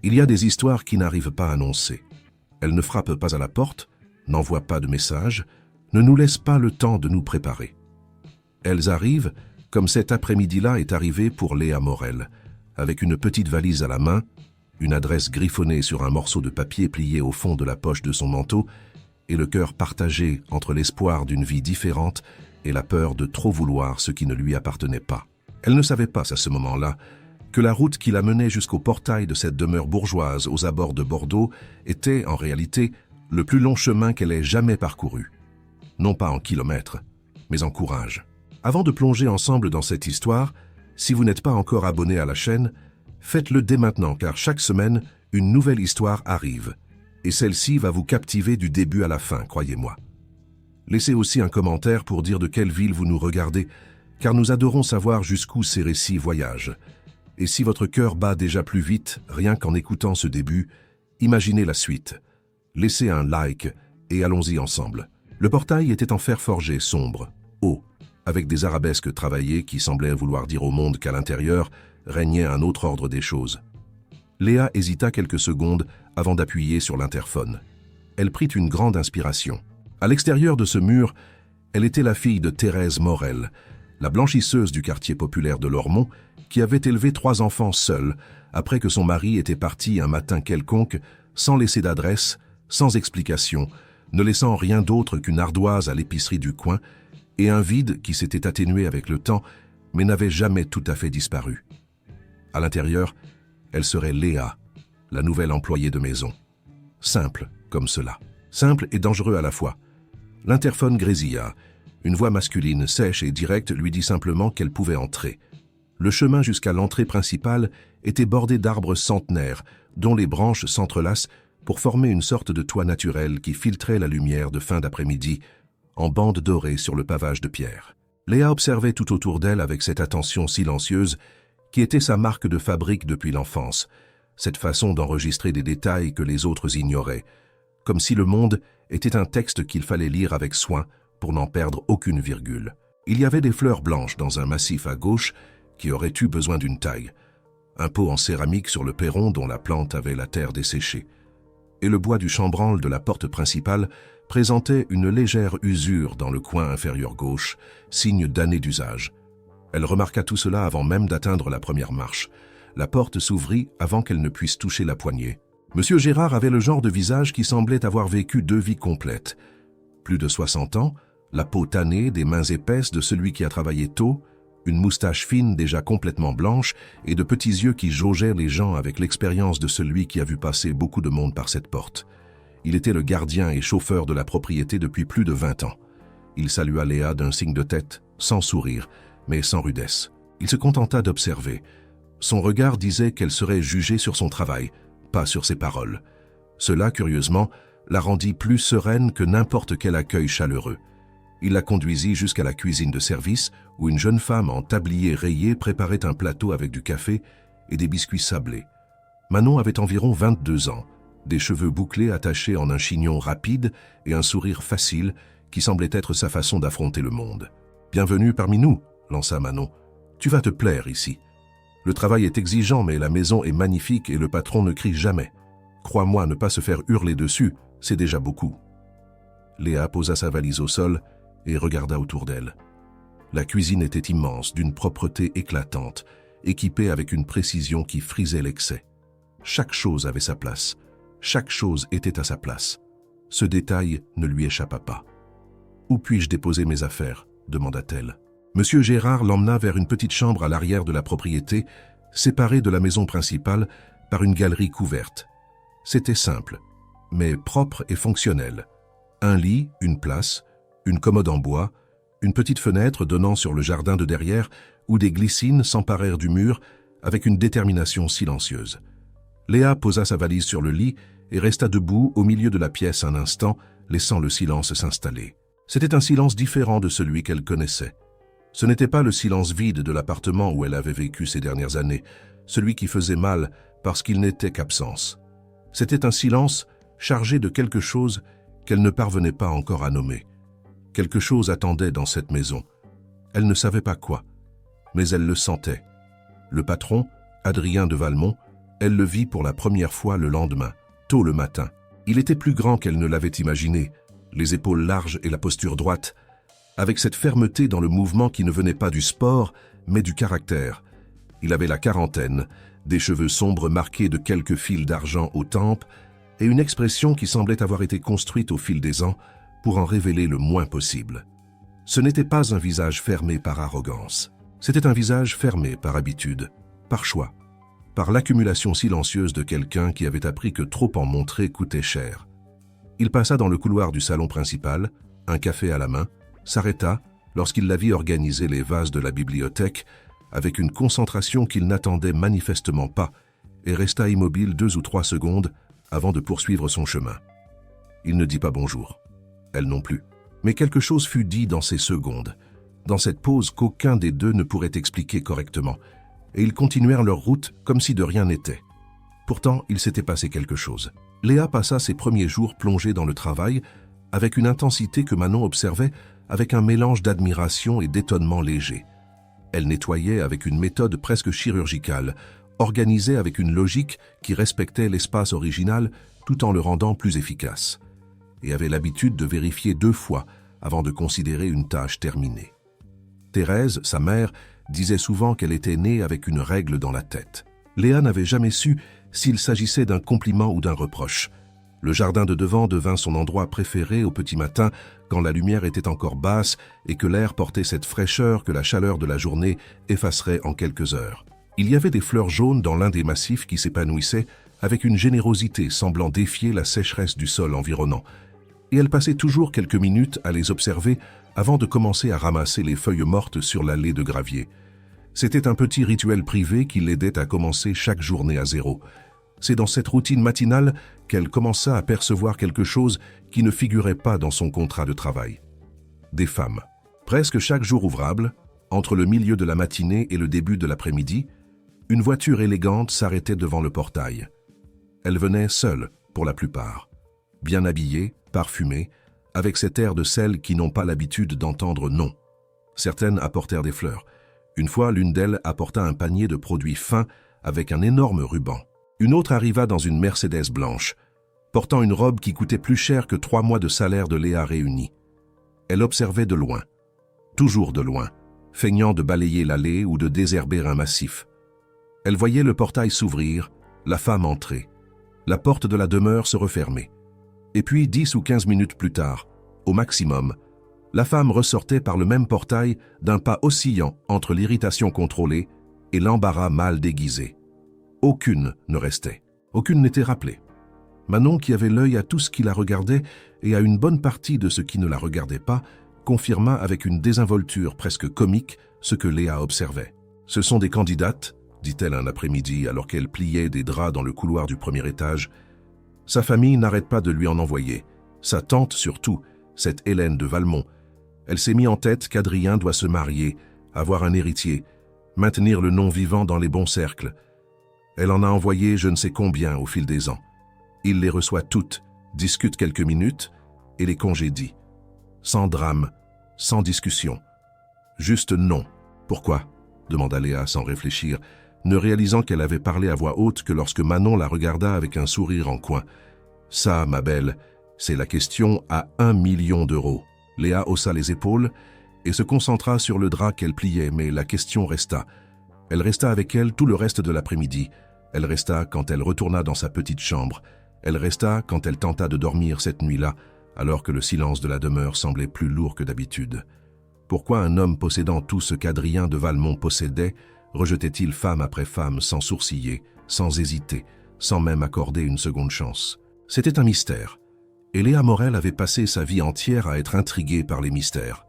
Il y a des histoires qui n'arrivent pas annoncées. Elles ne frappent pas à la porte, n'envoient pas de message, ne nous laissent pas le temps de nous préparer. Elles arrivent, comme cet après-midi-là est arrivé pour Léa Morel, avec une petite valise à la main, une adresse griffonnée sur un morceau de papier plié au fond de la poche de son manteau, et le cœur partagé entre l'espoir d'une vie différente et la peur de trop vouloir ce qui ne lui appartenait pas. Elle ne savait pas, à ce moment-là, que la route qui la menait jusqu'au portail de cette demeure bourgeoise aux abords de Bordeaux était, en réalité, le plus long chemin qu'elle ait jamais parcouru. Non pas en kilomètres, mais en courage. Avant de plonger ensemble dans cette histoire, si vous n'êtes pas encore abonné à la chaîne, faites-le dès maintenant car chaque semaine, une nouvelle histoire arrive. Et celle-ci va vous captiver du début à la fin, croyez-moi. Laissez aussi un commentaire pour dire de quelle ville vous nous regardez, car nous adorons savoir jusqu'où ces récits voyagent. Et si votre cœur bat déjà plus vite, rien qu'en écoutant ce début, imaginez la suite. Laissez un like et allons-y ensemble. Le portail était en fer forgé sombre, haut, avec des arabesques travaillées qui semblaient vouloir dire au monde qu'à l'intérieur régnait un autre ordre des choses. Léa hésita quelques secondes avant d'appuyer sur l'interphone. Elle prit une grande inspiration. À l'extérieur de ce mur, elle était la fille de Thérèse Morel, la blanchisseuse du quartier populaire de Lormont, qui avait élevé 3 enfants seule, après que son mari était parti un matin quelconque, sans laisser d'adresse, sans explication, ne laissant rien d'autre qu'une ardoise à l'épicerie du coin, et un vide qui s'était atténué avec le temps, mais n'avait jamais tout à fait disparu. À l'intérieur, elle serait Léa, la nouvelle employée de maison. Simple, comme cela. Simple et dangereux à la fois. L'interphone grésilla. Une voix masculine, sèche et directe lui dit simplement qu'elle pouvait entrer. Le chemin jusqu'à l'entrée principale était bordé d'arbres centenaires, dont les branches s'entrelacent pour former une sorte de toit naturel qui filtrait la lumière de fin d'après-midi en bande dorée sur le pavage de pierre. Léa observait tout autour d'elle avec cette attention silencieuse qui était sa marque de fabrique depuis l'enfance, cette façon d'enregistrer des détails que les autres ignoraient, comme si le monde était un texte qu'il fallait lire avec soin pour n'en perdre aucune virgule. Il y avait des fleurs blanches dans un massif à gauche qui aurait eu besoin d'une taille, un pot en céramique sur le perron dont la plante avait la terre desséchée, et le bois du chambranle de la porte principale présentait une légère usure dans le coin inférieur gauche, signe d'années d'usage. Elle remarqua tout cela avant même d'atteindre la première marche. La porte s'ouvrit avant qu'elle ne puisse toucher la poignée. Monsieur Gérard avait le genre de visage qui semblait avoir vécu 2 vies complètes. Plus de 60 ans, la peau tannée, des mains épaisses de celui qui a travaillé tôt, une moustache fine déjà complètement blanche et de petits yeux qui jaugeaient les gens avec l'expérience de celui qui a vu passer beaucoup de monde par cette porte. Il était le gardien et chauffeur de la propriété depuis plus de 20 ans. Il salua Léa d'un signe de tête, sans sourire, mais sans rudesse. Il se contenta d'observer. Son regard disait qu'elle serait jugée sur son travail, pas sur ses paroles. Cela, curieusement, la rendit plus sereine que n'importe quel accueil chaleureux. Il la conduisit jusqu'à la cuisine de service, où une jeune femme en tablier rayé préparait un plateau avec du café et des biscuits sablés. Manon avait environ 22 ans, des cheveux bouclés attachés en un chignon rapide et un sourire facile qui semblait être sa façon d'affronter le monde. « Bienvenue parmi nous », lança Manon. « Tu vas te plaire ici. Le travail est exigeant, mais la maison est magnifique et le patron ne crie jamais. Crois-moi, ne pas se faire hurler dessus, c'est déjà beaucoup. » Léa posa sa valise au sol et regarda autour d'elle. La cuisine était immense, d'une propreté éclatante, équipée avec une précision qui frisait l'excès. Chaque chose avait sa place. Chaque chose était à sa place. Ce détail ne lui échappa pas. « Où puis-je déposer mes affaires ?» demanda-t-elle. Monsieur Gérard l'emmena vers une petite chambre à l'arrière de la propriété, séparée de la maison principale par une galerie couverte. C'était simple, mais propre et fonctionnel. Un lit, une place, une commode en bois, une petite fenêtre donnant sur le jardin de derrière où des glycines s'emparèrent du mur avec une détermination silencieuse. Léa posa sa valise sur le lit et resta debout au milieu de la pièce un instant, laissant le silence s'installer. C'était un silence différent de celui qu'elle connaissait. Ce n'était pas le silence vide de l'appartement où elle avait vécu ces dernières années, celui qui faisait mal parce qu'il n'était qu'absence. C'était un silence chargé de quelque chose qu'elle ne parvenait pas encore à nommer. Quelque chose attendait dans cette maison. Elle ne savait pas quoi, mais elle le sentait. Le patron, Adrien de Valmont, Elle le vit pour la première fois le lendemain, tôt le matin. Il était plus grand qu'elle ne l'avait imaginé, les épaules larges et la posture droite, avec cette fermeté dans le mouvement qui ne venait pas du sport, mais du caractère. Il avait la quarantaine, des cheveux sombres marqués de quelques fils d'argent aux tempes et une expression qui semblait avoir été construite au fil des ans pour en révéler le moins possible. Ce n'était pas un visage fermé par arrogance. C'était un visage fermé par habitude, par choix, par l'accumulation silencieuse de quelqu'un qui avait appris que trop en montrer coûtait cher. Il passa dans le couloir du salon principal, un café à la main, s'arrêta lorsqu'il la vit organiser les vases de la bibliothèque avec une concentration qu'il n'attendait manifestement pas et resta immobile 2 ou 3 secondes avant de poursuivre son chemin. Il ne dit pas bonjour, elle non plus. Mais quelque chose fut dit dans ces secondes, dans cette pause qu'aucun des deux ne pourrait expliquer correctement, et ils continuèrent leur route comme si de rien n'était. Pourtant, il s'était passé quelque chose. Léa passa ses premiers jours plongée dans le travail avec une intensité que Manon observait avec un mélange d'admiration et d'étonnement léger. Elle nettoyait avec une méthode presque chirurgicale, organisée avec une logique qui respectait l'espace original tout en le rendant plus efficace, et avait l'habitude de vérifier 2 fois avant de considérer une tâche terminée. Thérèse, sa mère, disait souvent qu'elle était née avec une règle dans la tête. Léa n'avait jamais su s'il s'agissait d'un compliment ou d'un reproche. Le jardin de devant devint son endroit préféré au petit matin, quand la lumière était encore basse et que l'air portait cette fraîcheur que la chaleur de la journée effacerait en quelques heures. Il y avait des fleurs jaunes dans l'un des massifs qui s'épanouissaient avec une générosité semblant défier la sécheresse du sol environnant, et elle passait toujours quelques minutes à les observer avant de commencer à ramasser les feuilles mortes sur l'allée de gravier. C'était un petit rituel privé qui l'aidait à commencer chaque journée à zéro. C'est dans cette routine matinale qu'elle commença à percevoir quelque chose qui ne figurait pas dans son contrat de travail. Des femmes. Presque chaque jour ouvrable, entre le milieu de la matinée et le début de l'après-midi, une voiture élégante s'arrêtait devant le portail. Elle venait seule, pour la plupart, bien habillée, parfumée, avec cet air de celles qui n'ont pas l'habitude d'entendre non. Certaines apportèrent des fleurs. Une fois, l'une d'elles apporta un panier de produits fins avec un énorme ruban. Une autre arriva dans une Mercedes blanche, portant une robe qui coûtait plus cher que 3 mois de salaire de Léa réunis. Elle observait de loin, toujours de loin, feignant de balayer l'allée ou de désherber un massif. Elle voyait le portail s'ouvrir, la femme entrer, la porte de la demeure se refermer. Et puis 10 ou 15 minutes plus tard, au maximum, la femme ressortait par le même portail d'un pas oscillant entre l'irritation contrôlée et l'embarras mal déguisé. Aucune ne restait, aucune n'était rappelée. Manon, qui avait l'œil à tout ce qui la regardait et à une bonne partie de ce qui ne la regardait pas, confirma avec une désinvolture presque comique ce que Léa observait. « Ce sont des candidates », dit-elle un après-midi alors qu'elle pliait des draps dans le couloir du premier étage. Sa famille n'arrête pas de lui en envoyer. Sa tante surtout, cette Hélène de Valmont. Elle s'est mis en tête qu'Adrien doit se marier, avoir un héritier, maintenir le nom vivant dans les bons cercles. Elle en a envoyé je ne sais combien au fil des ans. Il les reçoit toutes, discute quelques minutes et les congédie. Sans drame, sans discussion. Juste non. Pourquoi ? Demanda Léa sans réfléchir, ne réalisant qu'elle avait parlé à voix haute que lorsque Manon la regarda avec un sourire en coin. « Ça, ma belle, c'est la question à 1 million d'euros. » Léa haussa les épaules et se concentra sur le drap qu'elle pliait, mais la question resta. Elle resta avec elle tout le reste de l'après-midi. Elle resta quand elle retourna dans sa petite chambre. Elle resta quand elle tenta de dormir cette nuit-là, alors que le silence de la demeure semblait plus lourd que d'habitude. Pourquoi un homme possédant tout ce qu'Adrien de Valmont possédait rejetait-il femme après femme sans sourciller, sans hésiter, sans même accorder une seconde chance? C'était un mystère, et Léa Morel avait passé sa vie entière à être intriguée par les mystères.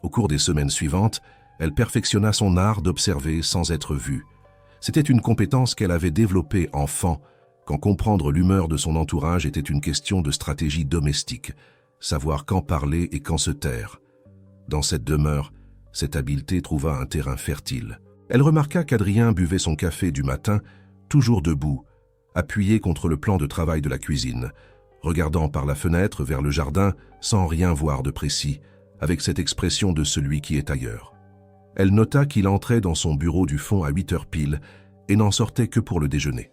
Au cours des semaines suivantes, elle perfectionna son art d'observer sans être vue. C'était une compétence qu'elle avait développée enfant, quand comprendre l'humeur de son entourage était une question de stratégie domestique, savoir quand parler et quand se taire. Dans cette demeure, cette habileté trouva un terrain fertile. Elle remarqua qu'Adrien buvait son café du matin, toujours debout, appuyé contre le plan de travail de la cuisine, regardant par la fenêtre vers le jardin sans rien voir de précis, avec cette expression de celui qui est ailleurs. Elle nota qu'il entrait dans son bureau du fond à 8 heures pile et n'en sortait que pour le déjeuner.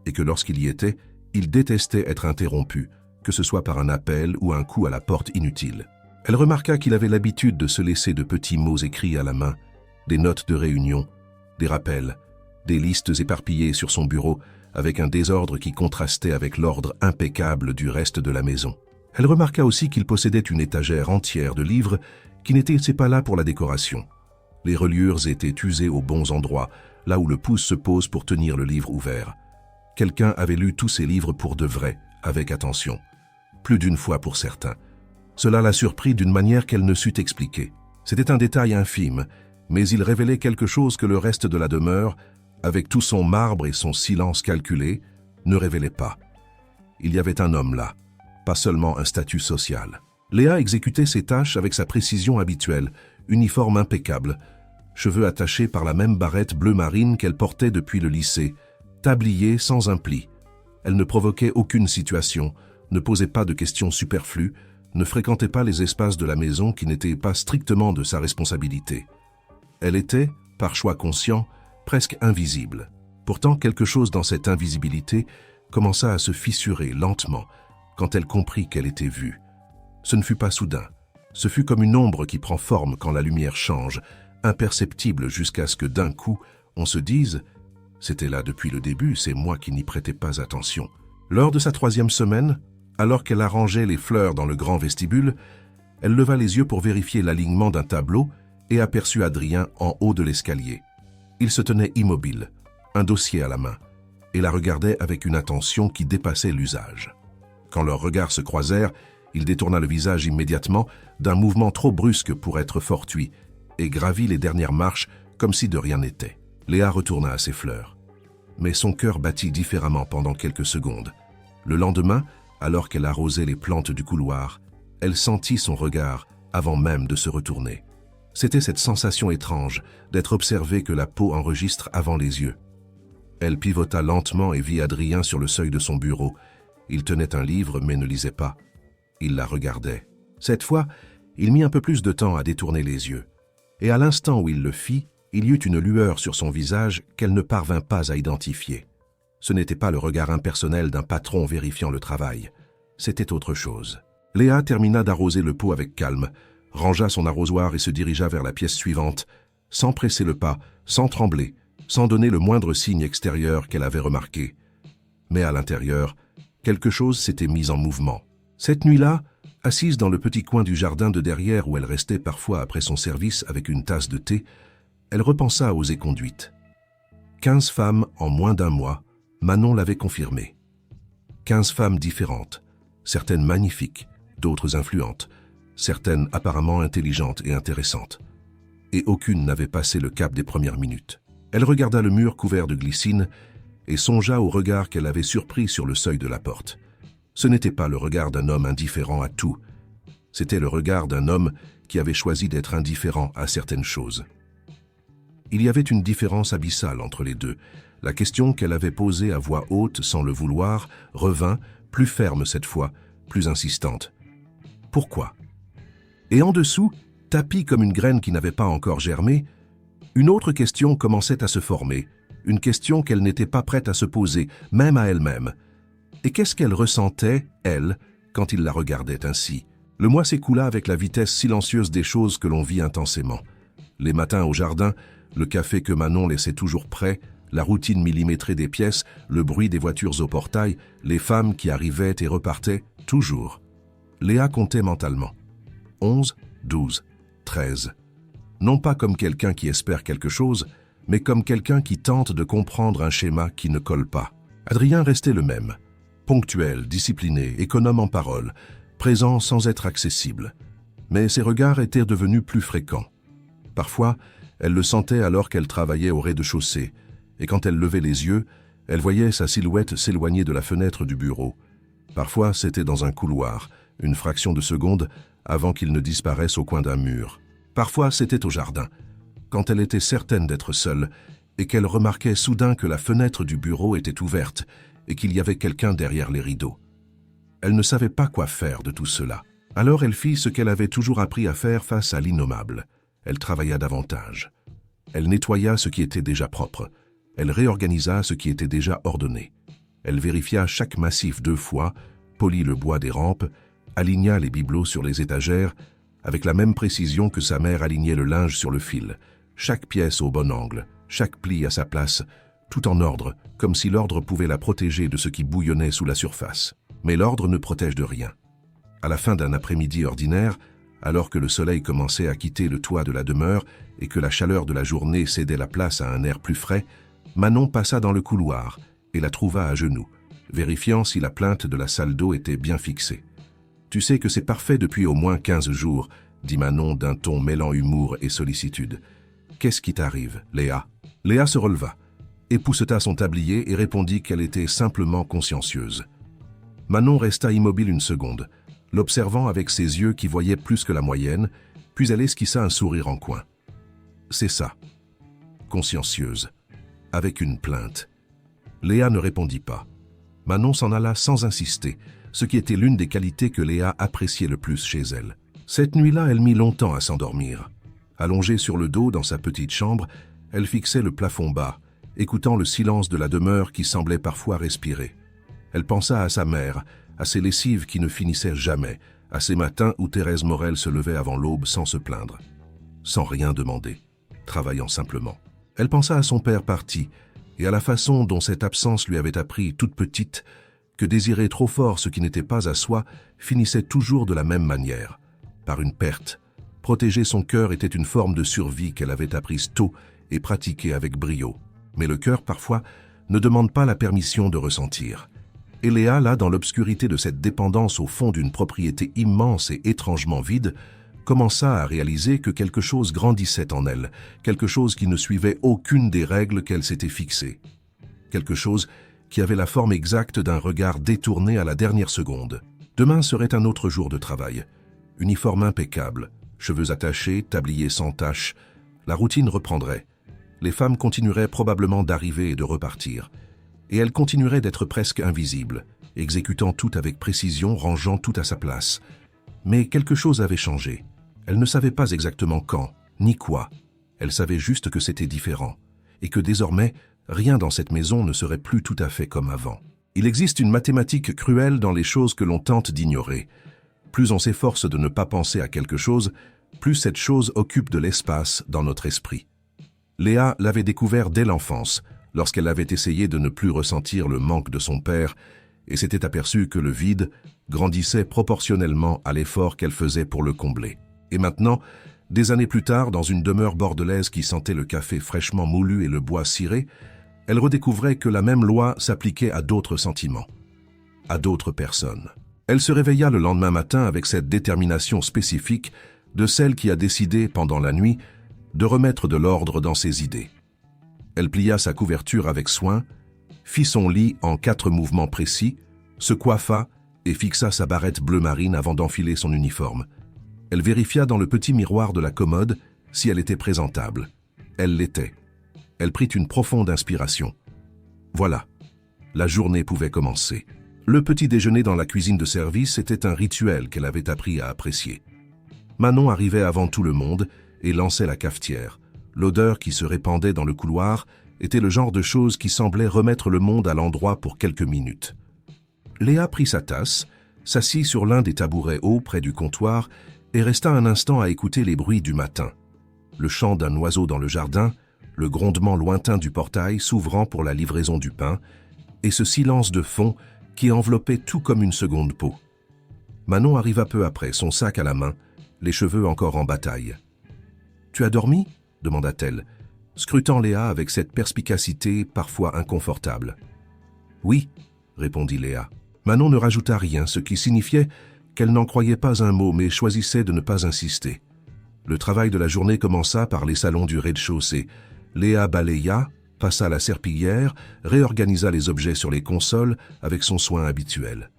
et que lorsqu'il y était, il détestait être interrompu, que ce soit par un appel ou un coup à la porte inutile. Elle remarqua qu'il avait l'habitude de se laisser de petits mots écrits à la main, des notes de réunion, des rappels, des listes éparpillées sur son bureau avec un désordre qui contrastait avec l'ordre impeccable du reste de la maison. Elle remarqua aussi qu'il possédait une étagère entière de livres qui n'étaient pas là pour la décoration. Les reliures étaient usées aux bons endroits, là où le pouce se pose pour tenir le livre ouvert. Quelqu'un avait lu tous ces livres pour de vrai, avec attention. Plus d'une fois pour certains. Cela la surprit d'une manière qu'elle ne sut expliquer. C'était un détail infime, mais il révélait quelque chose que le reste de la demeure, avec tout son marbre et son silence calculé, ne révélait pas. Il y avait un homme là, pas seulement un statut social. Léa exécutait ses tâches avec sa précision habituelle, uniforme impeccable, cheveux attachés par la même barrette bleu marine qu'elle portait depuis le lycée, tablier sans un pli. Elle ne provoquait aucune situation, ne posait pas de questions superflues, ne fréquentait pas les espaces de la maison qui n'étaient pas strictement de sa responsabilité. Elle était, par choix conscient, presque invisible. Pourtant, quelque chose dans cette invisibilité commença à se fissurer lentement quand elle comprit qu'elle était vue. Ce ne fut pas soudain. Ce fut comme une ombre qui prend forme quand la lumière change, imperceptible jusqu'à ce que d'un coup, on se dise « C'était là depuis le début, c'est moi qui n'y prêtais pas attention ». Lors de sa 3e semaine, alors qu'elle arrangeait les fleurs dans le grand vestibule, elle leva les yeux pour vérifier l'alignement d'un tableau et aperçut Adrien en haut de l'escalier. Il se tenait immobile, un dossier à la main, et la regardait avec une attention qui dépassait l'usage. Quand leurs regards se croisèrent, il détourna le visage immédiatement d'un mouvement trop brusque pour être fortuit et gravit les dernières marches comme si de rien n'était. Léa retourna à ses fleurs. Mais son cœur battit différemment pendant quelques secondes. Le lendemain, alors qu'elle arrosait les plantes du couloir, elle sentit son regard avant même de se retourner. C'était cette sensation étrange d'être observée que la peau enregistre avant les yeux. Elle pivota lentement et vit Adrien sur le seuil de son bureau. Il tenait un livre mais ne lisait pas. Il la regardait. Cette fois, il mit un peu plus de temps à détourner les yeux. Et à l'instant où il le fit, il y eut une lueur sur son visage qu'elle ne parvint pas à identifier. Ce n'était pas le regard impersonnel d'un patron vérifiant le travail. C'était autre chose. Léa termina d'arroser le pot avec calme, rangea son arrosoir et se dirigea vers la pièce suivante, sans presser le pas, sans trembler, sans donner le moindre signe extérieur qu'elle avait remarqué. Mais à l'intérieur, quelque chose s'était mis en mouvement. Cette nuit-là, assise dans le petit coin du jardin de derrière où elle restait parfois après son service avec une tasse de thé, elle repensa à oser conduite. 15 femmes en moins d'un mois, Manon l'avait confirmé. 15 femmes différentes, certaines magnifiques, d'autres influentes, certaines apparemment intelligentes et intéressantes. Et aucune n'avait passé le cap des premières minutes. Elle regarda le mur couvert de glycine et songea au regard qu'elle avait surpris sur le seuil de la porte. Ce n'était pas le regard d'un homme indifférent à tout. C'était le regard d'un homme qui avait choisi d'être indifférent à certaines choses. Il y avait une différence abyssale entre les deux. La question qu'elle avait posée à voix haute sans le vouloir revint, plus ferme cette fois, plus insistante. Pourquoi ? Et en dessous, tapie comme une graine qui n'avait pas encore germé, une autre question commençait à se former, une question qu'elle n'était pas prête à se poser, même à elle-même. Et qu'est-ce qu'elle ressentait, elle, quand il la regardait ainsi ? Le mois s'écoula avec la vitesse silencieuse des choses que l'on vit intensément. Les matins au jardin, le café que Manon laissait toujours prêt, la routine millimétrée des pièces, le bruit des voitures au portail, les femmes qui arrivaient et repartaient, toujours. Léa comptait mentalement. 11, 12, 13. Non pas comme quelqu'un qui espère quelque chose, mais comme quelqu'un qui tente de comprendre un schéma qui ne colle pas. Adrien restait le même. Ponctuel, discipliné, économe en paroles, présent sans être accessible. Mais ses regards étaient devenus plus fréquents. Parfois, elle le sentait alors qu'elle travaillait au rez-de-chaussée, et quand elle levait les yeux, elle voyait sa silhouette s'éloigner de la fenêtre du bureau. Parfois, c'était dans un couloir, une fraction de seconde avant qu'il ne disparaisse au coin d'un mur. Parfois, c'était au jardin, quand elle était certaine d'être seule, et qu'elle remarquait soudain que la fenêtre du bureau était ouverte et qu'il y avait quelqu'un derrière les rideaux. Elle ne savait pas quoi faire de tout cela. Alors elle fit ce qu'elle avait toujours appris à faire face à l'innommable. Elle travailla davantage. Elle nettoya ce qui était déjà propre. Elle réorganisa ce qui était déjà ordonné. Elle vérifia chaque massif 2 fois, polit le bois des rampes, aligna les bibelots sur les étagères, avec la même précision que sa mère alignait le linge sur le fil, chaque pièce au bon angle, chaque pli à sa place, tout en ordre, comme si l'ordre pouvait la protéger de ce qui bouillonnait sous la surface. Mais l'ordre ne protège de rien. À la fin d'un après-midi ordinaire, alors que le soleil commençait à quitter le toit de la demeure et que la chaleur de la journée cédait la place à un air plus frais, Manon passa dans le couloir et la trouva à genoux, vérifiant si la plinthe de la salle d'eau était bien fixée. « Tu sais que c'est parfait depuis au moins 15 jours, dit Manon d'un ton mêlant humour et sollicitude. « Qu'est-ce qui t'arrive, Léa ?» Léa se releva, épousseta son tablier et répondit qu'elle était simplement consciencieuse. Manon resta immobile une seconde, l'observant avec ses yeux qui voyaient plus que la moyenne, puis elle esquissa un sourire en coin. « C'est ça. Consciencieuse. Avec une plainte. » Léa ne répondit pas. Manon s'en alla sans insister, ce qui était l'une des qualités que Léa appréciait le plus chez elle. Cette nuit-là, elle mit longtemps à s'endormir. Allongée sur le dos dans sa petite chambre, elle fixait le plafond bas, écoutant le silence de la demeure qui semblait parfois respirer. Elle pensa à sa mère, à ses lessives qui ne finissaient jamais, à ces matins où Thérèse Morel se levait avant l'aube sans se plaindre, sans rien demander, travaillant simplement. Elle pensa à son père parti, et à la façon dont cette absence lui avait appris, toute petite, que désirer trop fort ce qui n'était pas à soi finissait toujours de la même manière, par une perte. Protéger son cœur était une forme de survie qu'elle avait apprise tôt et pratiquée avec brio. Mais le cœur, parfois, ne demande pas la permission de ressentir. Et Léa, là, dans l'obscurité de cette dépendance au fond d'une propriété immense et étrangement vide, commença à réaliser que quelque chose grandissait en elle, quelque chose qui ne suivait aucune des règles qu'elle s'était fixées. Quelque chose qui avait la forme exacte d'un regard détourné à la dernière seconde. Demain serait un autre jour de travail. Uniforme impeccable, cheveux attachés, tablier sans tache. La routine reprendrait. Les femmes continueraient probablement d'arriver et de repartir. Et elles continueraient d'être presque invisibles, exécutant tout avec précision, rangeant tout à sa place. Mais quelque chose avait changé. Elle ne savait pas exactement quand, ni quoi. Elle savait juste que c'était différent, et que désormais, rien dans cette maison ne serait plus tout à fait comme avant. Il existe une mathématique cruelle dans les choses que l'on tente d'ignorer. Plus on s'efforce de ne pas penser à quelque chose, plus cette chose occupe de l'espace dans notre esprit. Léa l'avait découvert dès l'enfance, lorsqu'elle avait essayé de ne plus ressentir le manque de son père, et s'était aperçue que le vide grandissait proportionnellement à l'effort qu'elle faisait pour le combler. Et maintenant, des années plus tard, dans une demeure bordelaise qui sentait le café fraîchement moulu et le bois ciré, elle redécouvrait que la même loi s'appliquait à d'autres sentiments, à d'autres personnes. Elle se réveilla le lendemain matin avec cette détermination spécifique de celle qui a décidé, pendant la nuit, de remettre de l'ordre dans ses idées. Elle plia sa couverture avec soin, fit son lit en 4 mouvements précis, se coiffa et fixa sa barrette bleu marine avant d'enfiler son uniforme. Elle vérifia dans le petit miroir de la commode si elle était présentable. Elle l'était. Elle prit une profonde inspiration. Voilà, la journée pouvait commencer. Le petit déjeuner dans la cuisine de service était un rituel qu'elle avait appris à apprécier. Manon arrivait avant tout le monde et lançait la cafetière. L'odeur qui se répandait dans le couloir était le genre de chose qui semblait remettre le monde à l'endroit pour quelques minutes. Léa prit sa tasse, s'assit sur l'un des tabourets hauts près du comptoir et resta un instant à écouter les bruits du matin. Le chant d'un oiseau dans le jardin, le grondement lointain du portail s'ouvrant pour la livraison du pain, et ce silence de fond qui enveloppait tout comme une seconde peau. Manon arriva peu après, son sac à la main, les cheveux encore en bataille. « Tu as dormi ?» demanda-t-elle, scrutant Léa avec cette perspicacité parfois inconfortable. « Oui », répondit Léa. Manon ne rajouta rien, ce qui signifiait qu'elle n'en croyait pas un mot, mais choisissait de ne pas insister. Le travail de la journée commença par les salons du rez-de-chaussée. Léa balaya, passa la serpillière, réorganisa les objets sur les consoles avec son soin habituel.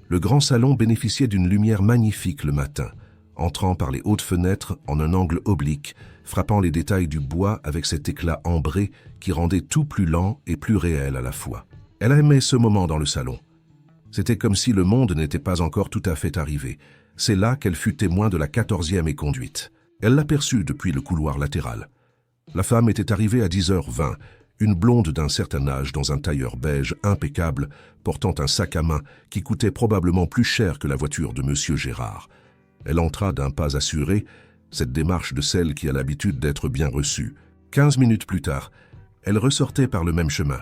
Le grand salon bénéficiait d'une lumière magnifique le matin, entrant par les hautes fenêtres en un angle oblique, frappant les détails du bois avec cet éclat ambré qui rendait tout plus lent et plus réel à la fois. Elle aimait ce moment dans le salon. C'était comme si le monde n'était pas encore tout à fait arrivé. C'est là qu'elle fut témoin de la 14e éconduite. Elle l'aperçut depuis le couloir latéral. La femme était arrivée à 10h20, une blonde d'un certain âge dans un tailleur beige impeccable, portant un sac à main qui coûtait probablement plus cher que la voiture de Monsieur Gérard. Elle entra d'un pas assuré, cette démarche de celle qui a l'habitude d'être bien reçue. 15 minutes plus tard, elle ressortait par le même chemin,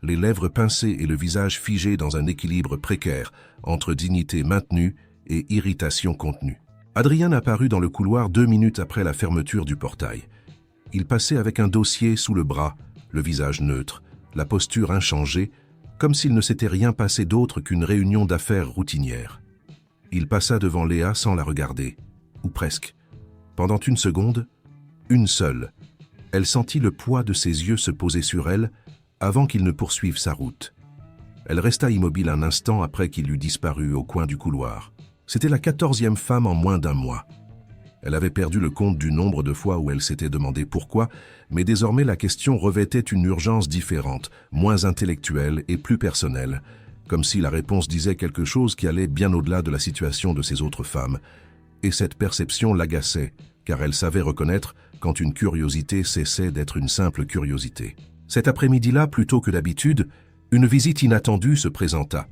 les lèvres pincées et le visage figé dans un équilibre précaire entre dignité maintenue et irritation contenue. Adrien apparut dans le couloir 2 minutes après la fermeture du portail. Il passait avec un dossier sous le bras, le visage neutre, la posture inchangée, comme s'il ne s'était rien passé d'autre qu'une réunion d'affaires routinière. Il passa devant Léa sans la regarder, ou presque. Pendant une seconde, une seule, elle sentit le poids de ses yeux se poser sur elle avant qu'il ne poursuive sa route. Elle resta immobile un instant après qu'il eut disparu au coin du couloir. C'était la 14e femme en moins d'un mois. Elle avait perdu le compte du nombre de fois où elle s'était demandé pourquoi, mais désormais la question revêtait une urgence différente, moins intellectuelle et plus personnelle, comme si la réponse disait quelque chose qui allait bien au-delà de la situation de ces autres femmes. Et cette perception l'agaçait, car elle savait reconnaître quand une curiosité cessait d'être une simple curiosité. Cet après-midi-là, plutôt que d'habitude, une visite inattendue se présenta.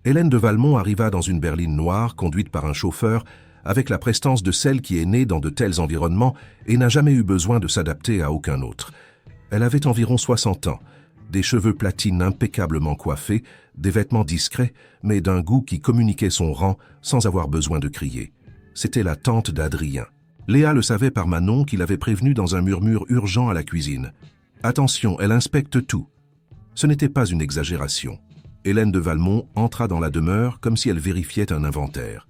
Hélène de Valmont arriva dans une berline noire conduite par un chauffeur avec la prestance de celle qui est née dans de tels environnements et n'a jamais eu besoin de s'adapter à aucun autre. Elle avait environ 60 ans, des cheveux platines impeccablement coiffés, des vêtements discrets, mais d'un goût qui communiquait son rang sans avoir besoin de crier. C'était la tante d'Adrien. Léa le savait par Manon qui l'avait prévenue dans un murmure urgent à la cuisine. « Attention, elle inspecte tout !» Ce n'était pas une exagération. Hélène de Valmont entra dans la demeure comme si elle vérifiait un inventaire.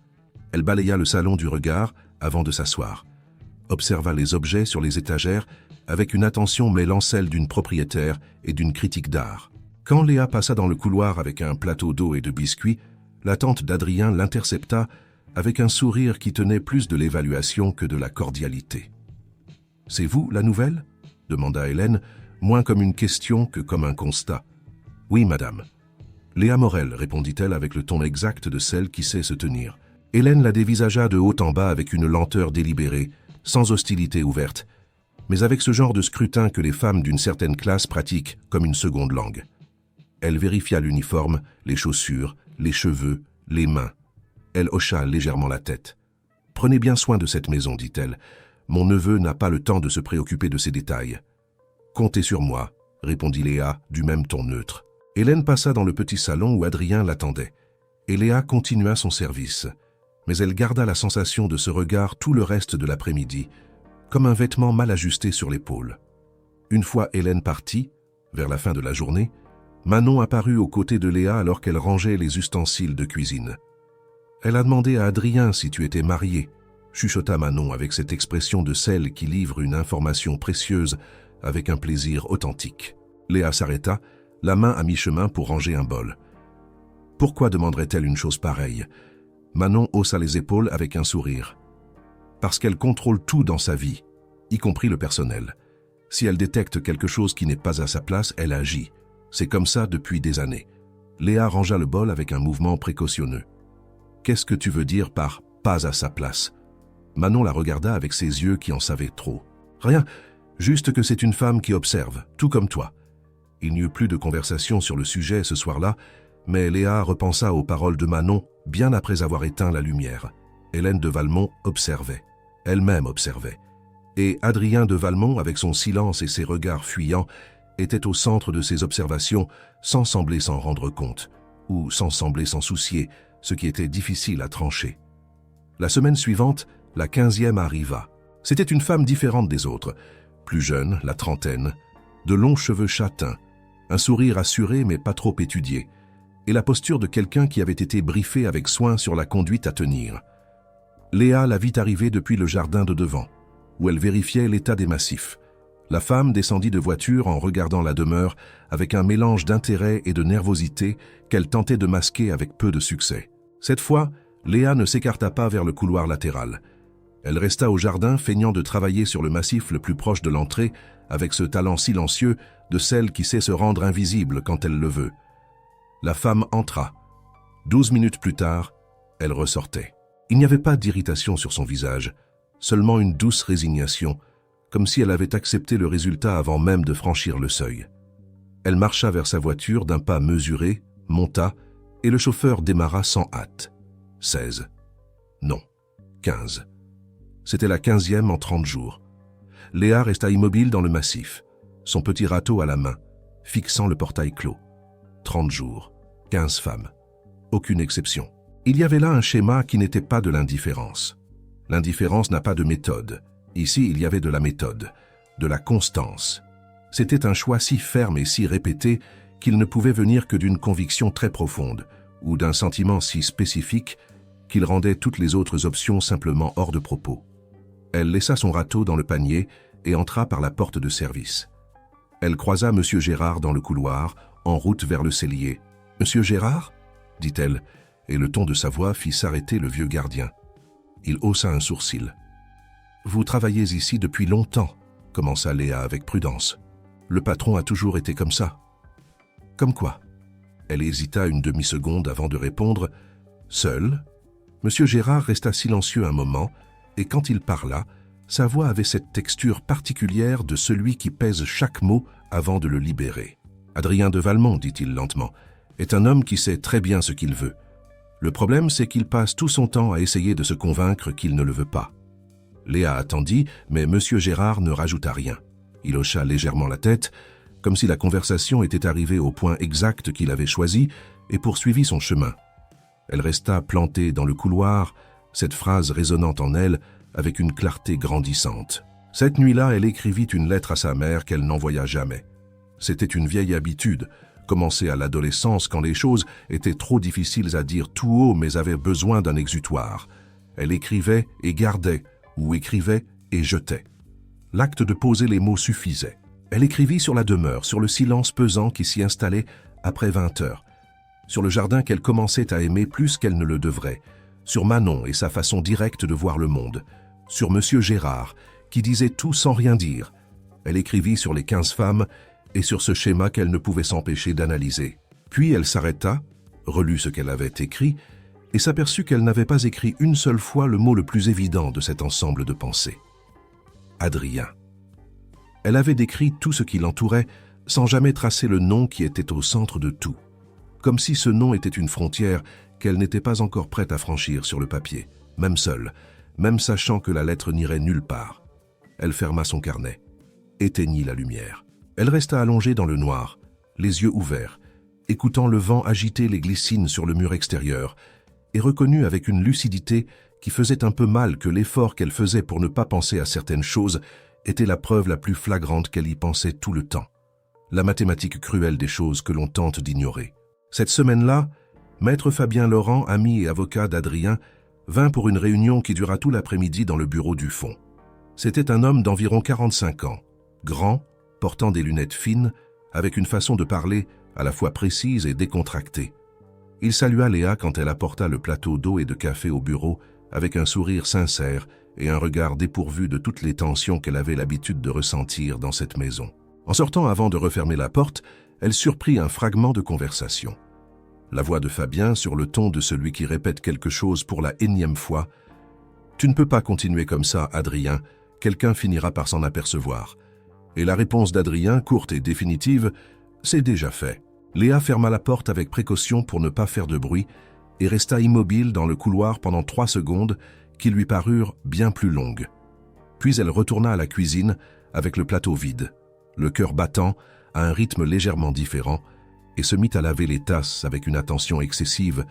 Elle balaya le salon du regard avant de s'asseoir, observa les objets sur les étagères avec une attention mêlant celle d'une propriétaire et d'une critique d'art. Quand Léa passa dans le couloir avec un plateau d'eau et de biscuits, la tante d'Adrien l'intercepta avec un sourire qui tenait plus de l'évaluation que de la cordialité. « C'est vous, la nouvelle ?» demanda Hélène, moins comme une question que comme un constat. « Oui, madame. » « Léa Morel, répondit-elle avec le ton exact de celle qui sait se tenir. Hélène la dévisagea de haut en bas avec une lenteur délibérée, sans hostilité ouverte, mais avec ce genre de scrutin que les femmes d'une certaine classe pratiquent comme une seconde langue. Elle vérifia l'uniforme, les chaussures, les cheveux, les mains. Elle hocha légèrement la tête. « Prenez bien soin de cette maison, dit-elle. Mon neveu n'a pas le temps de se préoccuper de ces détails. »« Comptez sur moi, » répondit Léa du même ton neutre. Hélène passa dans le petit salon où Adrien l'attendait, et Léa continua son service. Mais elle garda la sensation de ce regard tout le reste de l'après-midi, comme un vêtement mal ajusté sur l'épaule. Une fois Hélène partie, vers la fin de la journée, Manon apparut aux côtés de Léa alors qu'elle rangeait les ustensiles de cuisine. « Elle a demandé à Adrien si tu étais marié », chuchota Manon avec cette expression de celle qui livre une information précieuse avec un plaisir authentique. Léa s'arrêta, la main à mi-chemin pour ranger un bol. Pourquoi demanderait-elle une chose pareille? Manon haussa les épaules avec un sourire. Parce qu'elle contrôle tout dans sa vie, y compris le personnel. Si elle détecte quelque chose qui n'est pas à sa place, elle agit. C'est comme ça depuis des années. Léa rangea le bol avec un mouvement précautionneux. Qu'est-ce que tu veux dire par « pas à sa place » Manon la regarda avec ses yeux qui en savaient trop. Rien, juste que c'est une femme qui observe, tout comme toi. Il n'y eut plus de conversation sur le sujet ce soir-là, mais Léa repensa aux paroles de Manon bien après avoir éteint la lumière. Hélène de Valmont observait, elle-même observait. Et Adrien de Valmont, avec son silence et ses regards fuyants, était au centre de ses observations sans sembler s'en rendre compte, ou sans sembler s'en soucier, ce qui était difficile à trancher. La semaine suivante, la 15e arriva. C'était une femme différente des autres, plus jeune, la trentaine, de longs cheveux châtains, un sourire assuré mais pas trop étudié, et la posture de quelqu'un qui avait été briefé avec soin sur la conduite à tenir. Léa la vit arriver depuis le jardin de devant, où elle vérifiait l'état des massifs. La femme descendit de voiture en regardant la demeure avec un mélange d'intérêt et de nervosité qu'elle tentait de masquer avec peu de succès. Cette fois, Léa ne s'écarta pas vers le couloir latéral. Elle resta au jardin feignant de travailler sur le massif le plus proche de l'entrée avec ce talent silencieux de celle qui sait se rendre invisible quand elle le veut. La femme entra. 12 minutes plus tard, elle ressortait. Il n'y avait pas d'irritation sur son visage, seulement une douce résignation, comme si elle avait accepté le résultat avant même de franchir le seuil. Elle marcha vers sa voiture d'un pas mesuré, monta, et le chauffeur démarra sans hâte. 16. Non. 15. C'était la 15e en 30 jours. Léa resta immobile dans le massif, son petit râteau à la main, fixant le portail clos. 30 jours, 15 femmes. Aucune exception. Il y avait là un schéma qui n'était pas de l'indifférence. L'indifférence n'a pas de méthode. Ici, il y avait de la méthode, de la constance. C'était un choix si ferme et si répété qu'il ne pouvait venir que d'une conviction très profonde ou d'un sentiment si spécifique qu'il rendait toutes les autres options simplement hors de propos. Elle laissa son râteau dans le panier et entra par la porte de service. Elle croisa M. Gérard dans le couloir, en route vers le cellier. « Monsieur Gérard ?» dit-elle, et le ton de sa voix fit s'arrêter le vieux gardien. Il haussa un sourcil. « Vous travaillez ici depuis longtemps », commença Léa avec prudence. « Le patron a toujours été comme ça. »« Comme quoi ?» Elle hésita une demi-seconde avant de répondre. « Seul ?» Monsieur Gérard resta silencieux un moment, et quand il parla, sa voix avait cette texture particulière de celui qui pèse chaque mot avant de le libérer. « Adrien de Valmont, dit-il lentement, est un homme qui sait très bien ce qu'il veut. Le problème, c'est qu'il passe tout son temps à essayer de se convaincre qu'il ne le veut pas. » Léa attendit, mais Monsieur Gérard ne rajouta rien. Il hocha légèrement la tête, comme si la conversation était arrivée au point exact qu'il avait choisi, et poursuivit son chemin. Elle resta plantée dans le couloir, cette phrase résonnant en elle avec une clarté grandissante. Cette nuit-là, elle écrivit une lettre à sa mère qu'elle n'envoya jamais. C'était une vieille habitude, commencée à l'adolescence quand les choses étaient trop difficiles à dire tout haut mais avaient besoin d'un exutoire. Elle écrivait et gardait, ou écrivait et jetait. L'acte de poser les mots suffisait. Elle écrivit sur la demeure, sur le silence pesant qui s'y installait après 20 heures, sur le jardin qu'elle commençait à aimer plus qu'elle ne le devrait, sur Manon et sa façon directe de voir le monde, sur Monsieur Gérard, qui disait tout sans rien dire. Elle écrivit sur les 15 femmes et sur ce schéma qu'elle ne pouvait s'empêcher d'analyser. Puis elle s'arrêta, relut ce qu'elle avait écrit, et s'aperçut qu'elle n'avait pas écrit une seule fois le mot le plus évident de cet ensemble de pensées. Adrien. Elle avait décrit tout ce qui l'entourait sans jamais tracer le nom qui était au centre de tout, comme si ce nom était une frontière qu'elle n'était pas encore prête à franchir sur le papier, même seule, même sachant que la lettre n'irait nulle part. Elle ferma son carnet, éteignit la lumière. Elle resta allongée dans le noir, les yeux ouverts, écoutant le vent agiter les glycines sur le mur extérieur, et reconnut avec une lucidité qui faisait un peu mal que l'effort qu'elle faisait pour ne pas penser à certaines choses était la preuve la plus flagrante qu'elle y pensait tout le temps. La mathématique cruelle des choses que l'on tente d'ignorer. Cette semaine-là, Maître Fabien Laurent, ami et avocat d'Adrien, vint pour une réunion qui dura tout l'après-midi dans le bureau du fond. C'était un homme d'environ 45 ans, grand, portant des lunettes fines, avec une façon de parler à la fois précise et décontractée. Il salua Léa quand elle apporta le plateau d'eau et de café au bureau avec un sourire sincère et un regard dépourvu de toutes les tensions qu'elle avait l'habitude de ressentir dans cette maison. En sortant avant de refermer la porte, elle surprit un fragment de conversation. La voix de Fabien sur le ton de celui qui répète quelque chose pour la énième fois. « Tu ne peux pas continuer comme ça, Adrien, quelqu'un finira par s'en apercevoir. » Et la réponse d'Adrien, courte et définitive, « C'est déjà fait. » Léa ferma la porte avec précaution pour ne pas faire de bruit et resta immobile dans le couloir pendant 3 secondes qui lui parurent bien plus longues. Puis elle retourna à la cuisine avec le plateau vide, le cœur battant à un rythme légèrement différent, et se mit à laver les tasses avec une attention excessive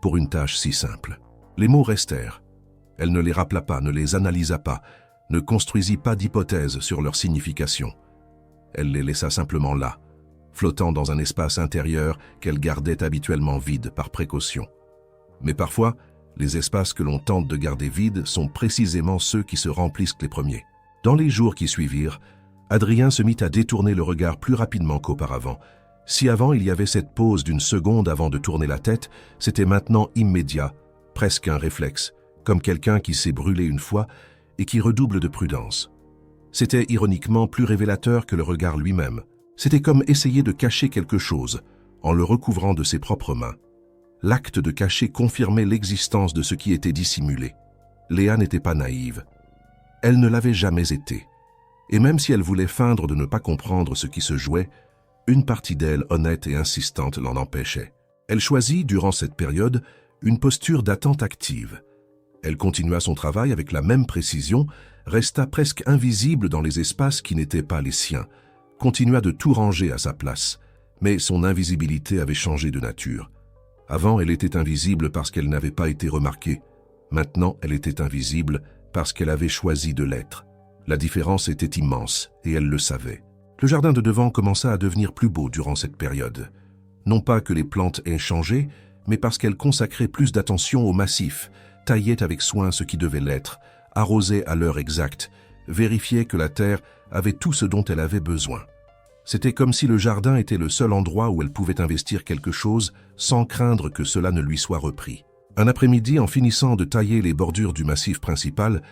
pour une tâche si simple. Les mots restèrent. Elle ne les rappela pas, ne les analysa pas, ne construisit pas d'hypothèse sur leur signification. Elle les laissa simplement là, flottant dans un espace intérieur qu'elle gardait habituellement vide par précaution. Mais parfois, les espaces que l'on tente de garder vides sont précisément ceux qui se remplissent les premiers. Dans les jours qui suivirent, Adrien se mit à détourner le regard plus rapidement qu'auparavant. Si avant il y avait cette pause d'une seconde avant de tourner la tête, c'était maintenant immédiat, presque un réflexe, comme quelqu'un qui s'est brûlé une fois et qui redouble de prudence. C'était ironiquement plus révélateur que le regard lui-même. C'était comme essayer de cacher quelque chose, en le recouvrant de ses propres mains. L'acte de cacher confirmait l'existence de ce qui était dissimulé. Léa n'était pas naïve. Elle ne l'avait jamais été. Et même si elle voulait feindre de ne pas comprendre ce qui se jouait, Une partie d'elle, honnête et insistante, l'en empêchait. Elle choisit, durant cette période, une posture d'attente active. Elle continua son travail avec la même précision, resta presque invisible dans les espaces qui n'étaient pas les siens, continua de tout ranger à sa place, mais son invisibilité avait changé de nature. Avant, elle était invisible parce qu'elle n'avait pas été remarquée. Maintenant, elle était invisible parce qu'elle avait choisi de l'être. La différence était immense, et elle le savait. Le jardin de devant commença à devenir plus beau durant cette période. Non pas que les plantes aient changé, mais parce qu'elle consacrait plus d'attention au massif, taillait avec soin ce qui devait l'être, arrosait à l'heure exacte, vérifiait que la terre avait tout ce dont elle avait besoin. C'était comme si le jardin était le seul endroit où elle pouvait investir quelque chose sans craindre que cela ne lui soit repris. Un après-midi, en finissant de tailler les bordures du massif principal,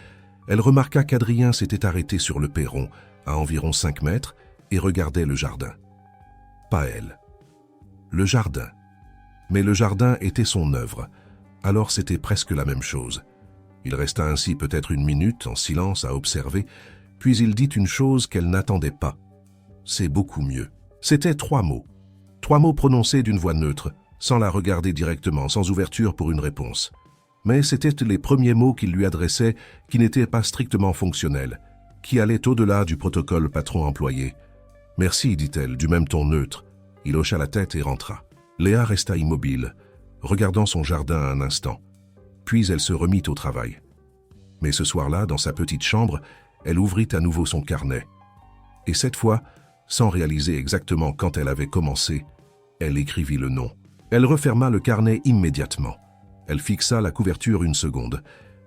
elle remarqua qu'Adrien s'était arrêté sur le perron, à environ 5 mètres, et regardait le jardin. Pas elle. Le jardin. Mais le jardin était son œuvre, alors c'était presque la même chose. Il resta ainsi peut-être 1 minute en silence à observer, puis il dit une chose qu'elle n'attendait pas. C'est beaucoup mieux. C'étaient 3 mots. 3 mots prononcés d'une voix neutre, sans la regarder directement, sans ouverture pour une réponse. Mais c'étaient les premiers mots qu'il lui adressait qui n'étaient pas strictement fonctionnels, qui allaient au-delà du protocole patron-employé. « Merci », dit-elle, du même ton neutre. Il hocha la tête et rentra. Léa resta immobile, regardant son jardin un instant. Puis elle se remit au travail. Mais ce soir-là, dans sa petite chambre, elle ouvrit à nouveau son carnet. Et cette fois, sans réaliser exactement quand elle avait commencé, elle écrivit le nom. Elle referma le carnet immédiatement. Elle fixa la couverture 1 seconde.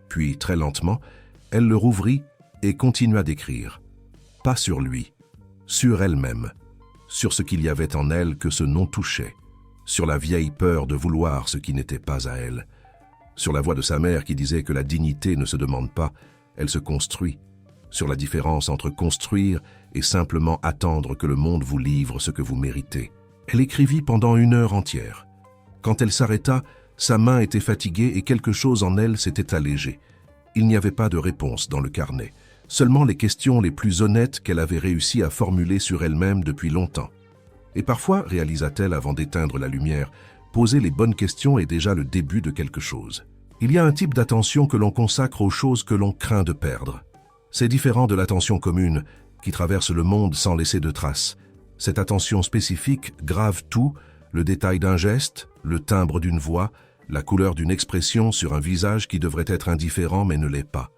Puis, très lentement, elle le rouvrit et continua d'écrire. Pas sur lui, sur elle-même, sur ce qu'il y avait en elle que ce nom touchait, sur la vieille peur de vouloir ce qui n'était pas à elle, sur la voix de sa mère qui disait que la dignité ne se demande pas, elle se construit, sur la différence entre construire et simplement attendre que le monde vous livre ce que vous méritez. Elle écrivit pendant 1 heure entière. Quand elle s'arrêta, sa main était fatiguée et quelque chose en elle s'était allégé. Il n'y avait pas de réponse dans le carnet, seulement les questions les plus honnêtes qu'elle avait réussi à formuler sur elle-même depuis longtemps. Et parfois, réalisa-t-elle avant d'éteindre la lumière, poser les bonnes questions est déjà le début de quelque chose. Il y a un type d'attention que l'on consacre aux choses que l'on craint de perdre. C'est différent de l'attention commune, qui traverse le monde sans laisser de traces. Cette attention spécifique grave tout, le détail d'un geste, le timbre d'une voix, la couleur d'une expression sur un visage qui devrait être indifférent mais ne l'est pas.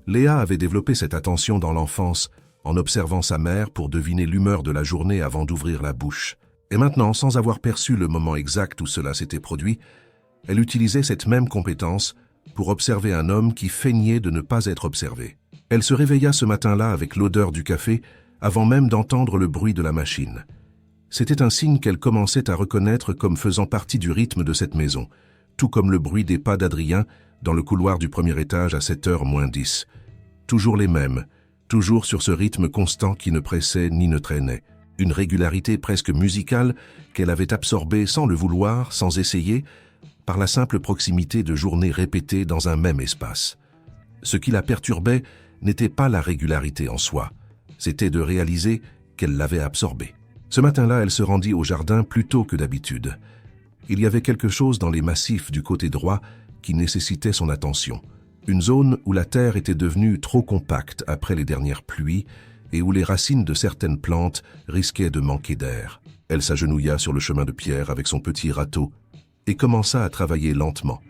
Léa avait développé cette attention dans l'enfance, en observant sa mère pour deviner l'humeur de la journée avant d'ouvrir la bouche. Et maintenant, sans avoir perçu le moment exact où cela s'était produit, elle utilisait cette même compétence pour observer un homme qui feignait de ne pas être observé. Elle se réveilla ce matin-là avec l'odeur du café, avant même d'entendre le bruit de la machine. C'était un signe qu'elle commençait à reconnaître comme faisant partie du rythme de cette maison, tout comme le bruit des pas d'Adrien dans le couloir du premier étage à 7h moins 10. Toujours les mêmes, toujours sur ce rythme constant qui ne pressait ni ne traînait. Une régularité presque musicale qu'elle avait absorbée sans le vouloir, sans essayer, par la simple proximité de journées répétées dans un même espace. Ce qui la perturbait n'était pas la régularité en soi, c'était de réaliser qu'elle l'avait absorbée. Ce matin-là, elle se rendit au jardin plus tôt que d'habitude. Il y avait quelque chose dans les massifs du côté droit qui nécessitait son attention. Une zone où la terre était devenue trop compacte après les dernières pluies et où les racines de certaines plantes risquaient de manquer d'air. Elle s'agenouilla sur le chemin de pierre avec son petit râteau et commença à travailler lentement,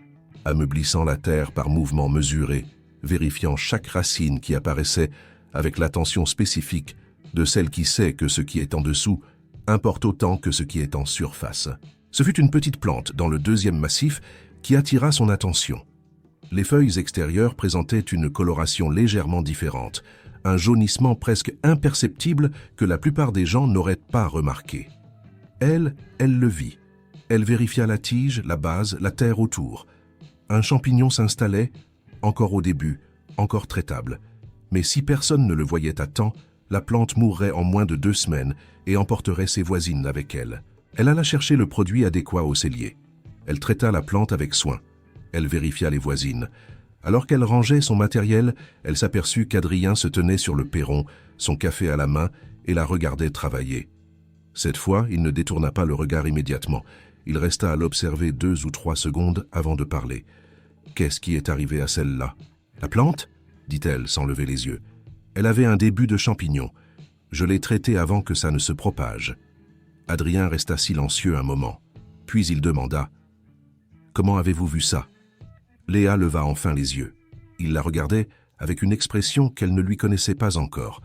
ameublissant la terre par mouvements mesurés, vérifiant chaque racine qui apparaissait avec l'attention spécifique de celle qui sait que ce qui est en dessous importe autant que ce qui est en surface. Ce fut une petite plante dans le 2e massif qui attira son attention. Les feuilles extérieures présentaient une coloration légèrement différente, un jaunissement presque imperceptible que la plupart des gens n'auraient pas remarqué. Elle le vit. Elle vérifia la tige, la base, la terre autour. Un champignon s'installait, encore au début, encore traitable. Mais si personne ne le voyait à temps, la plante mourrait en moins de 2 semaines et emporterait ses voisines avec elle. Elle alla chercher le produit adéquat au cellier. Elle traita la plante avec soin. Elle vérifia les voisines. Alors qu'elle rangeait son matériel, elle s'aperçut qu'Adrien se tenait sur le perron, son café à la main, et la regardait travailler. Cette fois, il ne détourna pas le regard immédiatement. Il resta à l'observer 2 ou 3 secondes avant de parler. « Qu'est-ce qui est arrivé à celle-là »« La plante ?» dit-elle sans lever les yeux. « Elle avait un début de champignon. Je l'ai traitée avant que ça ne se propage. » Adrien resta silencieux un moment. Puis il demanda « Comment avez-vous vu ça ?» Léa leva enfin les yeux. Il la regardait avec une expression qu'elle ne lui connaissait pas encore.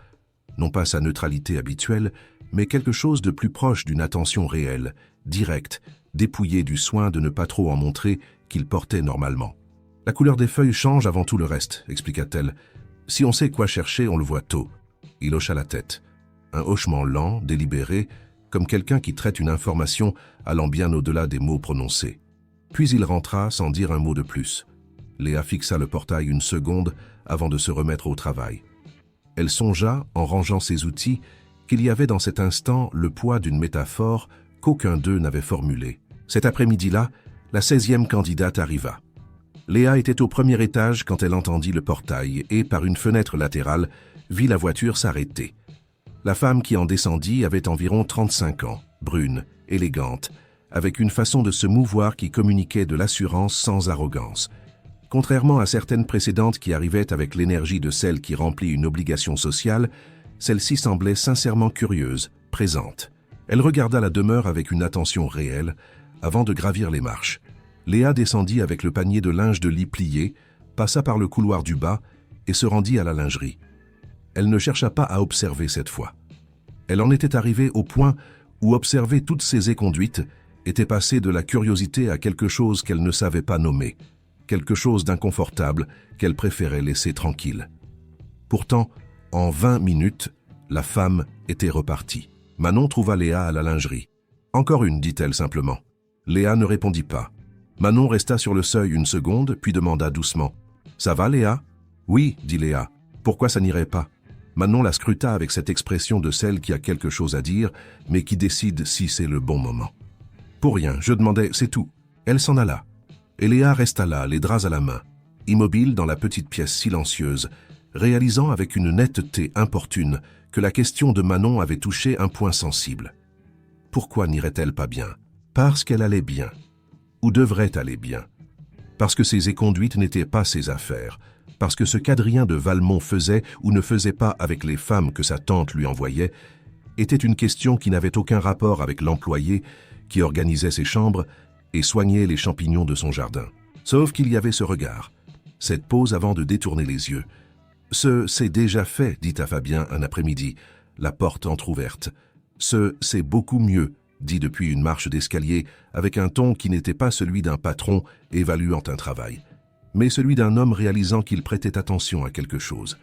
Non pas sa neutralité habituelle, mais quelque chose de plus proche d'une attention réelle, directe, dépouillée du soin de ne pas trop en montrer qu'il portait normalement. « La couleur des feuilles change avant tout le reste, expliqua-t-elle. Si on sait quoi chercher, on le voit tôt. » Il hocha la tête. Un hochement lent, délibéré, comme quelqu'un qui traite une information allant bien au-delà des mots prononcés. Puis il rentra sans dire un mot de plus. Léa fixa le portail une seconde avant de se remettre au travail. Elle songea, en rangeant ses outils, qu'il y avait dans cet instant le poids d'une métaphore qu'aucun d'eux n'avait formulée. Cet après-midi-là, la 16e candidate arriva. Léa était au premier étage quand elle entendit le portail et, par une fenêtre latérale, vit la voiture s'arrêter. La femme qui en descendit avait environ 35 ans, brune, élégante, avec une façon de se mouvoir qui communiquait de l'assurance sans arrogance. Contrairement à certaines précédentes qui arrivaient avec l'énergie de celle qui remplit une obligation sociale, celle-ci semblait sincèrement curieuse, présente. Elle regarda la demeure avec une attention réelle, avant de gravir les marches. Léa descendit avec le panier de linge de lit plié, passa par le couloir du bas et se rendit à la lingerie. Elle ne chercha pas à observer cette fois. Elle en était arrivée au point où observer toutes ces éconduites était passé de la curiosité à quelque chose qu'elle ne savait pas nommer, quelque chose d'inconfortable qu'elle préférait laisser tranquille. Pourtant, en 20 minutes, la femme était repartie. Manon trouva Léa à la lingerie. « Encore une, dit-elle simplement. » Léa ne répondit pas. Manon resta sur le seuil une seconde, puis demanda doucement. « Ça va, Léa ?»« Oui, dit Léa. Pourquoi ça n'irait pas ?» Manon la scruta avec cette expression de celle qui a quelque chose à dire, mais qui décide si c'est le bon moment. « Pour rien, je demandais, c'est tout. » Elle s'en alla. Et Léa resta là, les draps à la main, immobile dans la petite pièce silencieuse, réalisant avec une netteté importune que la question de Manon avait touché un point sensible. Pourquoi n'irait-elle pas bien? Parce qu'elle allait bien. Ou devrait aller bien. Parce que ses éconduites n'étaient pas ses affaires. Parce que ce qu'Adrien de Valmont faisait ou ne faisait pas avec les femmes que sa tante lui envoyait était une question qui n'avait aucun rapport avec l'employé qui organisait ses chambres et soignait les champignons de son jardin. Sauf qu'il y avait ce regard, cette pause avant de détourner les yeux. « C'est déjà fait, dit à Fabien un après-midi, la porte entr'ouverte. C'est beaucoup mieux, dit depuis une marche d'escalier, avec un ton qui n'était pas celui d'un patron évaluant un travail, mais celui d'un homme réalisant qu'il prêtait attention à quelque chose.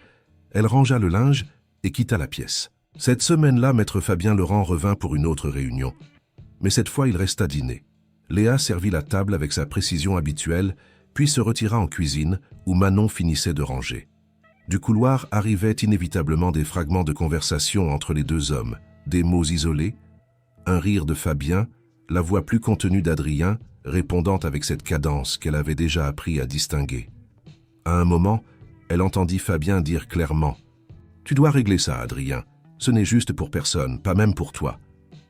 Elle rangea le linge et quitta la pièce. Cette semaine-là, maître Fabien Laurent revint pour une autre réunion. Mais cette fois, il resta dîner. Léa servit la table avec sa précision habituelle, puis se retira en cuisine, où Manon finissait de ranger. Du couloir arrivaient inévitablement des fragments de conversation entre les deux hommes, des mots isolés, un rire de Fabien, la voix plus contenue d'Adrien, répondant avec cette cadence qu'elle avait déjà appris à distinguer. À un moment, elle entendit Fabien dire clairement « Tu dois régler ça, Adrien. Ce n'est juste pour personne, pas même pour toi. »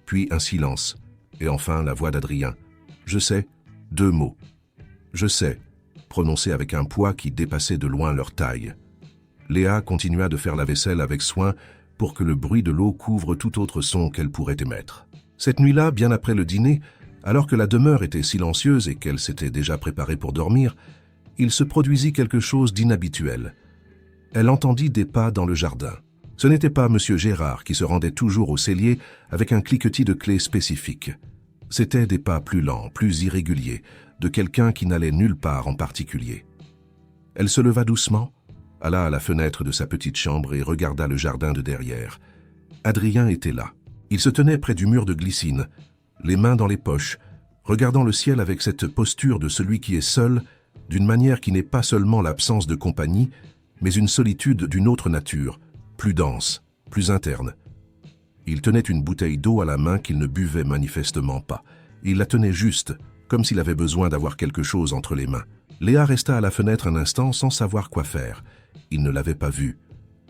Puis un silence, et enfin la voix d'Adrien. « Je sais. » 2 mots. « Je sais » prononcés avec un poids qui dépassait de loin leur taille. Léa continua de faire la vaisselle avec soin pour que le bruit de l'eau couvre tout autre son qu'elle pourrait émettre. Cette nuit-là, bien après le dîner, alors que la demeure était silencieuse et qu'elle s'était déjà préparée pour dormir, il se produisit quelque chose d'inhabituel. Elle entendit des pas dans le jardin. Ce n'était pas M. Gérard qui se rendait toujours au cellier avec un cliquetis de clés spécifique. C'étaient des pas plus lents, plus irréguliers, de quelqu'un qui n'allait nulle part en particulier. Elle se leva doucement, alla à la fenêtre de sa petite chambre et regarda le jardin de derrière. Adrien était là. Il se tenait près du mur de glycine, les mains dans les poches, regardant le ciel avec cette posture de celui qui est seul, d'une manière qui n'est pas seulement l'absence de compagnie, mais une solitude d'une autre nature, plus dense, plus interne. Il tenait une bouteille d'eau à la main qu'il ne buvait manifestement pas. Il la tenait juste, comme s'il avait besoin d'avoir quelque chose entre les mains. Léa resta à la fenêtre un instant sans savoir quoi faire. Il ne l'avait pas vue.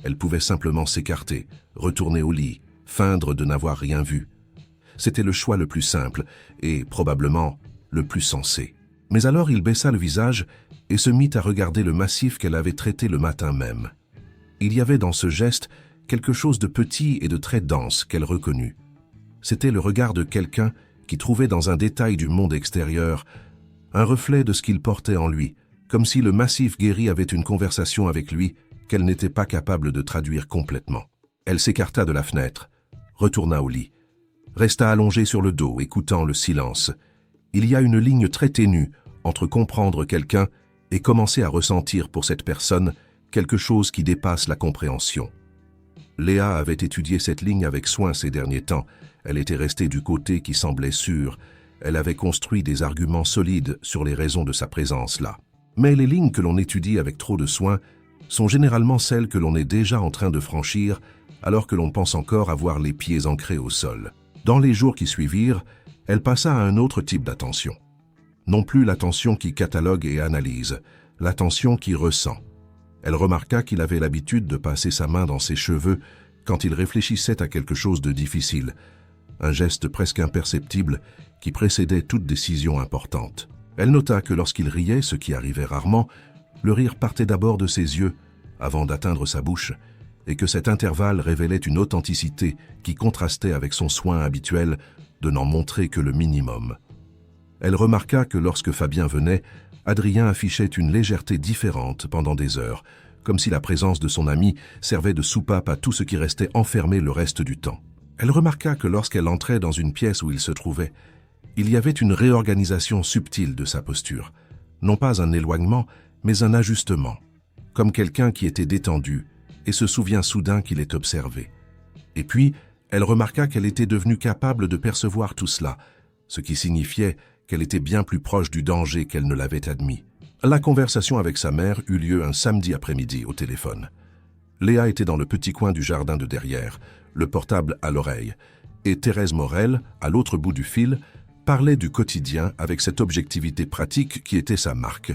Elle pouvait simplement s'écarter, retourner au lit, feindre de n'avoir rien vu. C'était le choix le plus simple et, probablement, le plus sensé. Mais alors il baissa le visage et se mit à regarder le massif qu'elle avait traité le matin même. Il y avait dans ce geste quelque chose de petit et de très dense qu'elle reconnut. C'était le regard de quelqu'un qui trouvait dans un détail du monde extérieur un reflet de ce qu'il portait en lui, comme si le massif guéri avait une conversation avec lui qu'elle n'était pas capable de traduire complètement. Elle s'écarta de la fenêtre, retourna au lit, resta allongée sur le dos, écoutant le silence. Il y a une ligne très ténue entre comprendre quelqu'un et commencer à ressentir pour cette personne quelque chose qui dépasse la compréhension. Léa avait étudié cette ligne avec soin ces derniers temps. Elle était restée du côté qui semblait sûr. Elle avait construit des arguments solides sur les raisons de sa présence là. Mais les lignes que l'on étudie avec trop de soin sont généralement celles que l'on est déjà en train de franchir alors que l'on pense encore avoir les pieds ancrés au sol. Dans les jours qui suivirent, elle passa à un autre type d'attention. Non plus l'attention qui catalogue et analyse, l'attention qui ressent. Elle remarqua qu'il avait l'habitude de passer sa main dans ses cheveux quand il réfléchissait à quelque chose de difficile, un geste presque imperceptible qui précédait toute décision importante. Elle nota que lorsqu'il riait, ce qui arrivait rarement, le rire partait d'abord de ses yeux avant d'atteindre sa bouche, et que cet intervalle révélait une authenticité qui contrastait avec son soin habituel de n'en montrer que le minimum. Elle remarqua que lorsque Fabien venait, Adrien affichait une légèreté différente pendant des heures, comme si la présence de son ami servait de soupape à tout ce qui restait enfermé le reste du temps. Elle remarqua que lorsqu'elle entrait dans une pièce où il se trouvait, il y avait une réorganisation subtile de sa posture, non pas un éloignement, mais un ajustement, comme quelqu'un qui était détendu et se souvient soudain qu'il est observé. Et puis, elle remarqua qu'elle était devenue capable de percevoir tout cela, ce qui signifiait qu'elle était bien plus proche du danger qu'elle ne l'avait admis. La conversation avec sa mère eut lieu un samedi après-midi au téléphone. Léa était dans le petit coin du jardin de derrière, le portable à l'oreille, et Thérèse Morel, à l'autre bout du fil, parlait du quotidien avec cette objectivité pratique qui était sa marque.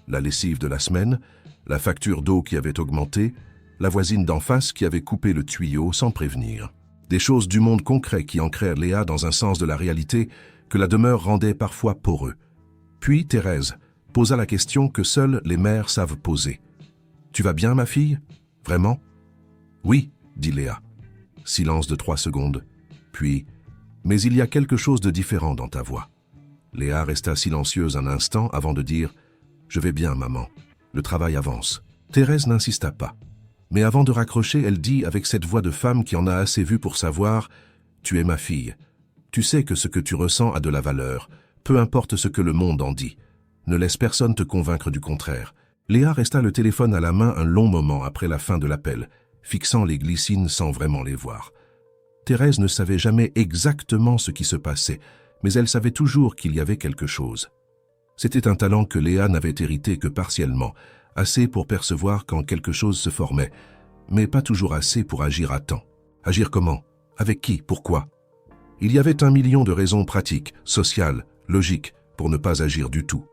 La lessive de la semaine, la facture d'eau qui avait augmenté, la voisine d'en face qui avait coupé le tuyau sans prévenir. Des choses du monde concret qui ancrèrent Léa dans un sens de la réalité que la demeure rendait parfois poreux. Puis Thérèse posa la question que seules les mères savent poser. « Tu vas bien, ma fille? Vraiment ?»« Oui, » dit Léa. Silence de 3 secondes. Puis « Mais il y a quelque chose de différent dans ta voix. » Léa resta silencieuse un instant avant de dire « Je vais bien, maman. Le travail avance. » Thérèse n'insista pas. Mais avant de raccrocher, elle dit avec cette voix de femme qui en a assez vu pour savoir « Tu es ma fille. Tu sais que ce que tu ressens a de la valeur, peu importe ce que le monde en dit. Ne laisse personne te convaincre du contraire. » Léa resta le téléphone à la main un long moment après la fin de l'appel, fixant les glycines sans vraiment les voir. Thérèse ne savait jamais exactement ce qui se passait, mais elle savait toujours qu'il y avait quelque chose. C'était un talent que Léa n'avait hérité que partiellement, assez pour percevoir quand quelque chose se formait, mais pas toujours assez pour agir à temps. Agir comment? Avec qui? Pourquoi? Il y avait 1 million de raisons pratiques, sociales, logiques, pour ne pas agir du tout.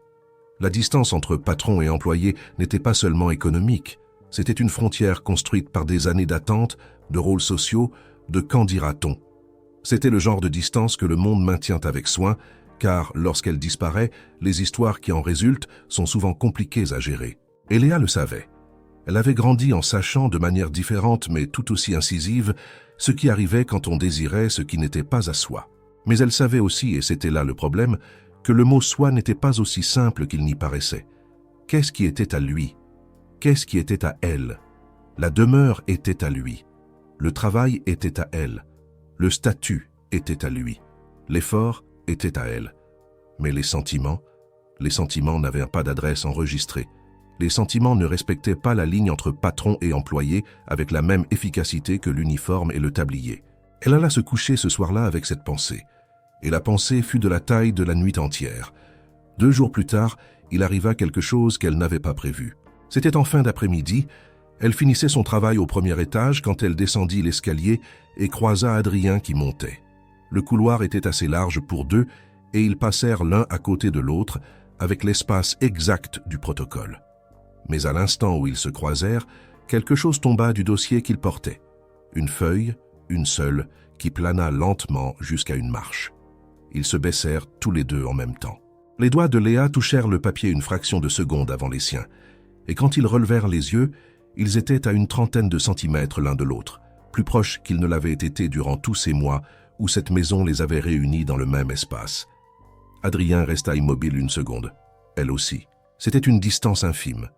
La distance entre patron et employé n'était pas seulement économique, c'était une frontière construite par des années d'attente, de rôles sociaux, de qu'en dira-t-on. C'était le genre de distance que le monde maintient avec soin, car lorsqu'elle disparaît, les histoires qui en résultent sont souvent compliquées à gérer. Et Léa le savait. Elle avait grandi en sachant de manière différente mais tout aussi incisive ce qui arrivait quand on désirait ce qui n'était pas à soi. Mais elle savait aussi, et c'était là le problème, que le mot « soi » n'était pas aussi simple qu'il n'y paraissait. Qu'est-ce qui était à lui? Qu'est-ce qui était à elle? La demeure était à lui. Le travail était à elle. Le statut était à lui. L'effort était à elle. Mais les sentiments n'avaient pas d'adresse enregistrée. Les sentiments ne respectaient pas la ligne entre patron et employé avec la même efficacité que l'uniforme et le tablier. Elle alla se coucher ce soir-là avec cette pensée. Et la pensée fut de la taille de la nuit entière. 2 jours plus tard, il arriva quelque chose qu'elle n'avait pas prévu. C'était en fin d'après-midi. Elle finissait son travail au 1er étage quand elle descendit l'escalier et croisa Adrien qui montait. Le couloir était assez large pour 2 et ils passèrent l'un à côté de l'autre avec l'espace exact du protocole. Mais à l'instant où ils se croisèrent, quelque chose tomba du dossier qu'il portait. Une feuille, une seule, qui plana lentement jusqu'à une marche. Ils se baissèrent tous les deux en même temps. Les doigts de Léa touchèrent le papier une fraction de seconde avant les siens, et quand ils relevèrent les yeux, ils étaient à une trentaine de centimètres l'un de l'autre, plus proches qu'ils ne l'avaient été durant tous ces mois où cette maison les avait réunis dans le même espace. Adrien resta immobile une seconde, elle aussi. C'était une distance infime,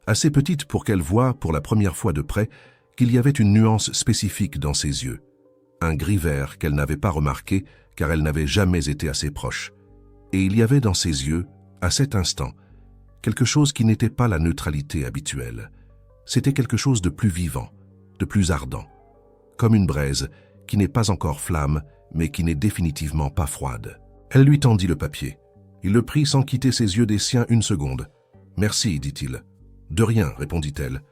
assez petite pour qu'elle voie, pour la première fois de près, qu'il y avait une nuance spécifique dans ses yeux, un gris-vert qu'elle n'avait pas remarqué car elle n'avait jamais été assez proche. Et il y avait dans ses yeux, à cet instant, quelque chose qui n'était pas la neutralité habituelle. C'était quelque chose de plus vivant, de plus ardent, comme une braise qui n'est pas encore flamme, mais qui n'est définitivement pas froide. Elle lui tendit le papier. Il le prit sans quitter ses yeux des siens une seconde. « Merci, dit-il. »« De rien, répondit-elle. »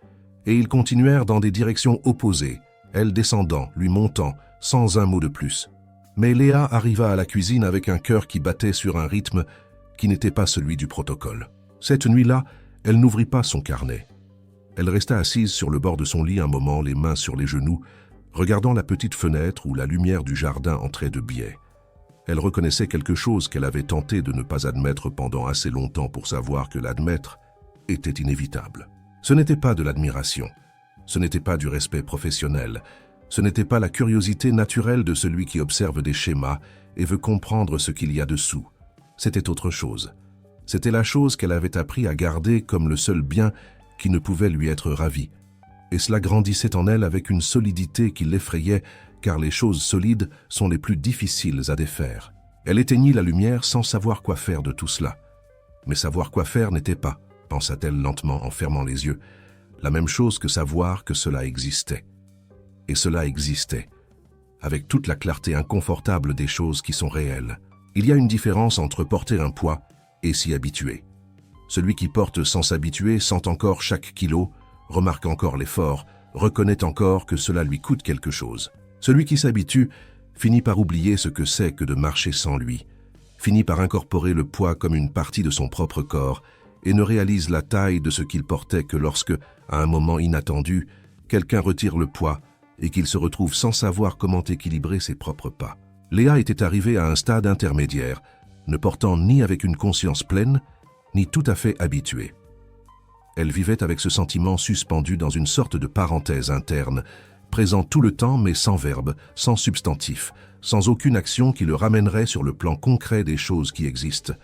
Et ils continuèrent dans des directions opposées, elle descendant, lui montant, sans un mot de plus. Mais Léa arriva à la cuisine avec un cœur qui battait sur un rythme qui n'était pas celui du protocole. Cette nuit-là, elle n'ouvrit pas son carnet. Elle resta assise sur le bord de son lit un moment, les mains sur les genoux, regardant la petite fenêtre où la lumière du jardin entrait de biais. Elle reconnaissait quelque chose qu'elle avait tenté de ne pas admettre pendant assez longtemps pour savoir que l'admettre était inévitable. Ce n'était pas de l'admiration, ce n'était pas du respect professionnel, ce n'était pas la curiosité naturelle de celui qui observe des schémas et veut comprendre ce qu'il y a dessous. C'était autre chose. C'était la chose qu'elle avait appris à garder comme le seul bien qui ne pouvait lui être ravi. Et cela grandissait en elle avec une solidité qui l'effrayait, car les choses solides sont les plus difficiles à défaire. Elle éteignit la lumière sans savoir quoi faire de tout cela. Mais savoir quoi faire n'était pas, pensa-t-elle lentement en fermant les yeux, la même chose que savoir que cela existait. Et cela existait, avec toute la clarté inconfortable des choses qui sont réelles. Il y a une différence entre porter un poids et s'y habituer. Celui qui porte sans s'habituer sent encore chaque kilo, remarque encore l'effort, reconnaît encore que cela lui coûte quelque chose. Celui qui s'habitue finit par oublier ce que c'est que de marcher sans lui, finit par incorporer le poids comme une partie de son propre corps et ne réalise la taille de ce qu'il portait que lorsque, à un moment inattendu, quelqu'un retire le poids et qu'il se retrouve sans savoir comment équilibrer ses propres pas. Léa était arrivée à un stade intermédiaire, ne portant ni avec une conscience pleine, ni tout à fait habituée. Elle vivait avec ce sentiment suspendu dans une sorte de parenthèse interne, présent tout le temps mais sans verbe, sans substantif, sans aucune action qui le ramènerait sur le plan concret des choses qui existent.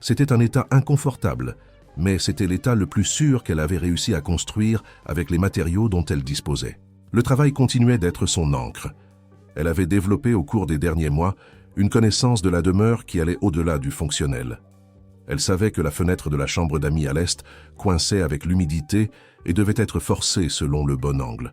C'était un état inconfortable, mais c'était l'état le plus sûr qu'elle avait réussi à construire avec les matériaux dont elle disposait. Le travail continuait d'être son encre. Elle avait développé au cours des derniers mois une connaissance de la demeure qui allait au-delà du fonctionnel. Elle savait que la fenêtre de la chambre d'amis à l'est coinçait avec l'humidité et devait être forcée selon le bon angle.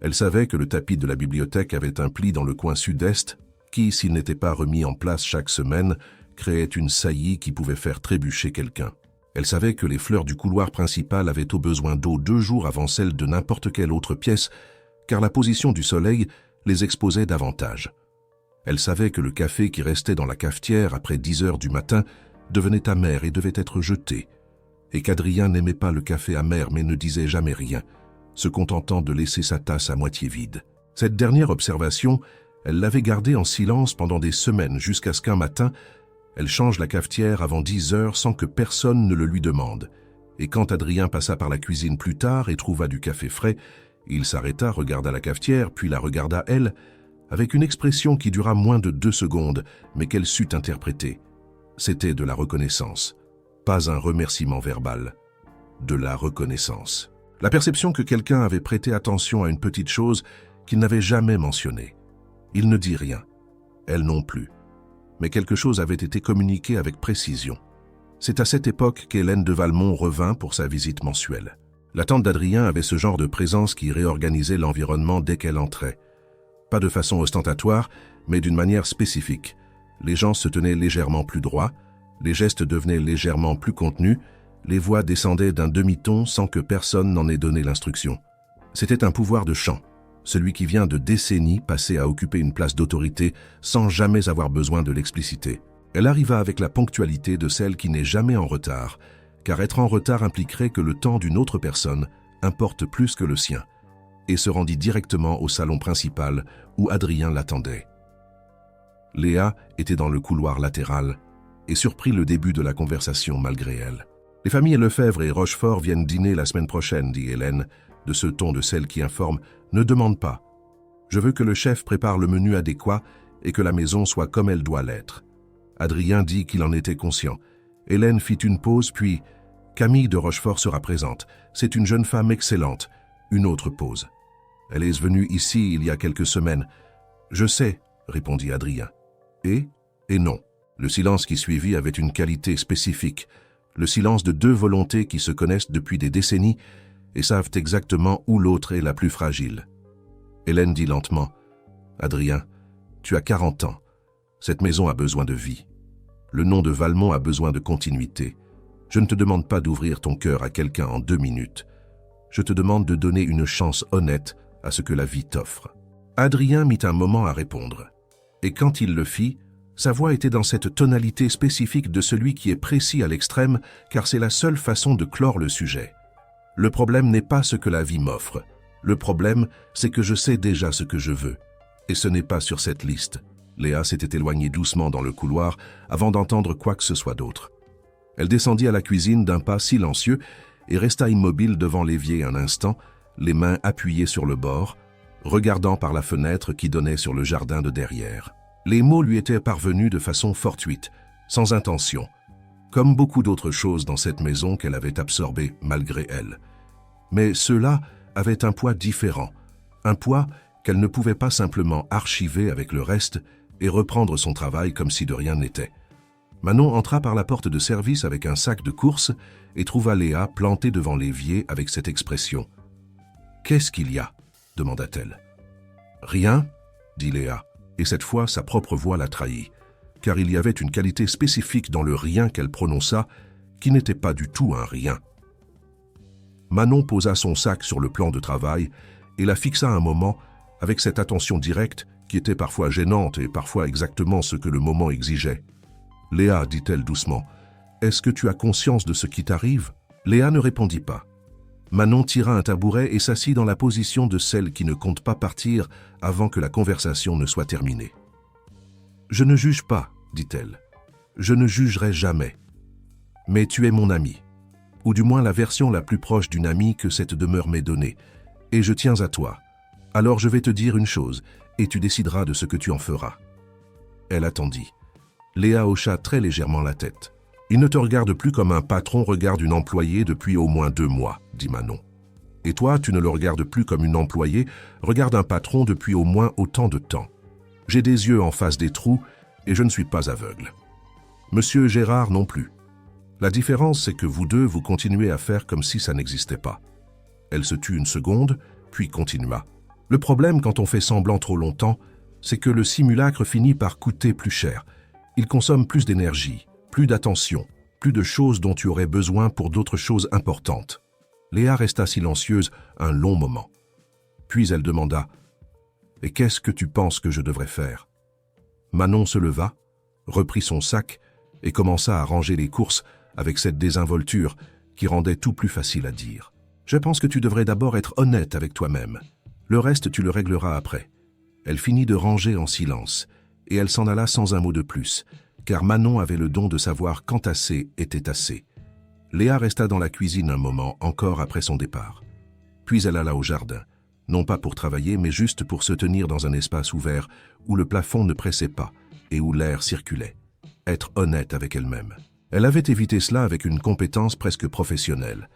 Elle savait que le tapis de la bibliothèque avait un pli dans le coin sud-est qui, s'il n'était pas remis en place chaque semaine, créait une saillie qui pouvait faire trébucher quelqu'un. Elle savait que les fleurs du couloir principal avaient au besoin d'eau 2 jours avant celles de n'importe quelle autre pièce, car la position du soleil les exposait davantage. Elle savait que le café qui restait dans la cafetière après 10 heures du matin devenait amer et devait être jeté, et qu'Adrien n'aimait pas le café amer mais ne disait jamais rien, se contentant de laisser sa tasse à moitié vide. Cette dernière observation, elle l'avait gardée en silence pendant des semaines jusqu'à ce qu'un matin, elle change la cafetière avant 10 heures sans que personne ne le lui demande. Et quand Adrien passa par la cuisine plus tard et trouva du café frais, il s'arrêta, regarda la cafetière, puis la regarda elle, avec une expression qui dura moins de 2 secondes, mais qu'elle sut interpréter. C'était de la reconnaissance, pas un remerciement verbal, de la reconnaissance. La perception que quelqu'un avait prêté attention à une petite chose qu'il n'avait jamais mentionnée. Il ne dit rien, elle non plus. Mais quelque chose avait été communiqué avec précision. C'est à cette époque qu'Hélène de Valmont revint pour sa visite mensuelle. La tante d'Adrien avait ce genre de présence qui réorganisait l'environnement dès qu'elle entrait. Pas de façon ostentatoire, mais d'une manière spécifique. Les gens se tenaient légèrement plus droits, les gestes devenaient légèrement plus contenus, les voix descendaient d'un demi-ton sans que personne n'en ait donné l'instruction. C'était un pouvoir de chant, celui qui vient de décennies passées à occuper une place d'autorité sans jamais avoir besoin de l'expliciter. Elle arriva avec la ponctualité de celle qui n'est jamais en retard, car être en retard impliquerait que le temps d'une autre personne importe plus que le sien, et se rendit directement au salon principal où Adrien l'attendait. Léa était dans le couloir latéral et surprit le début de la conversation malgré elle. « Les familles Lefebvre et Rochefort viennent dîner la semaine prochaine, dit Hélène, de ce ton de celle qui informe. Ne demande pas. Je veux que le chef prépare le menu adéquat et que la maison soit comme elle doit l'être. » Adrien dit qu'il en était conscient. Hélène fit une pause, puis « Camille de Rochefort sera présente. C'est une jeune femme excellente. » Une autre pause. « Elle est venue ici il y a quelques semaines. »« Je sais, » répondit Adrien. « Et non. » Le silence qui suivit avait une qualité spécifique. Le silence de deux volontés qui se connaissent depuis des décennies et savent exactement où l'autre est la plus fragile. Hélène dit lentement, « Adrien, tu as 40 ans. Cette maison a besoin de vie. Le nom de Valmont a besoin de continuité. Je ne te demande pas d'ouvrir ton cœur à quelqu'un en 2 minutes. Je te demande de donner une chance honnête à ce que la vie t'offre. » Adrien mit un moment à répondre. Et quand il le fit, sa voix était dans cette tonalité spécifique de celui qui est précis à l'extrême, car c'est la seule façon de clore le sujet. Le problème n'est pas ce que la vie m'offre. Le problème, c'est que je sais déjà ce que je veux. Et ce n'est pas sur cette liste. Léa s'était éloignée doucement dans le couloir avant d'entendre quoi que ce soit d'autre. Elle descendit à la cuisine d'un pas silencieux et resta immobile devant l'évier un instant, les mains appuyées sur le bord, regardant par la fenêtre qui donnait sur le jardin de derrière. Les mots lui étaient parvenus de façon fortuite, sans intention, comme beaucoup d'autres choses dans cette maison qu'elle avait absorbées malgré elle. Mais ceux-là avaient un poids différent, un poids qu'elle ne pouvait pas simplement archiver avec le reste et reprendre son travail comme si de rien n'était. Manon entra par la porte de service avec un sac de courses et trouva Léa plantée devant l'évier avec cette expression. « Qu'est-ce qu'il y a » demanda-t-elle. « Rien » dit Léa, et cette fois sa propre voix la trahit, car il y avait une qualité spécifique dans le rien qu'elle prononça qui n'était pas du tout un rien. Manon posa son sac sur le plan de travail et la fixa un moment avec cette attention directe qui était parfois gênante et parfois exactement ce que le moment exigeait. « Léa, dit-elle doucement, est-ce que tu as conscience de ce qui t'arrive » Léa ne répondit pas. Manon tira un tabouret et s'assit dans la position de celle qui ne compte pas partir avant que la conversation ne soit terminée. « Je ne juge pas, dit-elle. Je ne jugerai jamais. Mais tu es mon ami, ou du moins la version la plus proche d'une amie que cette demeure m'ait donnée, et je tiens à toi. Alors je vais te dire une chose, et tu décideras de ce que tu en feras. » Elle attendit. Léa hocha très légèrement la tête. « Il ne te regarde plus comme un patron regarde une employée depuis au moins 2 mois, dit Manon. Et toi, tu ne le regardes plus comme une employée, regarde un patron depuis au moins autant de temps. J'ai des yeux en face des trous et je ne suis pas aveugle. Monsieur Gérard non plus. La différence, c'est que vous deux, vous continuez à faire comme si ça n'existait pas. » Elle se tut une seconde, puis continua. « Le problème quand on fait semblant trop longtemps, c'est que le simulacre finit par coûter plus cher. Il consomme plus d'énergie, plus d'attention, plus de choses dont tu aurais besoin pour d'autres choses importantes. » Léa resta silencieuse un long moment. Puis elle demanda « Et qu'est-ce que tu penses que je devrais faire ?» Manon se leva, reprit son sac et commença à ranger les courses avec cette désinvolture qui rendait tout plus facile à dire. « Je pense que tu devrais d'abord être honnête avec toi-même. Le reste, tu le régleras après. » Elle finit de ranger en silence, et elle s'en alla sans un mot de plus, car Manon avait le don de savoir quand assez était assez. Léa resta dans la cuisine un moment encore après son départ. Puis elle alla au jardin, non pas pour travailler, mais juste pour se tenir dans un espace ouvert où le plafond ne pressait pas et où l'air circulait. Être honnête avec elle-même. Elle avait évité cela avec une compétence presque professionnelle.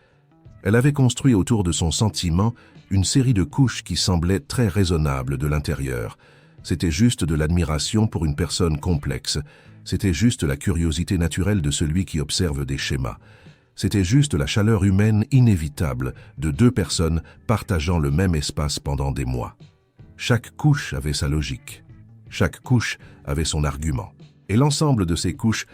Elle avait construit autour de son sentiment une série de couches qui semblaient très raisonnables de l'intérieur. C'était juste de l'admiration pour une personne complexe. C'était juste la curiosité naturelle de celui qui observe des schémas. C'était juste la chaleur humaine inévitable de 2 personnes partageant le même espace pendant des mois. Chaque couche avait sa logique. Chaque couche avait son argument. Et l'ensemble de ces couches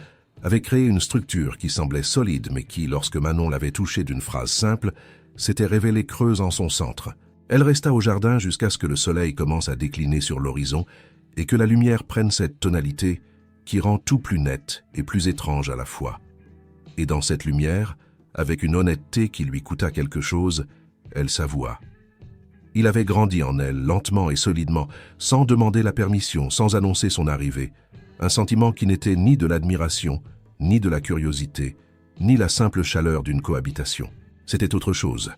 avait créé une structure qui semblait solide, mais qui, lorsque Manon l'avait touchée d'une phrase simple, s'était révélée creuse en son centre. Elle resta au jardin jusqu'à ce que le soleil commence à décliner sur l'horizon et que la lumière prenne cette tonalité qui rend tout plus net et plus étrange à la fois. Et dans cette lumière, avec une honnêteté qui lui coûta quelque chose, elle s'avoua. Il avait grandi en elle, lentement et solidement, sans demander la permission, sans annoncer son arrivée. Un sentiment qui n'était ni de l'admiration, ni de la curiosité, ni la simple chaleur d'une cohabitation. C'était autre chose.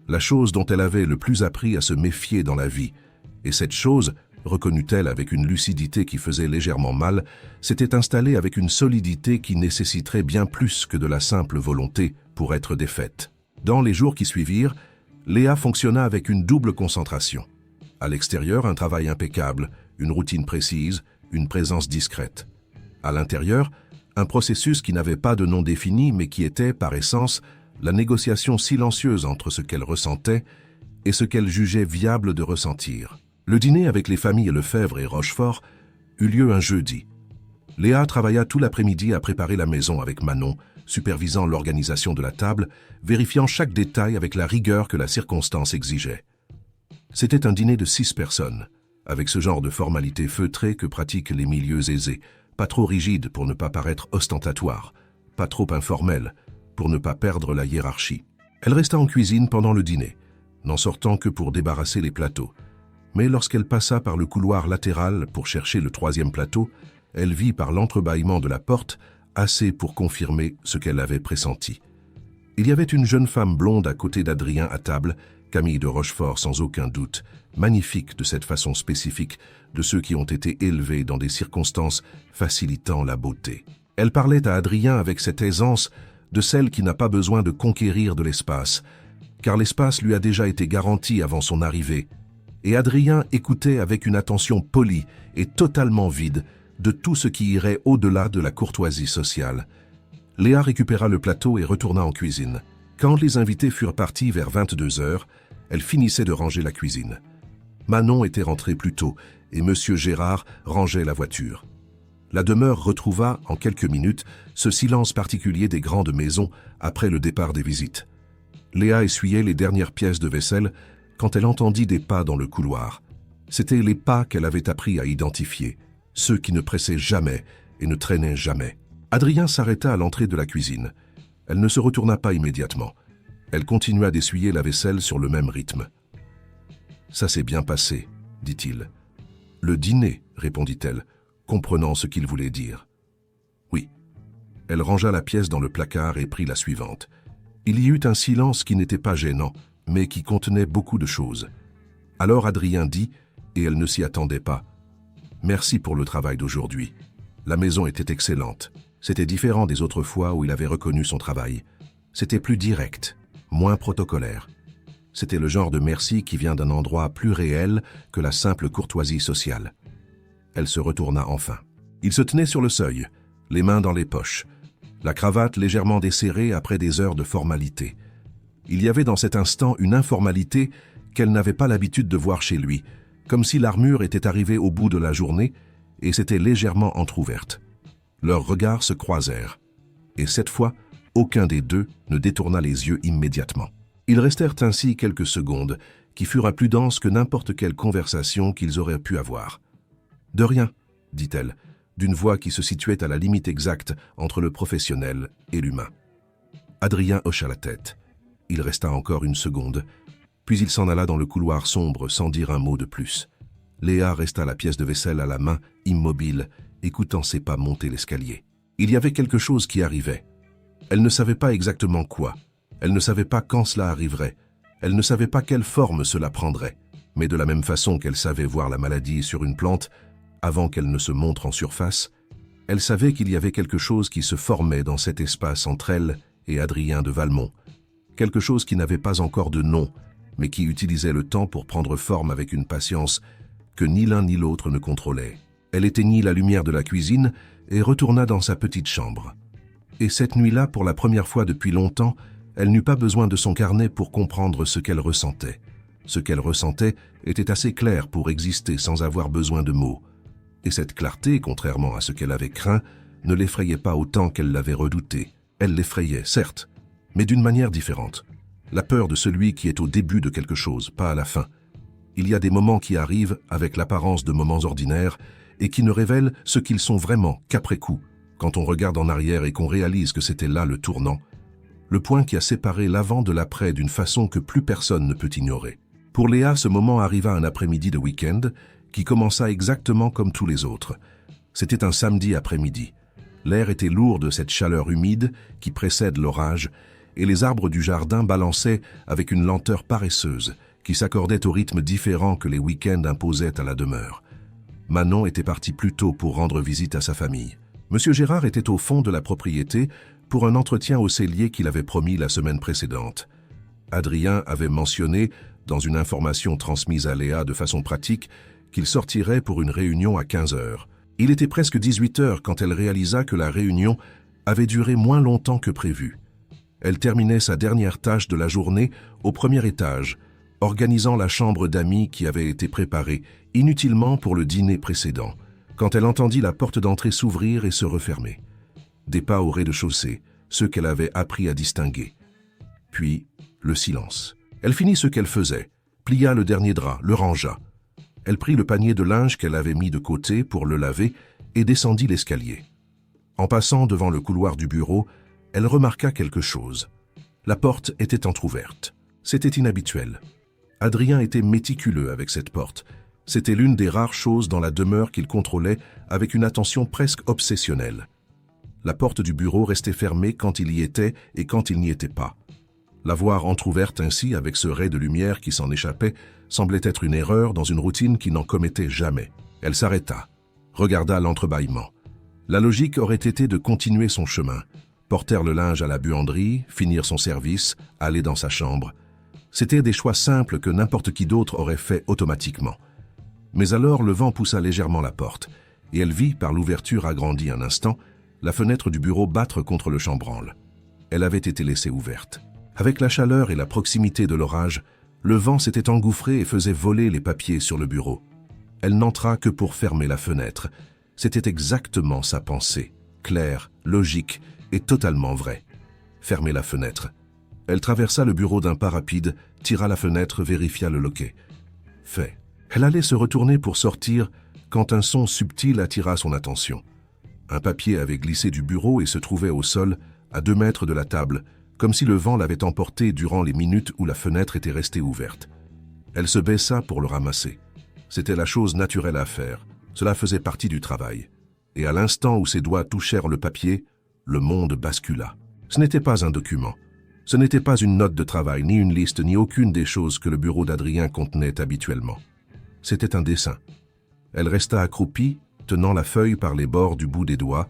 La chose dont elle avait le plus appris à se méfier dans la vie. Et cette chose, reconnut-elle avec une lucidité qui faisait légèrement mal, s'était installée avec une solidité qui nécessiterait bien plus que de la simple volonté pour être défaite. Dans les jours qui suivirent, Léa fonctionna avec une double concentration. À l'extérieur, un travail impeccable, une routine précise, une présence discrète. À l'intérieur, un processus qui n'avait pas de nom défini mais qui était, par essence, la négociation silencieuse entre ce qu'elle ressentait et ce qu'elle jugeait viable de ressentir. Le dîner avec les familles Lefebvre et Rochefort eut lieu un jeudi. Léa travailla tout l'après-midi à préparer la maison avec Manon, supervisant l'organisation de la table, vérifiant chaque détail avec la rigueur que la circonstance exigeait. C'était un dîner de 6 personnes, avec ce genre de formalité feutrée que pratiquent les milieux aisés, pas trop rigide pour ne pas paraître ostentatoire, pas trop informel pour ne pas perdre la hiérarchie. Elle resta en cuisine pendant le dîner, n'en sortant que pour débarrasser les plateaux. Mais lorsqu'elle passa par le couloir latéral pour chercher le 3e plateau, elle vit par l'entrebâillement de la porte assez pour confirmer ce qu'elle avait pressenti. Il y avait une jeune femme blonde à côté d'Adrien à table, Camille de Rochefort sans aucun doute, magnifique de cette façon spécifique de ceux qui ont été élevés dans des circonstances facilitant la beauté. Elle parlait à Adrien avec cette aisance de celle qui n'a pas besoin de conquérir de l'espace, car l'espace lui a déjà été garanti avant son arrivée, et Adrien écoutait avec une attention polie et totalement vide de tout ce qui irait au-delà de la courtoisie sociale. Léa récupéra le plateau et retourna en cuisine. Quand les invités furent partis vers 22 heures, elle finissait de ranger la cuisine. Manon était rentrée plus tôt et Monsieur Gérard rangeait la voiture. La demeure retrouva, en quelques minutes, ce silence particulier des grandes maisons après le départ des visites. Léa essuyait les dernières pièces de vaisselle quand elle entendit des pas dans le couloir. C'étaient les pas qu'elle avait appris à identifier, ceux qui ne pressaient jamais et ne traînaient jamais. Adrien s'arrêta à l'entrée de la cuisine. Elle ne se retourna pas immédiatement. Elle continua d'essuyer la vaisselle sur le même rythme. « Ça s'est bien passé, dit-il. »« Le dîner, répondit-elle, comprenant ce qu'il voulait dire. « Oui. » Elle rangea la pièce dans le placard et prit la suivante. Il y eut un silence qui n'était pas gênant, mais qui contenait beaucoup de choses. Alors Adrien dit, et elle ne s'y attendait pas, « Merci pour le travail d'aujourd'hui. La maison était excellente. C'était différent des autres fois où il avait reconnu son travail. C'était plus direct, moins protocolaire. C'était le genre de merci qui vient d'un endroit plus réel que la simple courtoisie sociale. » Elle se retourna enfin. Il se tenait sur le seuil, les mains dans les poches, la cravate légèrement desserrée après des heures de formalité. Il y avait dans cet instant une informalité qu'elle n'avait pas l'habitude de voir chez lui, comme si l'armure était arrivée au bout de la journée et s'était légèrement entr'ouverte. Leurs regards se croisèrent, et cette fois, aucun des deux ne détourna les yeux immédiatement. Ils restèrent ainsi quelques secondes, qui furent plus denses que n'importe quelle conversation qu'ils auraient pu avoir. « De rien, » dit-elle, d'une voix qui se situait à la limite exacte entre le professionnel et l'humain. Adrien hocha la tête. Il resta encore une seconde, puis il s'en alla dans le couloir sombre sans dire un mot de plus. Léa resta la pièce de vaisselle à la main, immobile, écoutant ses pas monter l'escalier. Il y avait quelque chose qui arrivait. Elle ne savait pas exactement quoi. Elle ne savait pas quand cela arriverait. Elle ne savait pas quelle forme cela prendrait. Mais de la même façon qu'elle savait voir la maladie sur une plante, avant qu'elle ne se montre en surface, elle savait qu'il y avait quelque chose qui se formait dans cet espace entre elle et Adrien de Valmont. Quelque chose qui n'avait pas encore de nom, mais qui utilisait le temps pour prendre forme avec une patience que ni l'un ni l'autre ne contrôlait. Elle éteignit la lumière de la cuisine et retourna dans sa petite chambre. Et cette nuit-là, pour la première fois depuis longtemps, elle n'eut pas besoin de son carnet pour comprendre ce qu'elle ressentait. Ce qu'elle ressentait était assez clair pour exister sans avoir besoin de mots. Et cette clarté, contrairement à ce qu'elle avait craint, ne l'effrayait pas autant qu'elle l'avait redouté. Elle l'effrayait, certes, mais d'une manière différente. La peur de celui qui est au début de quelque chose, pas à la fin. Il y a des moments qui arrivent avec l'apparence de moments ordinaires et qui ne révèlent ce qu'ils sont vraiment qu'après coup, quand on regarde en arrière et qu'on réalise que c'était là le tournant, le point qui a séparé l'avant de l'après d'une façon que plus personne ne peut ignorer. Pour Léa, ce moment arriva un après-midi de week-end qui commença exactement comme tous les autres. C'était un samedi après-midi. L'air était lourd de cette chaleur humide qui précède l'orage et les arbres du jardin balançaient avec une lenteur paresseuse qui s'accordait au rythme différent que les week-ends imposaient à la demeure. Manon était partie plus tôt pour rendre visite à sa famille. Monsieur Gérard était au fond de la propriété pour un entretien au cellier qu'il avait promis la semaine précédente. Adrien avait mentionné, dans une information transmise à Léa de façon pratique, qu'il sortirait pour une réunion à 15 heures. Il était presque 18 heures quand elle réalisa que la réunion avait duré moins longtemps que prévu. Elle terminait sa dernière tâche de la journée au premier étage, organisant la chambre d'amis qui avait été préparée inutilement pour le dîner précédent, quand elle entendit la porte d'entrée s'ouvrir et se refermer. Des pas au rez-de-chaussée, ceux qu'elle avait appris à distinguer. Puis, le silence. Elle finit ce qu'elle faisait, plia le dernier drap, le rangea. Elle prit le panier de linge qu'elle avait mis de côté pour le laver et descendit l'escalier. En passant devant le couloir du bureau, elle remarqua quelque chose. La porte était entr'ouverte. C'était inhabituel. Adrien était méticuleux avec cette porte. C'était l'une des rares choses dans la demeure qu'il contrôlait avec une attention presque obsessionnelle. La porte du bureau restait fermée quand il y était et quand il n'y était pas. La voir entr'ouverte ainsi, avec ce ray de lumière qui s'en échappait, semblait être une erreur dans une routine qui n'en commettait jamais. Elle s'arrêta, regarda l'entrebâillement. La logique aurait été de continuer son chemin, porter le linge à la buanderie, finir son service, aller dans sa chambre. C'étaient des choix simples que n'importe qui d'autre aurait fait automatiquement. Mais alors le vent poussa légèrement la porte, et elle vit, par l'ouverture agrandie un instant, la fenêtre du bureau battre contre le chambranle. Elle avait été laissée ouverte. Avec la chaleur et la proximité de l'orage, le vent s'était engouffré et faisait voler les papiers sur le bureau. Elle n'entra que pour fermer la fenêtre. C'était exactement sa pensée, claire, logique et totalement vraie. Fermer la fenêtre. Elle traversa le bureau d'un pas rapide, tira la fenêtre, vérifia le loquet. Fait. Elle allait se retourner pour sortir quand un son subtil attira son attention. Un papier avait glissé du bureau et se trouvait au sol, à 2 mètres de la table, comme si le vent l'avait emporté durant les minutes où la fenêtre était restée ouverte. Elle se baissa pour le ramasser. C'était la chose naturelle à faire. Cela faisait partie du travail. Et à l'instant où ses doigts touchèrent le papier, le monde bascula. Ce n'était pas un document. Ce n'était pas une note de travail, ni une liste, ni aucune des choses que le bureau d'Adrien contenait habituellement. C'était un dessin. Elle resta accroupie, tenant la feuille par les bords du bout des doigts,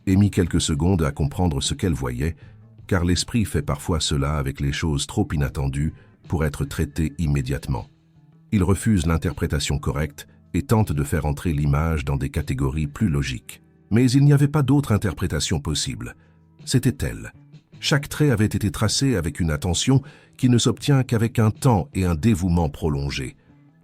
et mit quelques secondes à comprendre ce qu'elle voyait, car l'esprit fait parfois cela avec les choses trop inattendues pour être traitées immédiatement. Il refuse l'interprétation correcte et tente de faire entrer l'image dans des catégories plus logiques. Mais il n'y avait pas d'autre interprétation possible. C'était elle. Chaque trait avait été tracé avec une attention qui ne s'obtient qu'avec un temps et un dévouement prolongé.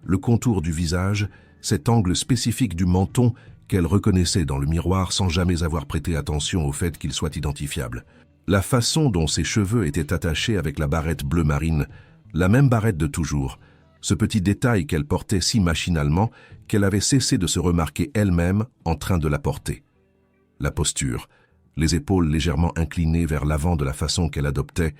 Le contour du visage, cet angle spécifique du menton qu'elle reconnaissait dans le miroir sans jamais avoir prêté attention au fait qu'il soit identifiable. La façon dont ses cheveux étaient attachés avec la barrette bleu marine, la même barrette de toujours, ce petit détail qu'elle portait si machinalement qu'elle avait cessé de se remarquer elle-même en train de la porter. La posture, les épaules légèrement inclinées vers l'avant de la façon qu'elle adoptait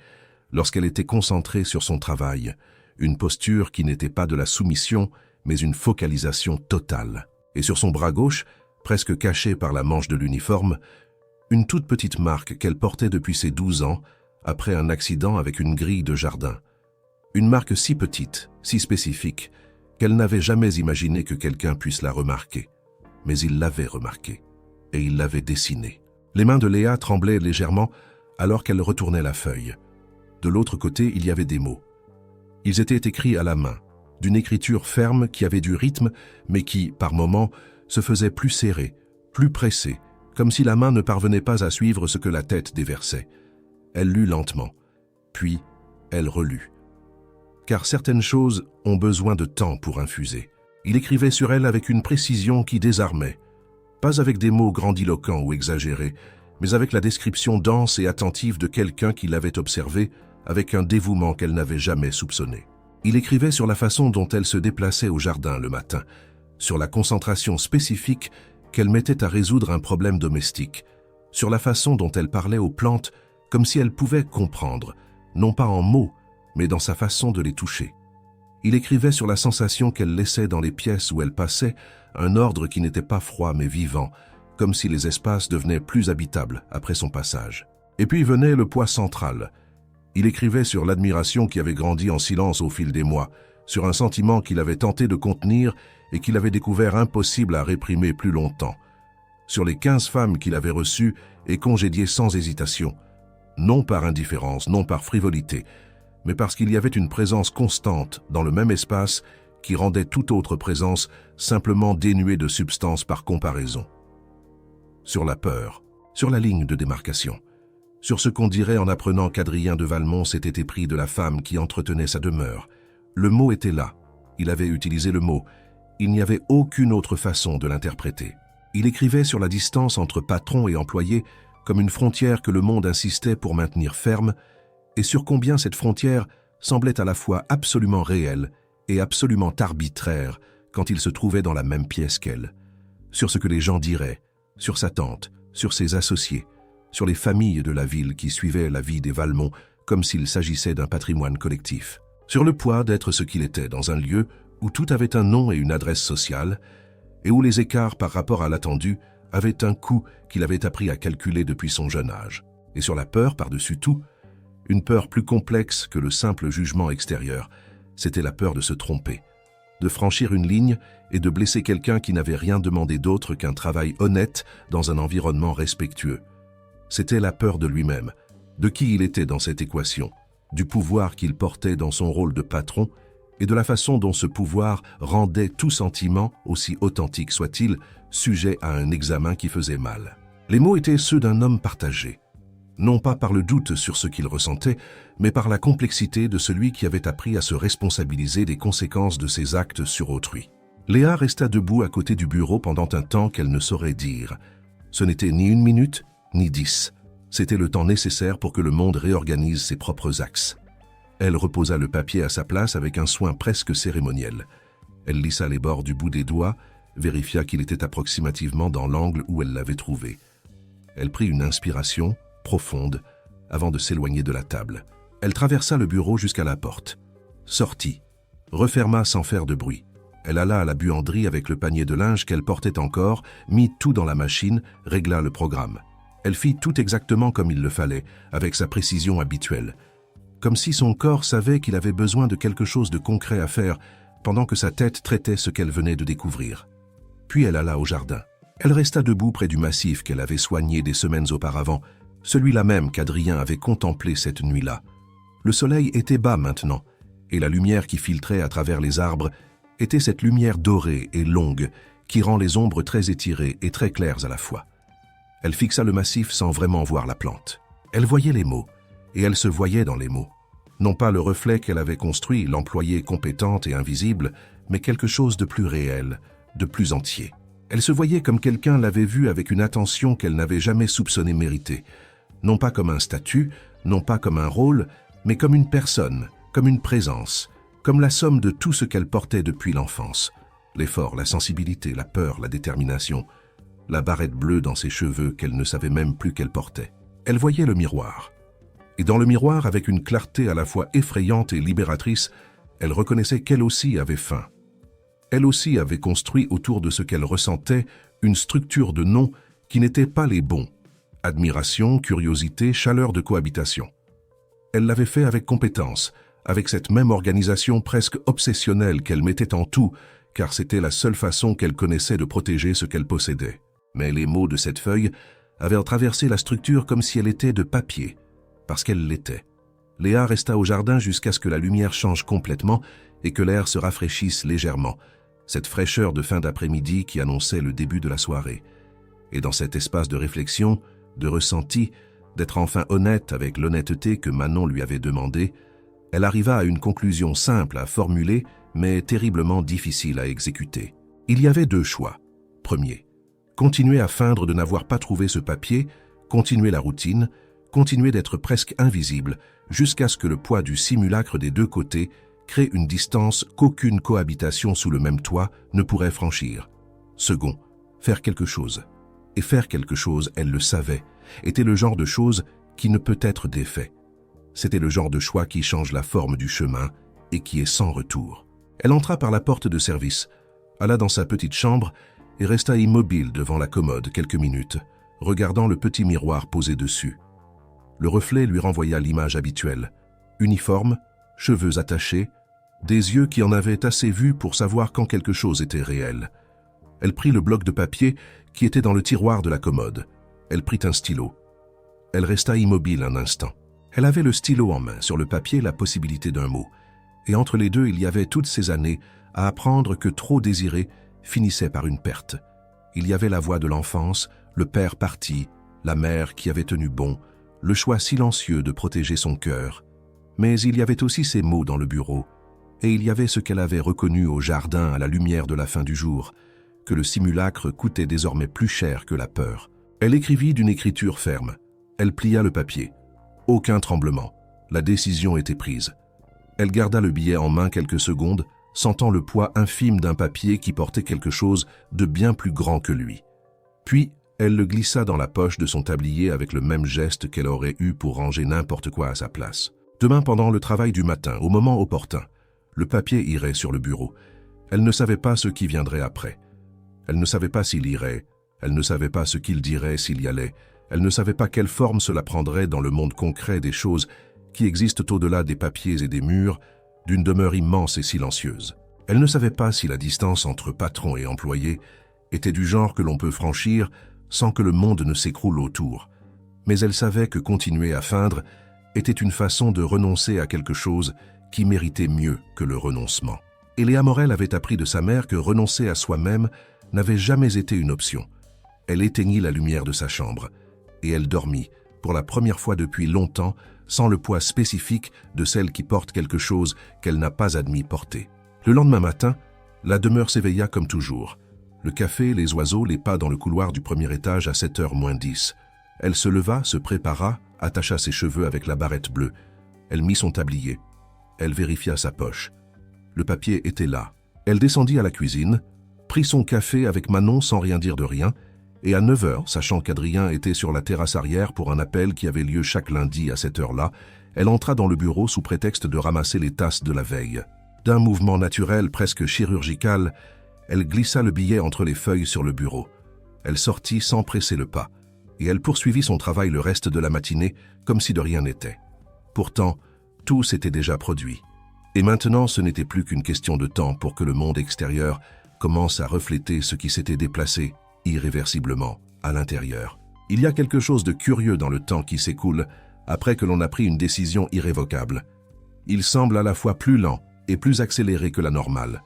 lorsqu'elle était concentrée sur son travail, une posture qui n'était pas de la soumission, mais une focalisation totale. Et sur son bras gauche, presque caché par la manche de l'uniforme, une toute petite marque qu'elle portait depuis ses 12 ans, après un accident avec une grille de jardin. Une marque si petite, si spécifique, qu'elle n'avait jamais imaginé que quelqu'un puisse la remarquer. Mais il l'avait remarquée, et il l'avait dessinée. Les mains de Léa tremblaient légèrement alors qu'elle retournait la feuille. De l'autre côté, il y avait des mots. Ils étaient écrits à la main, d'une écriture ferme qui avait du rythme, mais qui, par moments, se faisait plus serrée, plus pressée, comme si la main ne parvenait pas à suivre ce que la tête déversait. Elle lut lentement, puis elle relut. Car certaines choses ont besoin de temps pour infuser. Il écrivait sur elle avec une précision qui désarmait, pas avec des mots grandiloquents ou exagérés, mais avec la description dense et attentive de quelqu'un qui l'avait observée avec un dévouement qu'elle n'avait jamais soupçonné. Il écrivait sur la façon dont elle se déplaçait au jardin le matin, sur la concentration spécifique qu'elle mettait à résoudre un problème domestique, sur la façon dont elle parlait aux plantes comme si elle pouvait comprendre, non pas en mots, mais dans sa façon de les toucher. Il écrivait sur la sensation qu'elle laissait dans les pièces où elle passait, un ordre qui n'était pas froid mais vivant, comme si les espaces devenaient plus habitables après son passage. Et puis venait le poids central. Il écrivait sur l'admiration qui avait grandi en silence au fil des mois, sur un sentiment qu'il avait tenté de contenir et qu'il avait découvert impossible à réprimer plus longtemps, sur les 15 femmes qu'il avait reçues et congédiées sans hésitation, non par indifférence, non par frivolité, mais parce qu'il y avait une présence constante dans le même espace qui rendait toute autre présence simplement dénuée de substance par comparaison. Sur la peur, sur la ligne de démarcation, sur ce qu'on dirait en apprenant qu'Adrien de Valmont s'était épris de la femme qui entretenait sa demeure. Le mot était là, il avait utilisé le mot, il n'y avait aucune autre façon de l'interpréter. Il écrivait sur la distance entre patron et employé comme une frontière que le monde insistait pour maintenir ferme, et sur combien cette frontière semblait à la fois absolument réelle et absolument arbitraire quand il se trouvait dans la même pièce qu'elle, sur ce que les gens diraient, sur sa tante, sur ses associés, sur les familles de la ville qui suivaient la vie des Valmont comme s'il s'agissait d'un patrimoine collectif, sur le poids d'être ce qu'il était dans un lieu où tout avait un nom et une adresse sociale, et où les écarts par rapport à l'attendu avaient un coût qu'il avait appris à calculer depuis son jeune âge, et sur la peur par-dessus tout, une peur plus complexe que le simple jugement extérieur, c'était la peur de se tromper, de franchir une ligne et de blesser quelqu'un qui n'avait rien demandé d'autre qu'un travail honnête dans un environnement respectueux. C'était la peur de lui-même, de qui il était dans cette équation, du pouvoir qu'il portait dans son rôle de patron et de la façon dont ce pouvoir rendait tout sentiment, aussi authentique soit-il, sujet à un examen qui faisait mal. Les mots étaient ceux d'un homme partagé, non pas par le doute sur ce qu'il ressentait, mais par la complexité de celui qui avait appris à se responsabiliser des conséquences de ses actes sur autrui. Léa resta debout à côté du bureau pendant un temps qu'elle ne saurait dire. Ce n'était ni 1 minute, ni 10. C'était le temps nécessaire pour que le monde réorganise ses propres axes. Elle reposa le papier à sa place avec un soin presque cérémoniel. Elle lissa les bords du bout des doigts, vérifia qu'il était approximativement dans l'angle où elle l'avait trouvé. Elle prit une inspiration profonde avant de s'éloigner de la table. Elle traversa le bureau jusqu'à la porte, sortit, referma sans faire de bruit. Elle alla à la buanderie avec le panier de linge qu'elle portait encore, mit tout dans la machine, régla le programme. Elle fit tout exactement comme il le fallait, avec sa précision habituelle, comme si son corps savait qu'il avait besoin de quelque chose de concret à faire pendant que sa tête traitait ce qu'elle venait de découvrir. Puis elle alla au jardin. Elle resta debout près du massif qu'elle avait soigné des semaines auparavant, celui-là même qu'Adrien avait contemplé cette nuit-là. Le soleil était bas maintenant, et la lumière qui filtrait à travers les arbres était cette lumière dorée et longue qui rend les ombres très étirées et très claires à la fois. Elle fixa le massif sans vraiment voir la plante. Elle voyait les mots, et elle se voyait dans les mots. Non pas le reflet qu'elle avait construit, l'employée compétente et invisible, mais quelque chose de plus réel, de plus entier. Elle se voyait comme quelqu'un l'avait vue avec une attention qu'elle n'avait jamais soupçonné mériter. Non pas comme un statut, non pas comme un rôle, mais comme une personne, comme une présence, comme la somme de tout ce qu'elle portait depuis l'enfance. L'effort, la sensibilité, la peur, la détermination, la barrette bleue dans ses cheveux qu'elle ne savait même plus qu'elle portait. Elle voyait le miroir. Et dans le miroir, avec une clarté à la fois effrayante et libératrice, elle reconnaissait qu'elle aussi avait faim. Elle aussi avait construit autour de ce qu'elle ressentait une structure de noms qui n'étaient pas les bons. Admiration, curiosité, chaleur de cohabitation. Elle l'avait fait avec compétence, avec cette même organisation presque obsessionnelle qu'elle mettait en tout, car c'était la seule façon qu'elle connaissait de protéger ce qu'elle possédait. Mais les mots de cette feuille avaient traversé la structure comme si elle était de papier, parce qu'elle l'était. Léa resta au jardin jusqu'à ce que la lumière change complètement et que l'air se rafraîchisse légèrement, cette fraîcheur de fin d'après-midi qui annonçait le début de la soirée. Et dans cet espace de réflexion, de ressenti, d'être enfin honnête avec l'honnêteté que Manon lui avait demandée, elle arriva à une conclusion simple à formuler, mais terriblement difficile à exécuter. Il y avait 2 choix. Premier, continuer à feindre de n'avoir pas trouvé ce papier, continuer la routine, continuer d'être presque invisible, jusqu'à ce que le poids du simulacre des 2 côtés crée une distance qu'aucune cohabitation sous le même toit ne pourrait franchir. Second, faire quelque chose. Et faire quelque chose, elle le savait, était le genre de chose qui ne peut être défait. C'était le genre de choix qui change la forme du chemin et qui est sans retour. Elle entra par la porte de service, alla dans sa petite chambre et resta immobile devant la commode quelques minutes, regardant le petit miroir posé dessus. Le reflet lui renvoya l'image habituelle. Uniforme, cheveux attachés, des yeux qui en avaient assez vu pour savoir quand quelque chose était réel. Elle prit le bloc de papier qui était dans le tiroir de la commode. Elle prit un stylo. Elle resta immobile un instant. Elle avait le stylo en main, sur le papier la possibilité d'un mot. Et entre les deux, il y avait toutes ces années à apprendre que trop désirer finissait par une perte. Il y avait la voix de l'enfance, le père parti, la mère qui avait tenu bon, le choix silencieux de protéger son cœur. Mais il y avait aussi ces mots dans le bureau, et il y avait ce qu'elle avait reconnu au jardin à la lumière de la fin du jour, que le simulacre coûtait désormais plus cher que la peur. Elle écrivit d'une écriture ferme. Elle plia le papier. Aucun tremblement. La décision était prise. Elle garda le billet en main quelques secondes, sentant le poids infime d'un papier qui portait quelque chose de bien plus grand que lui. Puis, elle le glissa dans la poche de son tablier avec le même geste qu'elle aurait eu pour ranger n'importe quoi à sa place. Demain, pendant le travail du matin, au moment opportun, le papier irait sur le bureau. Elle ne savait pas ce qui viendrait après. Elle ne savait pas s'il irait. Elle ne savait pas ce qu'il dirait s'il y allait. Elle ne savait pas quelle forme cela prendrait dans le monde concret des choses qui existent au-delà des papiers et des murs, d'une demeure immense et silencieuse. Elle ne savait pas si la distance entre patron et employé était du genre que l'on peut franchir sans que le monde ne s'écroule autour. Mais elle savait que continuer à feindre était une façon de renoncer à quelque chose qui méritait mieux que le renoncement. Et Léa Morel avait appris de sa mère que renoncer à soi-même n'avait jamais été une option. Elle éteignit la lumière de sa chambre, et elle dormit, pour la première fois depuis longtemps, sans le poids spécifique de celle qui porte quelque chose qu'elle n'a pas admis porter. Le lendemain matin, la demeure s'éveilla comme toujours. Le café, les oiseaux, les pas dans le couloir du premier étage à 7h moins 10. Elle se leva, se prépara, attacha ses cheveux avec la barrette bleue. Elle mit son tablier. Elle vérifia sa poche. Le papier était là. Elle descendit à la cuisine, prit son café avec Manon sans rien dire de rien, et à 9h, sachant qu'Adrien était sur la terrasse arrière pour un appel qui avait lieu chaque lundi à cette heure-là, elle entra dans le bureau sous prétexte de ramasser les tasses de la veille. D'un mouvement naturel, presque chirurgical, elle glissa le billet entre les feuilles sur le bureau. Elle sortit sans presser le pas, et elle poursuivit son travail le reste de la matinée comme si de rien n'était. Pourtant, tout s'était déjà produit. Et maintenant, ce n'était plus qu'une question de temps pour que le monde extérieur commence à refléter ce qui s'était déplacé irréversiblement à l'intérieur. Il y a quelque chose de curieux dans le temps qui s'écoule après que l'on a pris une décision irrévocable. Il semble à la fois plus lent et plus accéléré que la normale.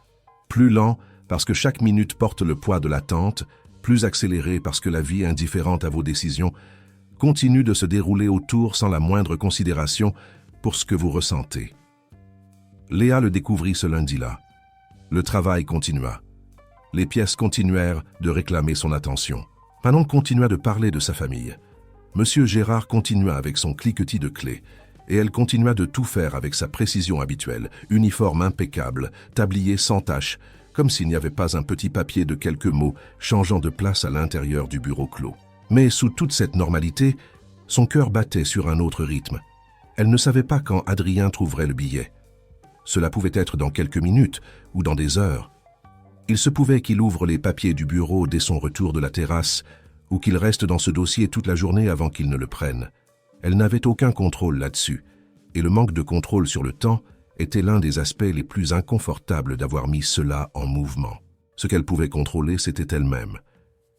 Plus lent parce que chaque minute porte le poids de l'attente, plus accéléré parce que la vie indifférente à vos décisions continue de se dérouler autour sans la moindre considération pour ce que vous ressentez. Léa le découvrit ce lundi-là. Le travail continua. Les pièces continuèrent de réclamer son attention. Manon continua de parler de sa famille. Monsieur Gérard continua avec son cliquetis de clés, et elle continua de tout faire avec sa précision habituelle, uniforme impeccable, tablier sans tache, comme s'il n'y avait pas un petit papier de quelques mots changeant de place à l'intérieur du bureau clos. Mais sous toute cette normalité, son cœur battait sur un autre rythme. Elle ne savait pas quand Adrien trouverait le billet. Cela pouvait être dans quelques minutes ou dans des heures. Il se pouvait qu'il ouvre les papiers du bureau dès son retour de la terrasse ou qu'il reste dans ce dossier toute la journée avant qu'il ne le prenne. Elle n'avait aucun contrôle là-dessus, et le manque de contrôle sur le temps était l'un des aspects les plus inconfortables d'avoir mis cela en mouvement. Ce qu'elle pouvait contrôler, c'était elle-même,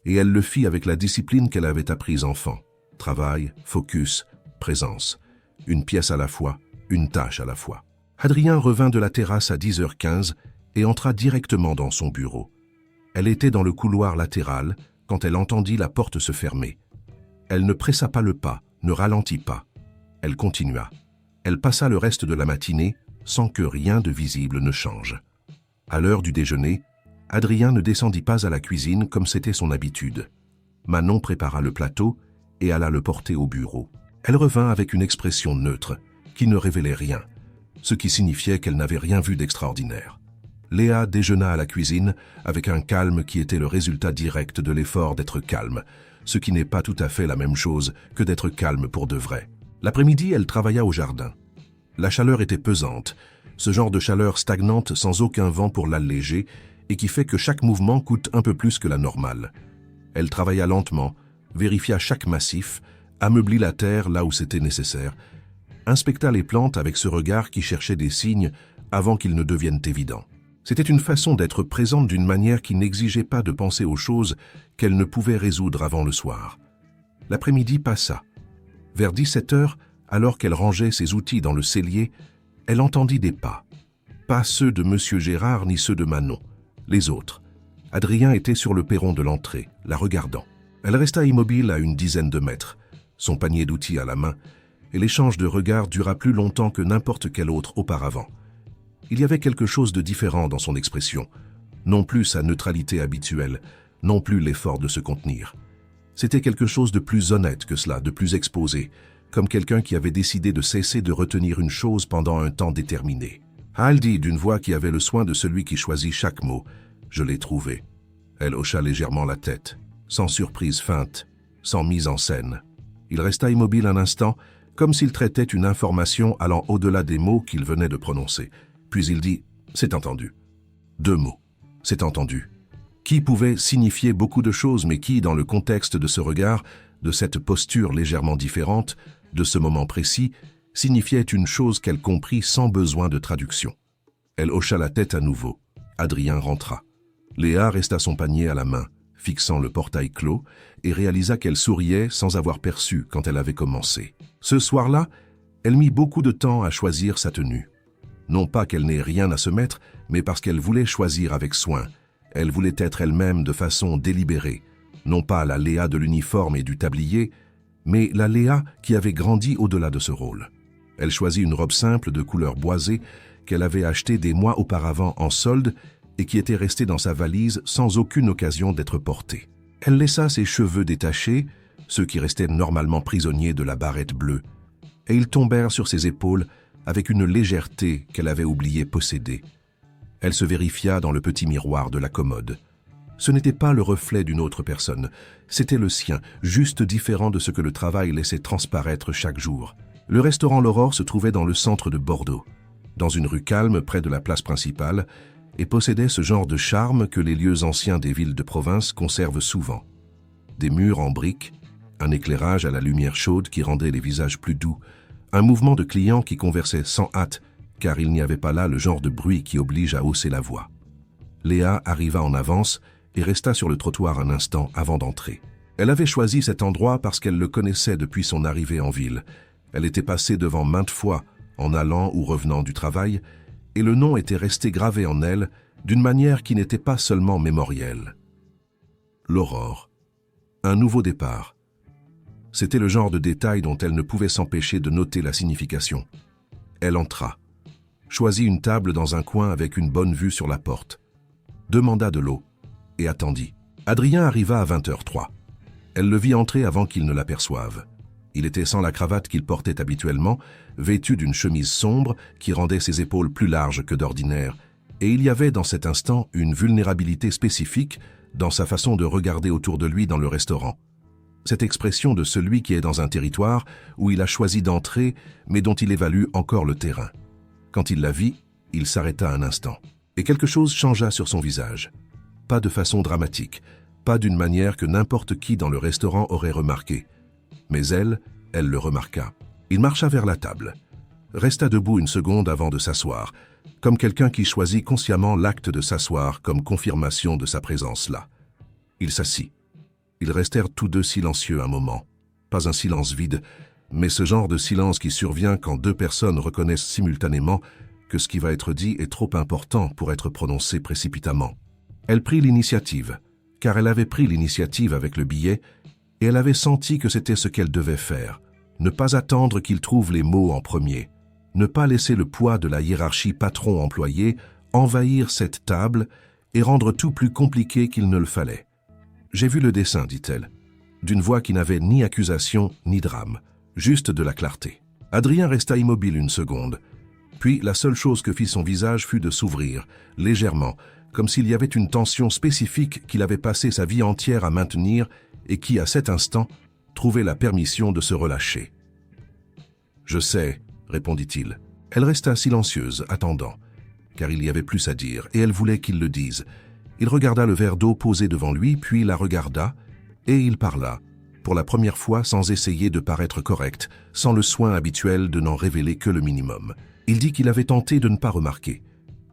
et elle le fit avec la discipline qu'elle avait apprise enfant. Travail, focus, présence. Une pièce à la fois, une tâche à la fois. Adrien revint de la terrasse à 10h15 et entra directement dans son bureau. Elle était dans le couloir latéral quand elle entendit la porte se fermer. Elle ne pressa pas le pas, ne ralentit pas. Elle continua. Elle passa le reste de la matinée sans que rien de visible ne change. À l'heure du déjeuner, Adrien ne descendit pas à la cuisine comme c'était son habitude. Manon prépara le plateau et alla le porter au bureau. Elle revint avec une expression neutre, qui ne révélait rien, ce qui signifiait qu'elle n'avait rien vu d'extraordinaire. Léa déjeuna à la cuisine avec un calme qui était le résultat direct de l'effort d'être calme, ce qui n'est pas tout à fait la même chose que d'être calme pour de vrai. L'après-midi, elle travailla au jardin. La chaleur était pesante, ce genre de chaleur stagnante sans aucun vent pour l'alléger et qui fait que chaque mouvement coûte un peu plus que la normale. Elle travailla lentement, vérifia chaque massif, ameublit la terre là où c'était nécessaire, inspecta les plantes avec ce regard qui cherchait des signes avant qu'ils ne deviennent évidents. C'était une façon d'être présente d'une manière qui n'exigeait pas de penser aux choses qu'elle ne pouvait résoudre avant le soir. L'après-midi passa. Vers 17 heures, alors qu'elle rangeait ses outils dans le cellier, elle entendit des pas. Pas ceux de M. Gérard ni ceux de Manon, les autres. Adrien était sur le perron de l'entrée, la regardant. Elle resta immobile à une dizaine de mètres, son panier d'outils à la main, et l'échange de regards dura plus longtemps que n'importe quel autre auparavant. Il y avait quelque chose de différent dans son expression, non plus sa neutralité habituelle, non plus l'effort de se contenir. C'était quelque chose de plus honnête que cela, de plus exposé, comme quelqu'un qui avait décidé de cesser de retenir une chose pendant un temps déterminé. Hal dit d'une voix qui avait le soin de celui qui choisit chaque mot, « Je l'ai trouvé ». Elle hocha légèrement la tête, sans surprise feinte, sans mise en scène. Il resta immobile un instant, comme s'il traitait une information allant au-delà des mots qu'il venait de prononcer. Puis il dit « C'est entendu ». 2 mots. « C'est entendu ». Qui pouvait signifier beaucoup de choses, mais qui, dans le contexte de ce regard, de cette posture légèrement différente, de ce moment précis, signifiait une chose qu'elle comprit sans besoin de traduction. Elle hocha la tête à nouveau. Adrien rentra. Léa resta son panier à la main, fixant le portail clos, et réalisa qu'elle souriait sans avoir perçu quand elle avait commencé. Ce soir-là, elle mit beaucoup de temps à choisir sa tenue. Non pas qu'elle n'ait rien à se mettre, mais parce qu'elle voulait choisir avec soin. Elle voulait être elle-même de façon délibérée, non pas la Léa de l'uniforme et du tablier, mais la Léa qui avait grandi au-delà de ce rôle. Elle choisit une robe simple de couleur boisée qu'elle avait achetée des mois auparavant en solde et qui était restée dans sa valise sans aucune occasion d'être portée. Elle laissa ses cheveux détachés, ceux qui restaient normalement prisonniers de la barrette bleue, et ils tombèrent sur ses épaules avec une légèreté qu'elle avait oublié posséder. Elle se vérifia dans le petit miroir de la commode. Ce n'était pas le reflet d'une autre personne, c'était le sien, juste différent de ce que le travail laissait transparaître chaque jour. Le restaurant L'Aurore se trouvait dans le centre de Bordeaux, dans une rue calme près de la place principale, et possédait ce genre de charme que les lieux anciens des villes de province conservent souvent. Des murs en briques, un éclairage à la lumière chaude qui rendait les visages plus doux, un mouvement de clients qui conversaient sans hâte, car il n'y avait pas là le genre de bruit qui oblige à hausser la voix. Léa arriva en avance et resta sur le trottoir un instant avant d'entrer. Elle avait choisi cet endroit parce qu'elle le connaissait depuis son arrivée en ville. Elle était passée devant maintes fois, en allant ou revenant du travail, et le nom était resté gravé en elle d'une manière qui n'était pas seulement mémorielle. L'Aurore. Un nouveau départ. C'était le genre de détail dont elle ne pouvait s'empêcher de noter la signification. Elle entra, choisit une table dans un coin avec une bonne vue sur la porte, demanda de l'eau et attendit. Adrien arriva à 20h03. Elle le vit entrer avant qu'il ne l'aperçoive. Il était sans la cravate qu'il portait habituellement, vêtu d'une chemise sombre qui rendait ses épaules plus larges que d'ordinaire, et il y avait dans cet instant une vulnérabilité spécifique dans sa façon de regarder autour de lui dans le restaurant. Cette expression de celui qui est dans un territoire où il a choisi d'entrer, mais dont il évalue encore le terrain. Quand il la vit, il s'arrêta un instant, et quelque chose changea sur son visage. Pas de façon dramatique, pas d'une manière que n'importe qui dans le restaurant aurait remarqué. Mais elle le remarqua. Il marcha vers la table, resta debout une seconde avant de s'asseoir, comme quelqu'un qui choisit consciemment l'acte de s'asseoir comme confirmation de sa présence là. Il s'assit. Ils restèrent tous deux silencieux un moment. Pas un silence vide, mais ce genre de silence qui survient quand 2 personnes reconnaissent simultanément que ce qui va être dit est trop important pour être prononcé précipitamment. Elle prit l'initiative, car elle avait pris l'initiative avec le billet, et elle avait senti que c'était ce qu'elle devait faire. Ne pas attendre qu'il trouve les mots en premier. Ne pas laisser le poids de la hiérarchie patron-employé envahir cette table et rendre tout plus compliqué qu'il ne le fallait. « J'ai vu le dessin », dit-elle, d'une voix qui n'avait ni accusation ni drame, juste de la clarté. Adrien resta immobile une seconde. Puis la seule chose que fit son visage fut de s'ouvrir, légèrement, comme s'il y avait une tension spécifique qu'il avait passé sa vie entière à maintenir et qui, à cet instant, trouvait la permission de se relâcher. « Je sais », répondit-il. Elle resta silencieuse, attendant, car il y avait plus à dire, et elle voulait qu'il le dise. Il regarda le verre d'eau posé devant lui, puis la regarda, et il parla, pour la première fois sans essayer de paraître correct, sans le soin habituel de n'en révéler que le minimum. Il dit qu'il avait tenté de ne pas remarquer,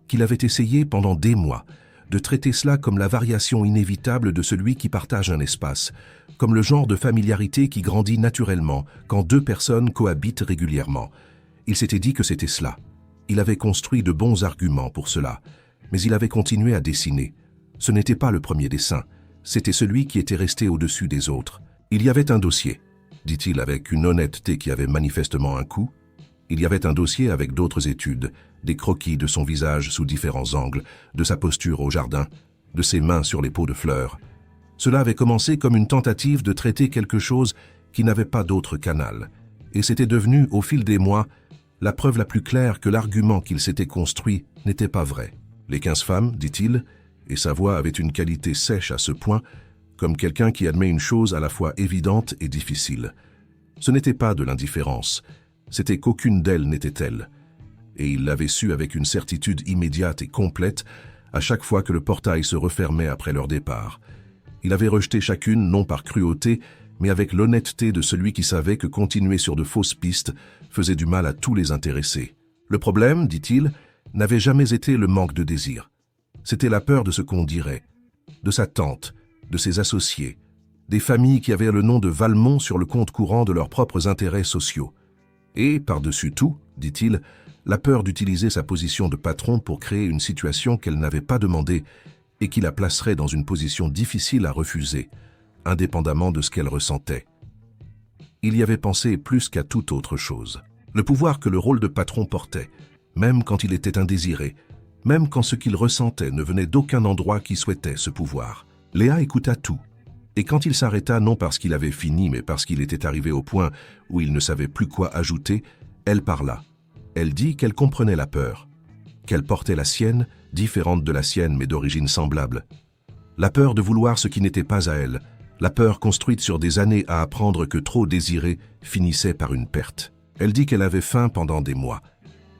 qu'il avait essayé pendant des mois de traiter cela comme la variation inévitable de celui qui partage un espace, comme le genre de familiarité qui grandit naturellement quand deux personnes cohabitent régulièrement. Il s'était dit que c'était cela. Il avait construit de bons arguments pour cela, mais il avait continué à dessiner. Ce n'était pas le premier dessin, c'était celui qui était resté au-dessus des autres. Il y avait un dossier, dit-il avec une honnêteté qui avait manifestement un coût. Il y avait un dossier avec d'autres études, des croquis de son visage sous différents angles, de sa posture au jardin, de ses mains sur les pots de fleurs. Cela avait commencé comme une tentative de traiter quelque chose qui n'avait pas d'autre canal, et c'était devenu, au fil des mois, la preuve la plus claire que l'argument qu'il s'était construit n'était pas vrai. Les 15 femmes, dit-il, et sa voix avait une qualité sèche à ce point, comme quelqu'un qui admet une chose à la fois évidente et difficile. Ce n'était pas de l'indifférence, c'était qu'aucune d'elles n'était elle. Et il l'avait su avec une certitude immédiate et complète à chaque fois que le portail se refermait après leur départ. Il avait rejeté chacune non par cruauté, mais avec l'honnêteté de celui qui savait que continuer sur de fausses pistes faisait du mal à tous les intéressés. Le problème, dit-il, n'avait jamais été le manque de désir. C'était la peur de ce qu'on dirait, de sa tante, de ses associés, des familles qui avaient le nom de Valmont sur le compte courant de leurs propres intérêts sociaux. Et, par-dessus tout, dit-il, la peur d'utiliser sa position de patron pour créer une situation qu'elle n'avait pas demandée et qui la placerait dans une position difficile à refuser, indépendamment de ce qu'elle ressentait. Il y avait pensé plus qu'à toute autre chose. Le pouvoir que le rôle de patron portait, même quand il était indésiré, même quand ce qu'il ressentait ne venait d'aucun endroit qui souhaitait ce pouvoir. Léa écouta tout, et quand il s'arrêta non parce qu'il avait fini, mais parce qu'il était arrivé au point où il ne savait plus quoi ajouter, elle parla. Elle dit qu'elle comprenait la peur, qu'elle portait la sienne, différente de la sienne mais d'origine semblable. La peur de vouloir ce qui n'était pas à elle, la peur construite sur des années à apprendre que trop désirer finissait par une perte. Elle dit qu'elle avait faim pendant des mois,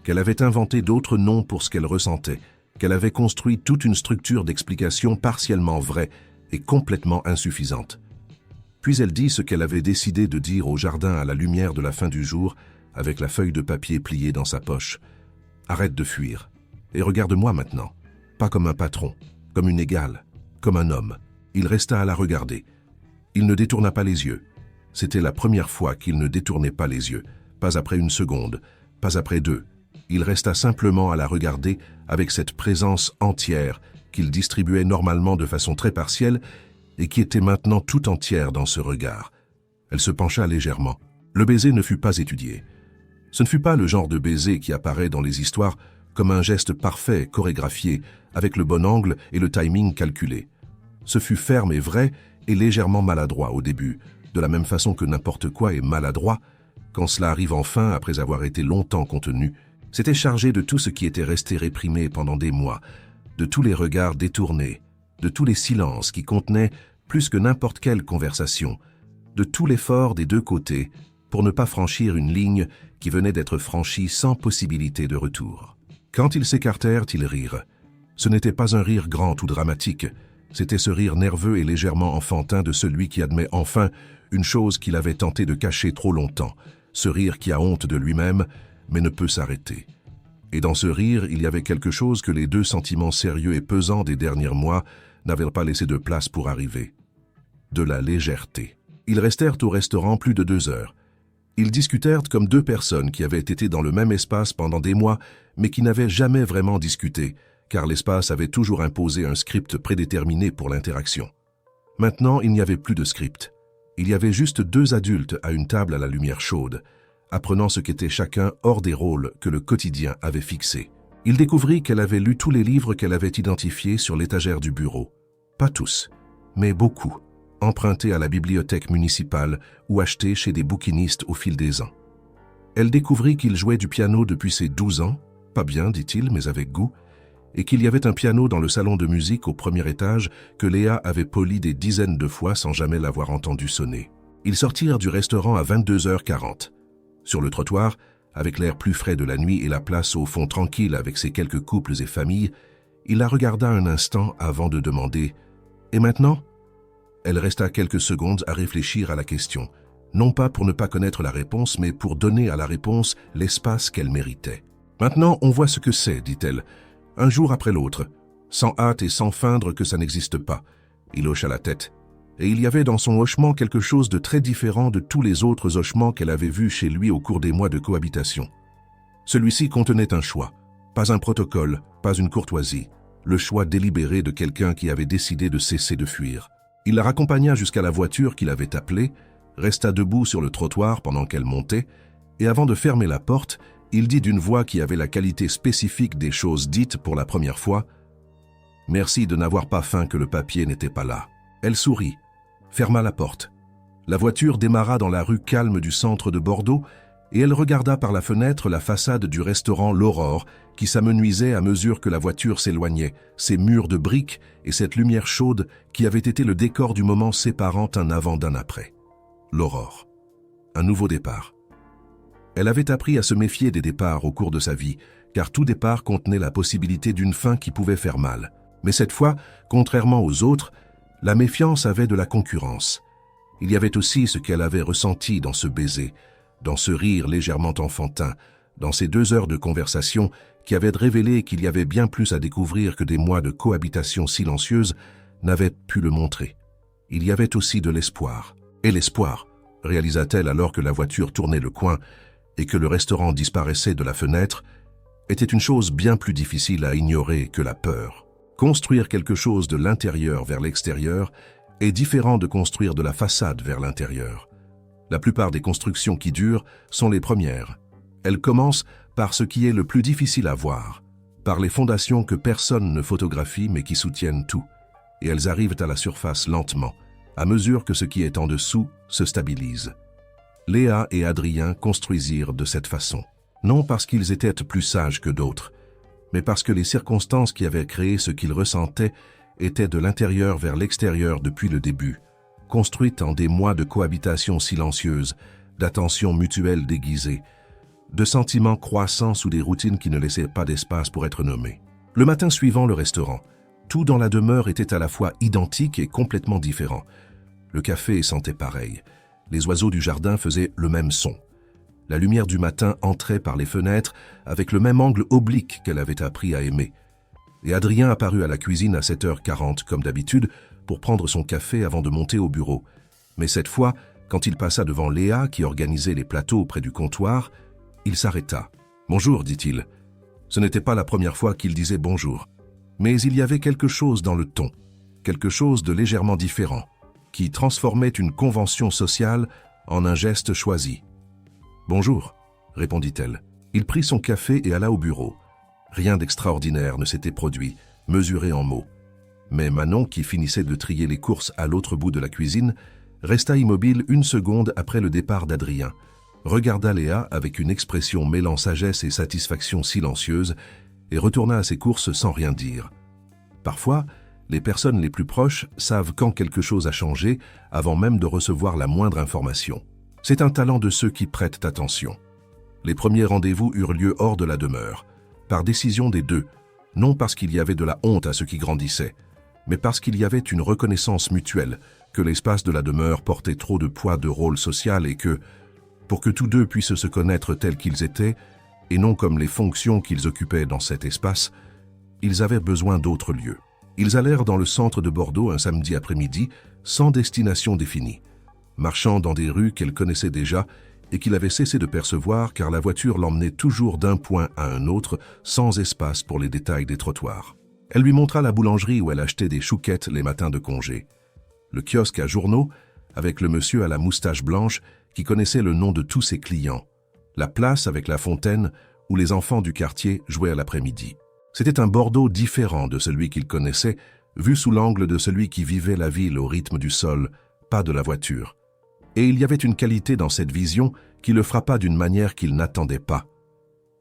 qu'elle avait inventé d'autres noms pour ce qu'elle ressentait, qu'elle avait construit toute une structure d'explication partiellement vraie et complètement insuffisante. Puis elle dit ce qu'elle avait décidé de dire au jardin à la lumière de la fin du jour, avec la feuille de papier pliée dans sa poche. Arrête de fuir, et regarde-moi maintenant, pas comme un patron, comme une égale, comme un homme. Il resta à la regarder. Il ne détourna pas les yeux. C'était la première fois qu'il ne détournait pas les yeux, pas après une seconde, pas après deux. Il resta simplement à la regarder avec cette présence entière qu'il distribuait normalement de façon très partielle et qui était maintenant tout entière dans ce regard. Elle se pencha légèrement. Le baiser ne fut pas étudié. Ce ne fut pas le genre de baiser qui apparaît dans les histoires comme un geste parfait, chorégraphié, avec le bon angle et le timing calculé. Ce fut ferme et vrai et légèrement maladroit au début, de la même façon que n'importe quoi est maladroit, quand cela arrive enfin après avoir été longtemps contenu. C'était chargé de tout ce qui était resté réprimé pendant des mois, de tous les regards détournés, de tous les silences qui contenaient plus que n'importe quelle conversation, de tout l'effort des deux côtés pour ne pas franchir une ligne qui venait d'être franchie sans possibilité de retour. Quand ils s'écartèrent, ils rirent. Ce n'était pas un rire grand ou dramatique, c'était ce rire nerveux et légèrement enfantin de celui qui admet enfin une chose qu'il avait tenté de cacher trop longtemps, ce rire qui a honte de lui-même, mais ne peut s'arrêter. Et dans ce rire, il y avait quelque chose que les deux sentiments sérieux et pesants des derniers mois n'avaient pas laissé de place pour arriver. De la légèreté. Ils restèrent au restaurant plus de 2 heures. Ils discutèrent comme deux personnes qui avaient été dans le même espace pendant des mois, mais qui n'avaient jamais vraiment discuté, car l'espace avait toujours imposé un script prédéterminé pour l'interaction. Maintenant, il n'y avait plus de script. Il y avait juste 2 adultes à une table à la lumière chaude, apprenant ce qu'était chacun hors des rôles que le quotidien avait fixés. Il découvrit qu'elle avait lu tous les livres qu'elle avait identifiés sur l'étagère du bureau. Pas tous, mais beaucoup, empruntés à la bibliothèque municipale ou achetés chez des bouquinistes au fil des ans. Elle découvrit qu'il jouait du piano depuis ses 12 ans, pas bien, dit-il, mais avec goût, et qu'il y avait un piano dans le salon de musique au premier étage que Léa avait poli des dizaines de fois sans jamais l'avoir entendu sonner. Ils sortirent du restaurant à 22h40. Sur le trottoir, avec l'air plus frais de la nuit et la place au fond tranquille avec ses quelques couples et familles, il la regarda un instant avant de demander « Et maintenant ?» Elle resta quelques secondes à réfléchir à la question, non pas pour ne pas connaître la réponse, mais pour donner à la réponse l'espace qu'elle méritait. « Maintenant, on voit ce que c'est, dit-elle, un jour après l'autre, sans hâte et sans feindre que ça n'existe pas. » Il hocha la tête. Et il y avait dans son hochement quelque chose de très différent de tous les autres hochements qu'elle avait vus chez lui au cours des mois de cohabitation. Celui-ci contenait un choix, pas un protocole, pas une courtoisie, le choix délibéré de quelqu'un qui avait décidé de cesser de fuir. Il la raccompagna jusqu'à la voiture qu'il avait appelée, resta debout sur le trottoir pendant qu'elle montait, et avant de fermer la porte, il dit d'une voix qui avait la qualité spécifique des choses dites pour la première fois « Merci de n'avoir pas faim que le papier n'était pas là. » Elle sourit, ferma la porte. La voiture démarra dans la rue calme du centre de Bordeaux et elle regarda par la fenêtre la façade du restaurant L'Aurore qui s'amenuisait à mesure que la voiture s'éloignait, ses murs de briques et cette lumière chaude qui avait été le décor du moment séparant un avant d'un après. L'Aurore. Un nouveau départ. Elle avait appris à se méfier des départs au cours de sa vie, car tout départ contenait la possibilité d'une fin qui pouvait faire mal. Mais cette fois, contrairement aux autres, la méfiance avait de la concurrence. Il y avait aussi ce qu'elle avait ressenti dans ce baiser, dans ce rire légèrement enfantin, dans ces 2 heures de conversation qui avaient révélé qu'il y avait bien plus à découvrir que des mois de cohabitation silencieuse n'avaient pu le montrer. Il y avait aussi de l'espoir. Et l'espoir, réalisa-t-elle alors que la voiture tournait le coin et que le restaurant disparaissait de la fenêtre, était une chose bien plus difficile à ignorer que la peur. Construire quelque chose de l'intérieur vers l'extérieur est différent de construire de la façade vers l'intérieur. La plupart des constructions qui durent sont les premières. Elles commencent par ce qui est le plus difficile à voir, par les fondations que personne ne photographie mais qui soutiennent tout, et elles arrivent à la surface lentement, à mesure que ce qui est en dessous se stabilise. Léa et Adrien construisirent de cette façon, non parce qu'ils étaient plus sages que d'autres, mais parce que les circonstances qui avaient créé ce qu'ils ressentaient étaient de l'intérieur vers l'extérieur depuis le début, construites en des mois de cohabitation silencieuse, d'attention mutuelle déguisée, de sentiments croissants sous des routines qui ne laissaient pas d'espace pour être nommés. Le matin suivant le restaurant, tout dans la demeure était à la fois identique et complètement différent. Le café sentait pareil. Les oiseaux du jardin faisaient le même son. La lumière du matin entrait par les fenêtres avec le même angle oblique qu'elle avait appris à aimer. Et Adrien apparut à la cuisine à 7h40 comme d'habitude pour prendre son café avant de monter au bureau. Mais cette fois, quand il passa devant Léa qui organisait les plateaux près du comptoir, il s'arrêta. « Bonjour », dit-il. Ce n'était pas la première fois qu'il disait bonjour. Mais il y avait quelque chose dans le ton, quelque chose de légèrement différent, qui transformait une convention sociale en un geste choisi. « Bonjour », répondit-elle. Il prit son café et alla au bureau. Rien d'extraordinaire ne s'était produit, mesuré en mots. Mais Manon, qui finissait de trier les courses à l'autre bout de la cuisine, resta immobile 1 seconde après le départ d'Adrien, regarda Léa avec une expression mêlant sagesse et satisfaction silencieuse et retourna à ses courses sans rien dire. Parfois, les personnes les plus proches savent quand quelque chose a changé avant même de recevoir la moindre information. C'est un talent de ceux qui prêtent attention. Les premiers rendez-vous eurent lieu hors de la demeure, par décision des 2, non parce qu'il y avait de la honte à ceux qui grandissaient, mais parce qu'il y avait une reconnaissance mutuelle, que l'espace de la demeure portait trop de poids de rôle social et que, pour que tous 2 puissent se connaître tels qu'ils étaient, et non comme les fonctions qu'ils occupaient dans cet espace, ils avaient besoin d'autres lieux. Ils allèrent dans le centre de Bordeaux un samedi après-midi, sans destination définie, marchant dans des rues qu'elle connaissait déjà et qu'il avait cessé de percevoir car la voiture l'emmenait toujours d'un point à un autre sans espace pour les détails des trottoirs. Elle lui montra la boulangerie où elle achetait des chouquettes les matins de congé, le kiosque à journaux avec le monsieur à la moustache blanche qui connaissait le nom de tous ses clients, la place avec la fontaine où les enfants du quartier jouaient à l'après-midi. C'était un Bordeaux différent de celui qu'il connaissait, vu sous l'angle de celui qui vivait la ville au rythme du sol, pas de la voiture. Et il y avait une qualité dans cette vision qui le frappa d'une manière qu'il n'attendait pas.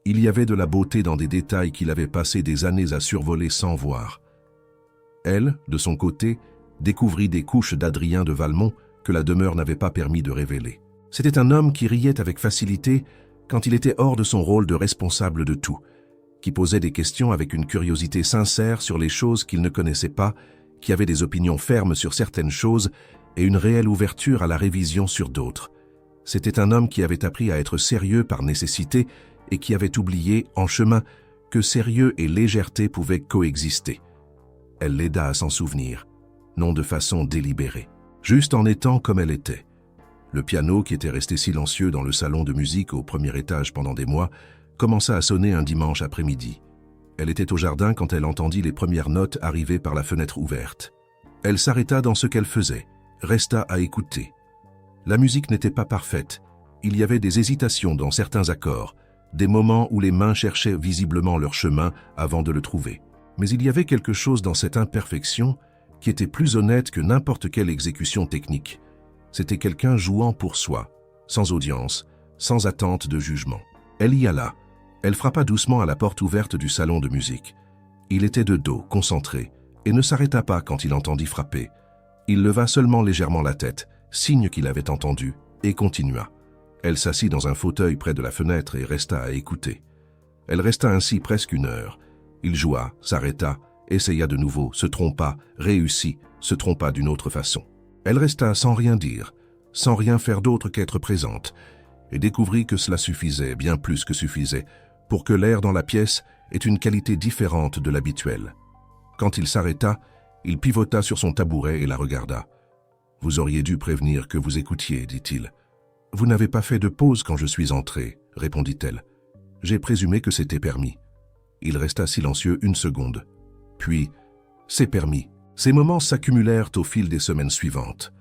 Il y avait de la beauté dans des détails qu'il avait passé des années à survoler sans voir. Elle, de son côté, découvrit des couches d'Adrien de Valmont que la demeure n'avait pas permis de révéler. C'était un homme qui riait avec facilité quand il était hors de son rôle de responsable de tout, qui posait des questions avec une curiosité sincère sur les choses qu'il ne connaissait pas, qui avait des opinions fermes sur certaines choses et une réelle ouverture à la révision sur d'autres. C'était un homme qui avait appris à être sérieux par nécessité et qui avait oublié, en chemin, que sérieux et légèreté pouvaient coexister. Elle l'aida à s'en souvenir, non de façon délibérée, juste en étant comme elle était. Le piano, qui était resté silencieux dans le salon de musique au premier étage pendant des mois, commença à sonner un dimanche après-midi. Elle était au jardin quand elle entendit les premières notes arriver par la fenêtre ouverte. Elle s'arrêta dans ce qu'elle faisait, resta à écouter. La musique n'était pas parfaite. Il y avait des hésitations dans certains accords, des moments où les mains cherchaient visiblement leur chemin avant de le trouver. Mais il y avait quelque chose dans cette imperfection qui était plus honnête que n'importe quelle exécution technique. C'était quelqu'un jouant pour soi, sans audience, sans attente de jugement. Elle y alla. Elle frappa doucement à la porte ouverte du salon de musique. Il était de dos, concentré, et ne s'arrêta pas quand il entendit frapper. Il leva seulement légèrement la tête, signe qu'il avait entendu, et continua. Elle s'assit dans un fauteuil près de la fenêtre et resta à écouter. Elle resta ainsi presque 1 heure. Il joua, s'arrêta, essaya de nouveau, se trompa, réussit, se trompa d'une autre façon. Elle resta sans rien dire, sans rien faire d'autre qu'être présente, et découvrit que cela suffisait, bien plus que suffisait, pour que l'air dans la pièce ait une qualité différente de l'habituel. Quand il s'arrêta, il pivota sur son tabouret et la regarda. « Vous auriez dû prévenir que vous écoutiez, dit-il. »« Vous n'avez pas fait de pause quand je suis entré, répondit-elle. J'ai présumé que c'était permis. » Il resta silencieux 1 seconde. Puis, « C'est permis. » Ces moments s'accumulèrent au fil des semaines suivantes.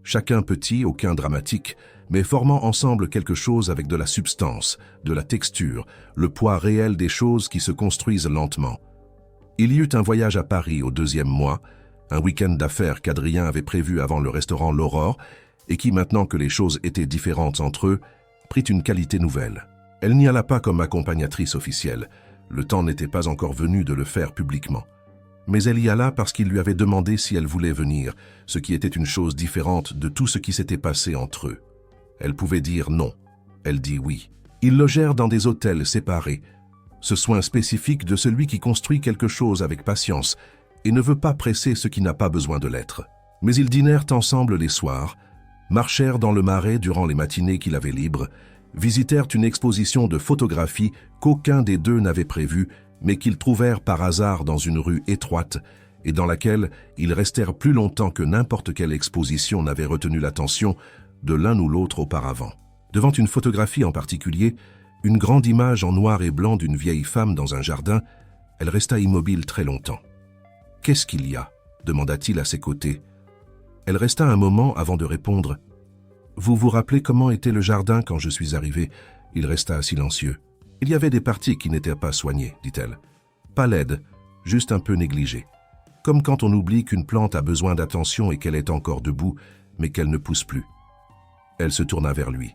Chacun petit, aucun dramatique, mais formant ensemble quelque chose avec de la substance, de la texture, le poids réel des choses qui se construisent lentement. Il y eut un voyage à Paris au 2e mois, un week-end d'affaires qu'Adrien avait prévu avant le restaurant L'Aurore et qui, maintenant que les choses étaient différentes entre eux, prit une qualité nouvelle. Elle n'y alla pas comme accompagnatrice officielle, le temps n'était pas encore venu de le faire publiquement. Mais elle y alla parce qu'il lui avait demandé si elle voulait venir, ce qui était une chose différente de tout ce qui s'était passé entre eux. Elle pouvait dire non. Elle dit oui. Ils logèrent dans des hôtels séparés. Ce soin spécifique de celui qui construit quelque chose avec patience et ne veut pas presser ce qui n'a pas besoin de l'être. Mais ils dînèrent ensemble les soirs, marchèrent dans le Marais durant les matinées qu'il avait libres, visitèrent une exposition de photographie qu'aucun des deux n'avait prévue, mais qu'ils trouvèrent par hasard dans une rue étroite et dans laquelle ils restèrent plus longtemps que n'importe quelle exposition n'avait retenu l'attention de l'un ou l'autre auparavant. Devant une photographie en particulier, une grande image en noir et blanc d'une vieille femme dans un jardin, elle resta immobile très longtemps. « Qu'est-ce qu'il y a » demanda-t-il à ses côtés. Elle resta un moment avant de répondre. « Vous vous rappelez comment était le jardin quand je suis arrivé ?» Il resta silencieux. « Il y avait des parties qui n'étaient pas soignées, dit-elle. Pas laides, juste un peu négligées. Comme quand on oublie qu'une plante a besoin d'attention et qu'elle est encore debout, mais qu'elle ne pousse plus. » Elle se tourna vers lui,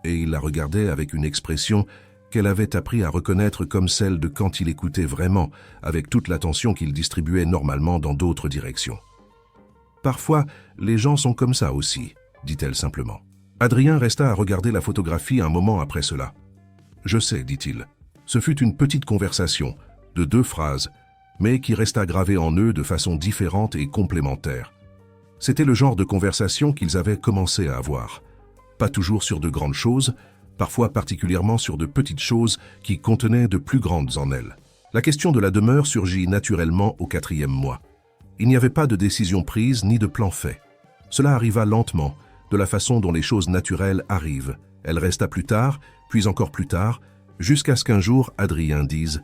et il la regardait avec une expression qu'elle avait appris à reconnaître comme celle de quand il écoutait vraiment, avec toute l'attention qu'il distribuait normalement dans d'autres directions. « Parfois, les gens sont comme ça aussi, » dit-elle simplement. Adrien resta à regarder la photographie un moment après cela. « Je sais, dit-il. Ce fut une petite conversation, de 2 phrases, mais qui resta gravée en eux de façon différente et complémentaire. C'était le genre de conversation qu'ils avaient commencé à avoir. Pas toujours sur de grandes choses, parfois particulièrement sur de petites choses qui contenaient de plus grandes en elles. La question de la demeure surgit naturellement au 4e mois. Il n'y avait pas de décision prise ni de plan fait. Cela arriva lentement, de la façon dont les choses naturelles arrivent. Elle resta plus tard, puis encore plus tard, jusqu'à ce qu'un jour Adrien dise,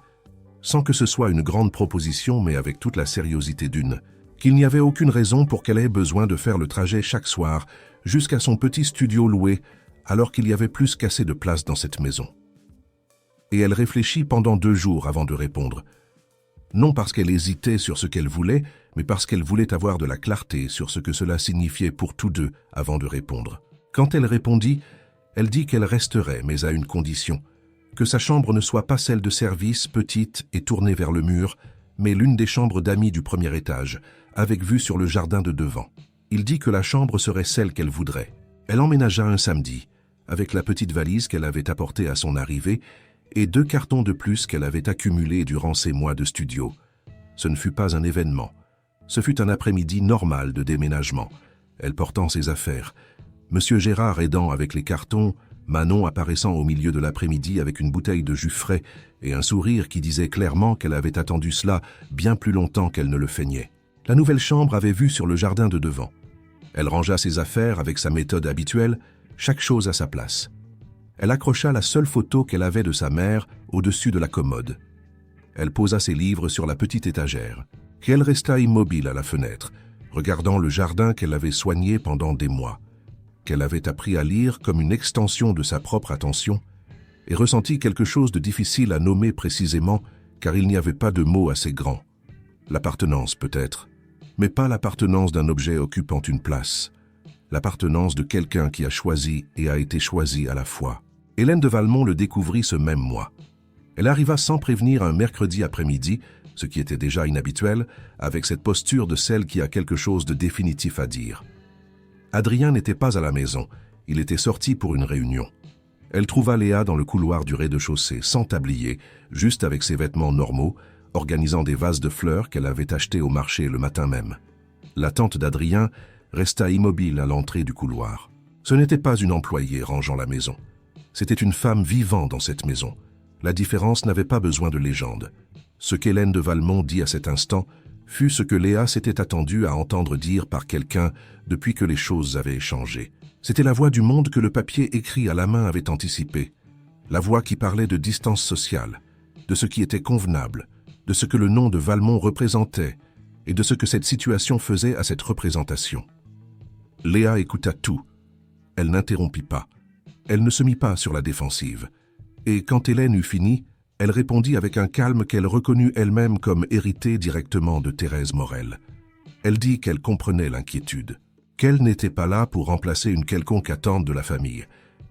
sans que ce soit une grande proposition mais avec toute la sérieuseté d'une, qu'il n'y avait aucune raison pour qu'elle ait besoin de faire le trajet chaque soir jusqu'à son petit studio loué, alors qu'il y avait plus qu'assez de place dans cette maison. Et elle réfléchit pendant 2 jours avant de répondre. Non parce qu'elle hésitait sur ce qu'elle voulait, mais parce qu'elle voulait avoir de la clarté sur ce que cela signifiait pour tous deux avant de répondre. Quand elle répondit, elle dit qu'elle resterait, mais à une condition, que sa chambre ne soit pas celle de service, petite et tournée vers le mur, mais l'une des chambres d'amis du 1er étage, avec vue sur le jardin de devant. Il dit que la chambre serait celle qu'elle voudrait. Elle emménagea un samedi. avec la petite valise qu'elle avait apportée à son arrivée et 2 cartons de plus qu'elle avait accumulés durant ses mois de studio. Ce ne fut pas un événement. Ce fut un après-midi normal de déménagement, elle portant ses affaires, Monsieur Gérard aidant avec les cartons, Manon apparaissant au milieu de l'après-midi avec une bouteille de jus frais et un sourire qui disait clairement qu'elle avait attendu cela bien plus longtemps qu'elle ne le feignait. La nouvelle chambre avait vue sur le jardin de devant. Elle rangea ses affaires avec sa méthode habituelle, chaque chose à sa place. Elle accrocha la seule photo qu'elle avait de sa mère au-dessus de la commode. Elle posa ses livres sur la petite étagère, et elle resta immobile à la fenêtre, regardant le jardin qu'elle avait soigné pendant des mois, qu'elle avait appris à lire comme une extension de sa propre attention, et ressentit quelque chose de difficile à nommer précisément, car il n'y avait pas de mot assez grand. L'appartenance peut-être, mais pas l'appartenance d'un objet occupant une place. L'appartenance de quelqu'un qui a choisi et a été choisi à la fois. Hélène de Valmont le découvrit ce même mois. Elle arriva sans prévenir un mercredi après-midi, ce qui était déjà inhabituel, avec cette posture de celle qui a quelque chose de définitif à dire. Adrien n'était pas à la maison, il était sorti pour une réunion. Elle trouva Léa dans le couloir du rez-de-chaussée, sans tablier, juste avec ses vêtements normaux, organisant des vases de fleurs qu'elle avait achetés au marché le matin même. La tante d'Adrien resta immobile à l'entrée du couloir. Ce n'était pas une employée rangeant la maison. C'était une femme vivant dans cette maison. La différence n'avait pas besoin de légende. Ce qu'Hélène de Valmont dit à cet instant fut ce que Léa s'était attendue à entendre dire par quelqu'un depuis que les choses avaient changé. C'était la voix du monde que le papier écrit à la main avait anticipé. La voix qui parlait de distance sociale, de ce qui était convenable, de ce que le nom de Valmont représentait et de ce que cette situation faisait à cette représentation. Léa écouta tout. Elle n'interrompit pas. Elle ne se mit pas sur la défensive. Et quand Hélène eut fini, elle répondit avec un calme qu'elle reconnut elle-même comme hérité directement de Thérèse Morel. Elle dit qu'elle comprenait l'inquiétude, qu'elle n'était pas là pour remplacer une quelconque attente de la famille,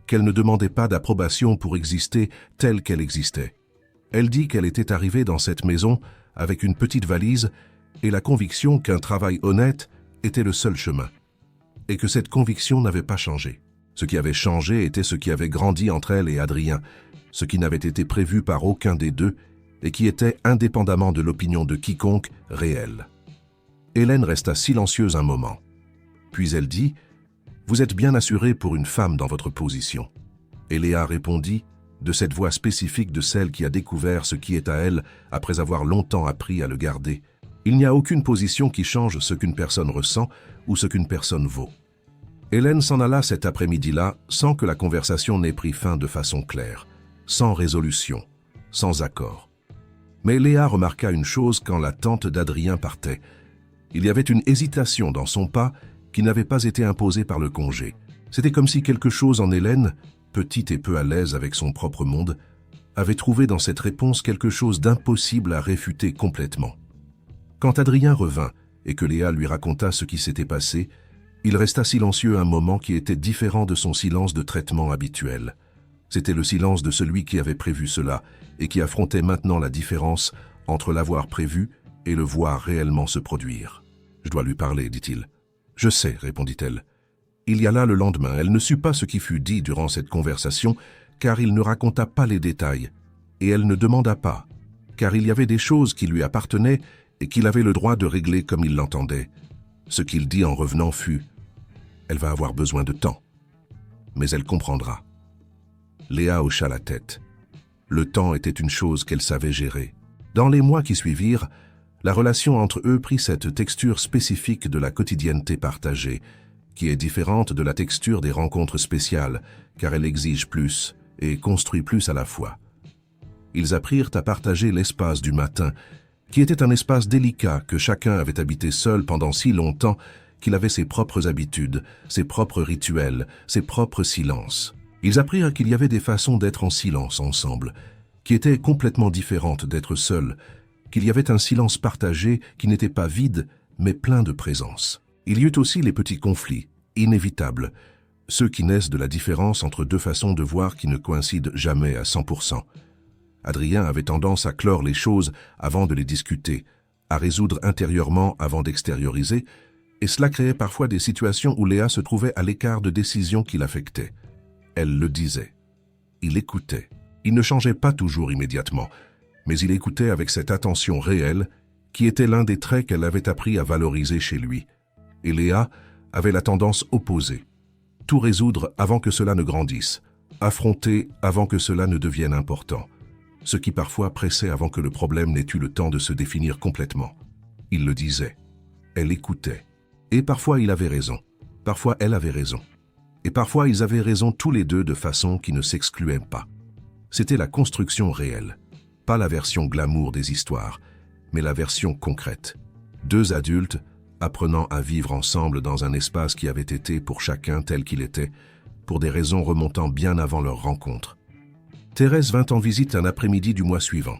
qu'elle ne demandait pas d'approbation pour exister telle qu'elle existait. Elle dit qu'elle était arrivée dans cette maison avec une petite valise et la conviction qu'un travail honnête était le seul chemin, et que cette conviction n'avait pas changé. Ce qui avait changé était ce qui avait grandi entre elle et Adrien, ce qui n'avait été prévu par aucun des deux et qui était, indépendamment de l'opinion de quiconque, réel. Hélène resta silencieuse un moment. Puis elle dit « Vous êtes bien assurée pour une femme dans votre position. » Et Léa répondit, de cette voix spécifique de celle qui a découvert ce qui est à elle après avoir longtemps appris à le garder. Il n'y a aucune position qui change ce qu'une personne ressent ou ce qu'une personne vaut. Hélène s'en alla cet après-midi-là sans que la conversation n'ait pris fin de façon claire, sans résolution, sans accord. Mais Léa remarqua une chose quand la tante d'Adrien partait. Il y avait une hésitation dans son pas qui n'avait pas été imposée par le congé. C'était comme si quelque chose en Hélène, petite et peu à l'aise avec son propre monde, avait trouvé dans cette réponse quelque chose d'impossible à réfuter complètement. Quand Adrien revint et que Léa lui raconta ce qui s'était passé, il resta silencieux un moment qui était différent de son silence de traitement habituel. C'était le silence de celui qui avait prévu cela et qui affrontait maintenant la différence entre l'avoir prévu et le voir réellement se produire. « Je dois lui parler, dit-il. »« Je sais, répondit-elle. » Il y alla le lendemain. Elle ne sut pas ce qui fut dit durant cette conversation, car il ne raconta pas les détails, et elle ne demanda pas, car il y avait des choses qui lui appartenaient et qu'il avait le droit de régler comme il l'entendait. Ce qu'il dit en revenant fut « Elle va avoir besoin de temps, mais elle comprendra. » Léa hocha la tête. Le temps était une chose qu'elle savait gérer. Dans les mois qui suivirent, la relation entre eux prit cette texture spécifique de la quotidienneté partagée, qui est différente de la texture des rencontres spéciales, car elle exige plus et construit plus à la fois. Ils apprirent à partager l'espace du matin, qui était un espace délicat que chacun avait habité seul pendant si longtemps qu'il avait ses propres habitudes, ses propres rituels, ses propres silences. Ils apprirent qu'il y avait des façons d'être en silence ensemble, qui étaient complètement différentes d'être seuls, qu'il y avait un silence partagé qui n'était pas vide, mais plein de présence. Il y eut aussi les petits conflits, inévitables, ceux qui naissent de la différence entre deux façons de voir qui ne coïncident jamais à 100%. Adrien avait tendance à clore les choses avant de les discuter, à résoudre intérieurement avant d'extérioriser, et cela créait parfois des situations où Léa se trouvait à l'écart de décisions qui l'affectaient. Elle le disait. Il écoutait. Il ne changeait pas toujours immédiatement, mais il écoutait avec cette attention réelle qui était l'un des traits qu'elle avait appris à valoriser chez lui. Et Léa avait la tendance opposée. Tout résoudre avant que cela ne grandisse, affronter avant que cela ne devienne important, ce qui parfois pressait avant que le problème n'ait eu le temps de se définir complètement. Il le disait. Elle écoutait. Et parfois il avait raison. Parfois elle avait raison. Et parfois ils avaient raison tous les deux de façon qui ne s'excluait pas. C'était la construction réelle, pas la version glamour des histoires, mais la version concrète. Deux adultes apprenant à vivre ensemble dans un espace qui avait été pour chacun tel qu'il était, pour des raisons remontant bien avant leur rencontre. Thérèse vint en visite un après-midi du mois suivant.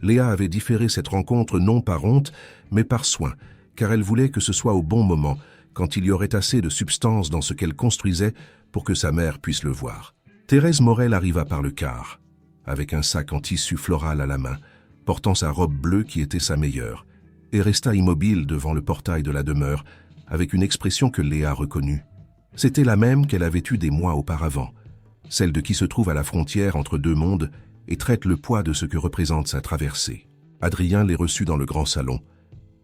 Léa avait différé cette rencontre non par honte, mais par soin, car elle voulait que ce soit au bon moment, quand il y aurait assez de substance dans ce qu'elle construisait pour que sa mère puisse le voir. Thérèse Morel arriva par le quart, avec un sac en tissu floral à la main, portant sa robe bleue qui était sa meilleure, et resta immobile devant le portail de la demeure, avec une expression que Léa reconnut. C'était la même qu'elle avait eue des mois auparavant, celle de qui se trouve à la frontière entre deux mondes et traite le poids de ce que représente sa traversée. Adrien les reçut dans le grand salon.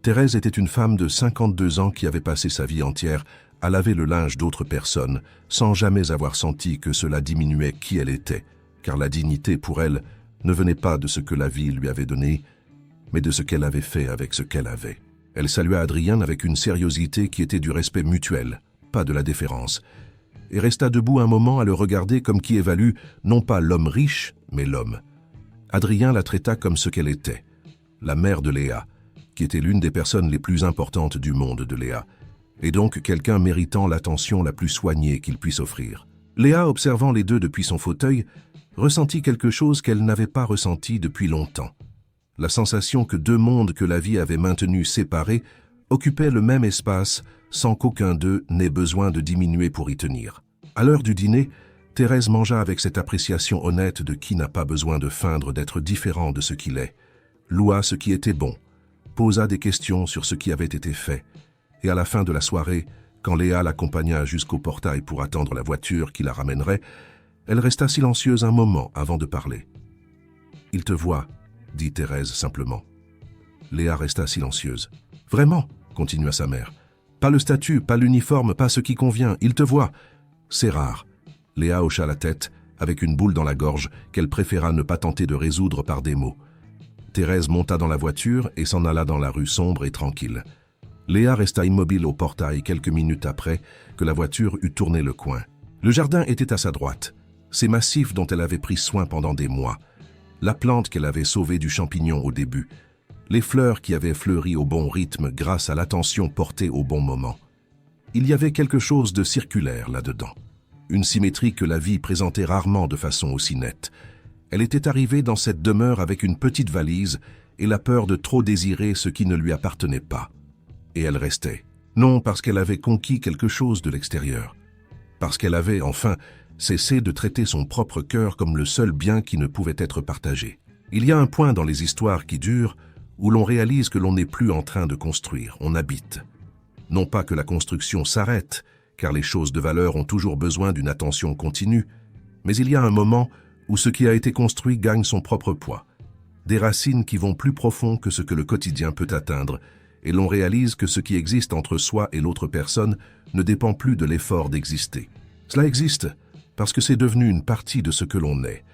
Thérèse était une femme de 52 ans qui avait passé sa vie entière à laver le linge d'autres personnes, sans jamais avoir senti que cela diminuait qui elle était, car la dignité pour elle ne venait pas de ce que la vie lui avait donné, mais de ce qu'elle avait fait avec ce qu'elle avait. Elle salua Adrien avec une sériosité qui était du respect mutuel, pas de la déférence, et resta debout un moment à le regarder comme qui évalue non pas l'homme riche, mais l'homme. Adrien la traita comme ce qu'elle était, la mère de Léa, qui était l'une des personnes les plus importantes du monde de Léa, et donc quelqu'un méritant l'attention la plus soignée qu'il puisse offrir. Léa, observant les deux depuis son fauteuil, ressentit quelque chose qu'elle n'avait pas ressenti depuis longtemps. La sensation que deux mondes que la vie avait maintenus séparés occupaient le même espace sans qu'aucun d'eux n'ait besoin de diminuer pour y tenir. À l'heure du dîner, Thérèse mangea avec cette appréciation honnête de qui n'a pas besoin de feindre d'être différent de ce qu'il est, loua ce qui était bon, posa des questions sur ce qui avait été fait, et à la fin de la soirée, quand Léa l'accompagna jusqu'au portail pour attendre la voiture qui la ramènerait, elle resta silencieuse un moment avant de parler. « Il te voit », dit Thérèse simplement. Léa resta silencieuse. « Vraiment ?» continua sa mère. « Pas le statut, pas l'uniforme, pas ce qui convient, il te voit. C'est rare. » Léa hocha la tête, avec une boule dans la gorge qu'elle préféra ne pas tenter de résoudre par des mots. Thérèse monta dans la voiture et s'en alla dans la rue sombre et tranquille. Léa resta immobile au portail quelques minutes après que la voiture eut tourné le coin. Le jardin était à sa droite, ces massifs dont elle avait pris soin pendant des mois, la plante qu'elle avait sauvée du champignon au début, les fleurs qui avaient fleuri au bon rythme grâce à l'attention portée au bon moment. Il y avait quelque chose de circulaire là-dedans, une symétrie que la vie présentait rarement de façon aussi nette. Elle était arrivée dans cette demeure avec une petite valise et la peur de trop désirer ce qui ne lui appartenait pas. Et elle restait, non parce qu'elle avait conquis quelque chose de l'extérieur, parce qu'elle avait, enfin, cessé de traiter son propre cœur comme le seul bien qui ne pouvait être partagé. Il y a un point dans les histoires qui durent où l'on réalise que l'on n'est plus en train de construire, on habite. Non pas que la construction s'arrête, car les choses de valeur ont toujours besoin d'une attention continue, mais il y a un moment où ce qui a été construit gagne son propre poids, des racines qui vont plus profond que ce que le quotidien peut atteindre, et l'on réalise que ce qui existe entre soi et l'autre personne ne dépend plus de l'effort d'exister. Cela existe parce que c'est devenu une partie de ce que l'on est.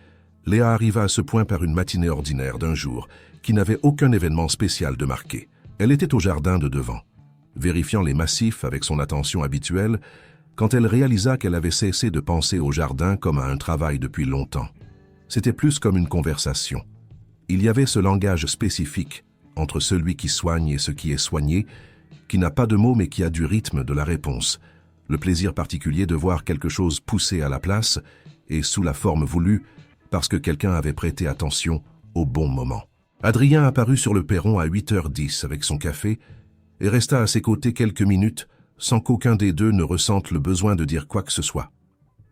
Léa arriva à ce point par une matinée ordinaire d'un jour qui n'avait aucun événement spécial de marqué. Elle était au jardin de devant, vérifiant les massifs avec son attention habituelle, quand elle réalisa qu'elle avait cessé de penser au jardin comme à un travail depuis longtemps. C'était plus comme une conversation. Il y avait ce langage spécifique entre celui qui soigne et ce qui est soigné, qui n'a pas de mots mais qui a du rythme de la réponse, le plaisir particulier de voir quelque chose pousser à la place et sous la forme voulue parce que quelqu'un avait prêté attention au bon moment. Adrien apparut sur le perron à 8h10 avec son café et resta à ses côtés quelques minutes sans qu'aucun des deux ne ressente le besoin de dire quoi que ce soit.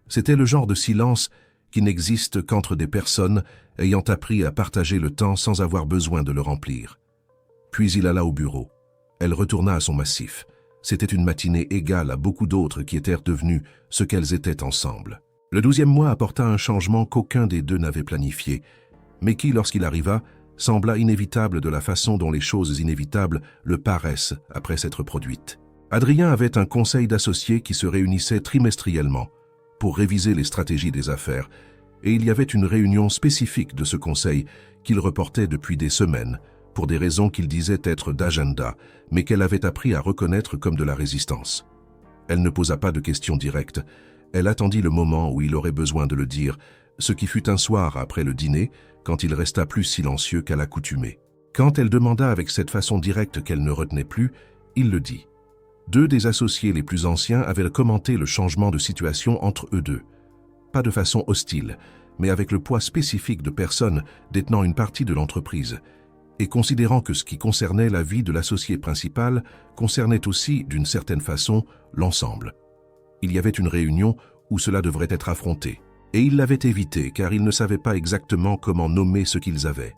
C'était le genre de silence qui n'existe qu'entre des personnes ayant appris à partager le temps sans avoir besoin de le remplir. Puis il alla au bureau. Elle retourna à son massif. C'était une matinée égale à beaucoup d'autres qui étaient devenues ce qu'elles étaient ensemble. Le 12e mois apporta un changement qu'aucun des deux n'avait planifié, mais qui, lorsqu'il arriva, sembla inévitable de la façon dont les choses inévitables le paraissent après s'être produites. Adrien avait un conseil d'associés qui se réunissait trimestriellement pour réviser les stratégies des affaires, et il y avait une réunion spécifique de ce conseil qu'il reportait depuis des semaines, pour des raisons qu'il disait être d'agenda, mais qu'elle avait appris à reconnaître comme de la résistance. Elle ne posa pas de questions directes, elle attendit le moment où il aurait besoin de le dire, ce qui fut un soir après le dîner, quand il resta plus silencieux qu'à l'accoutumée. Quand elle demanda avec cette façon directe qu'elle ne retenait plus, il le dit. Deux des associés les plus anciens avaient commenté le changement de situation entre eux deux. Pas de façon hostile, mais avec le poids spécifique de personnes détenant une partie de l'entreprise, et considérant que ce qui concernait la vie de l'associé principal concernait aussi, d'une certaine façon, l'ensemble. Il y avait une réunion où cela devrait être affronté, et ils l'avaient évité car ils ne savaient pas exactement comment nommer ce qu'ils avaient.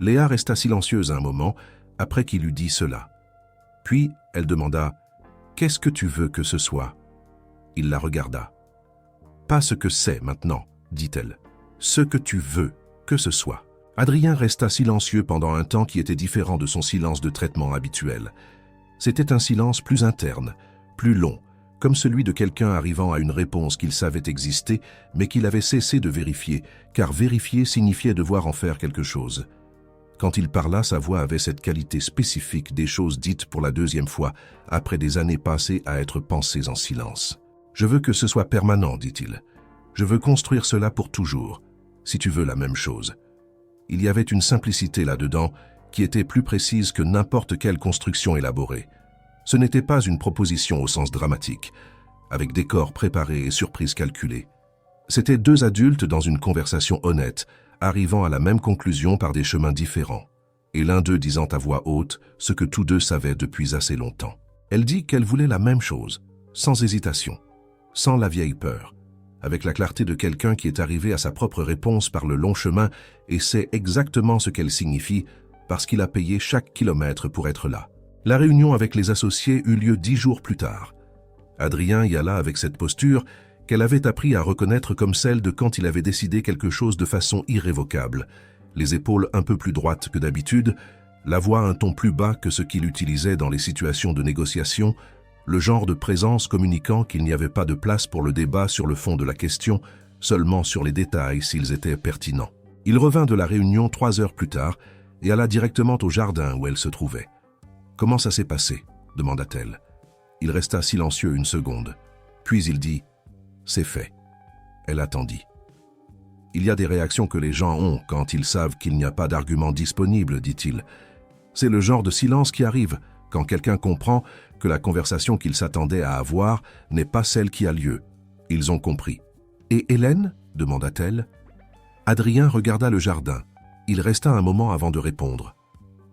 Léa resta silencieuse un moment après qu'il eut dit cela. Puis elle demanda « Qu'est-ce que tu veux que ce soit ?» Il la regarda. « Pas ce que c'est maintenant, dit-elle. Ce que tu veux que ce soit. » Adrien resta silencieux pendant un temps qui était différent de son silence de traitement habituel. C'était un silence plus interne, plus long, comme celui de quelqu'un arrivant à une réponse qu'il savait exister, mais qu'il avait cessé de vérifier, car vérifier signifiait devoir en faire quelque chose. Quand il parla, sa voix avait cette qualité spécifique des choses dites pour la deuxième fois, après des années passées à être pensées en silence. « Je veux que ce soit permanent, dit-il. Je veux construire cela pour toujours, si tu veux la même chose. » Il y avait une simplicité là-dedans qui était plus précise que n'importe quelle construction élaborée. Ce n'était pas une proposition au sens dramatique, avec décors préparés et surprises calculées. C'étaient deux adultes dans une conversation honnête, arrivant à la même conclusion par des chemins différents, et l'un d'eux disant à voix haute ce que tous deux savaient depuis assez longtemps. Elle dit qu'elle voulait la même chose, sans hésitation, sans la vieille peur, avec la clarté de quelqu'un qui est arrivé à sa propre réponse par le long chemin et sait exactement ce qu'elle signifie parce qu'il a payé chaque kilomètre pour être là. La réunion avec les associés eut lieu 10 jours plus tard. Adrien y alla avec cette posture qu'elle avait appris à reconnaître comme celle de quand il avait décidé quelque chose de façon irrévocable, les épaules un peu plus droites que d'habitude, la voix un ton plus bas que ce qu'il utilisait dans les situations de négociation, le genre de présence communiquant qu'il n'y avait pas de place pour le débat sur le fond de la question, seulement sur les détails s'ils étaient pertinents. Il revint de la réunion 3 heures plus tard et alla directement au jardin où elle se trouvait. « Comment ça s'est passé ?» demanda-t-elle. Il resta silencieux une seconde. Puis il dit « C'est fait. » Elle attendit. « Il y a des réactions que les gens ont quand ils savent qu'il n'y a pas d'argument disponible, dit-il. C'est le genre de silence qui arrive quand quelqu'un comprend que la conversation qu'il s'attendait à avoir n'est pas celle qui a lieu. Ils ont compris. « Et Hélène ?» demanda-t-elle. Adrien regarda le jardin. Il resta un moment avant de répondre.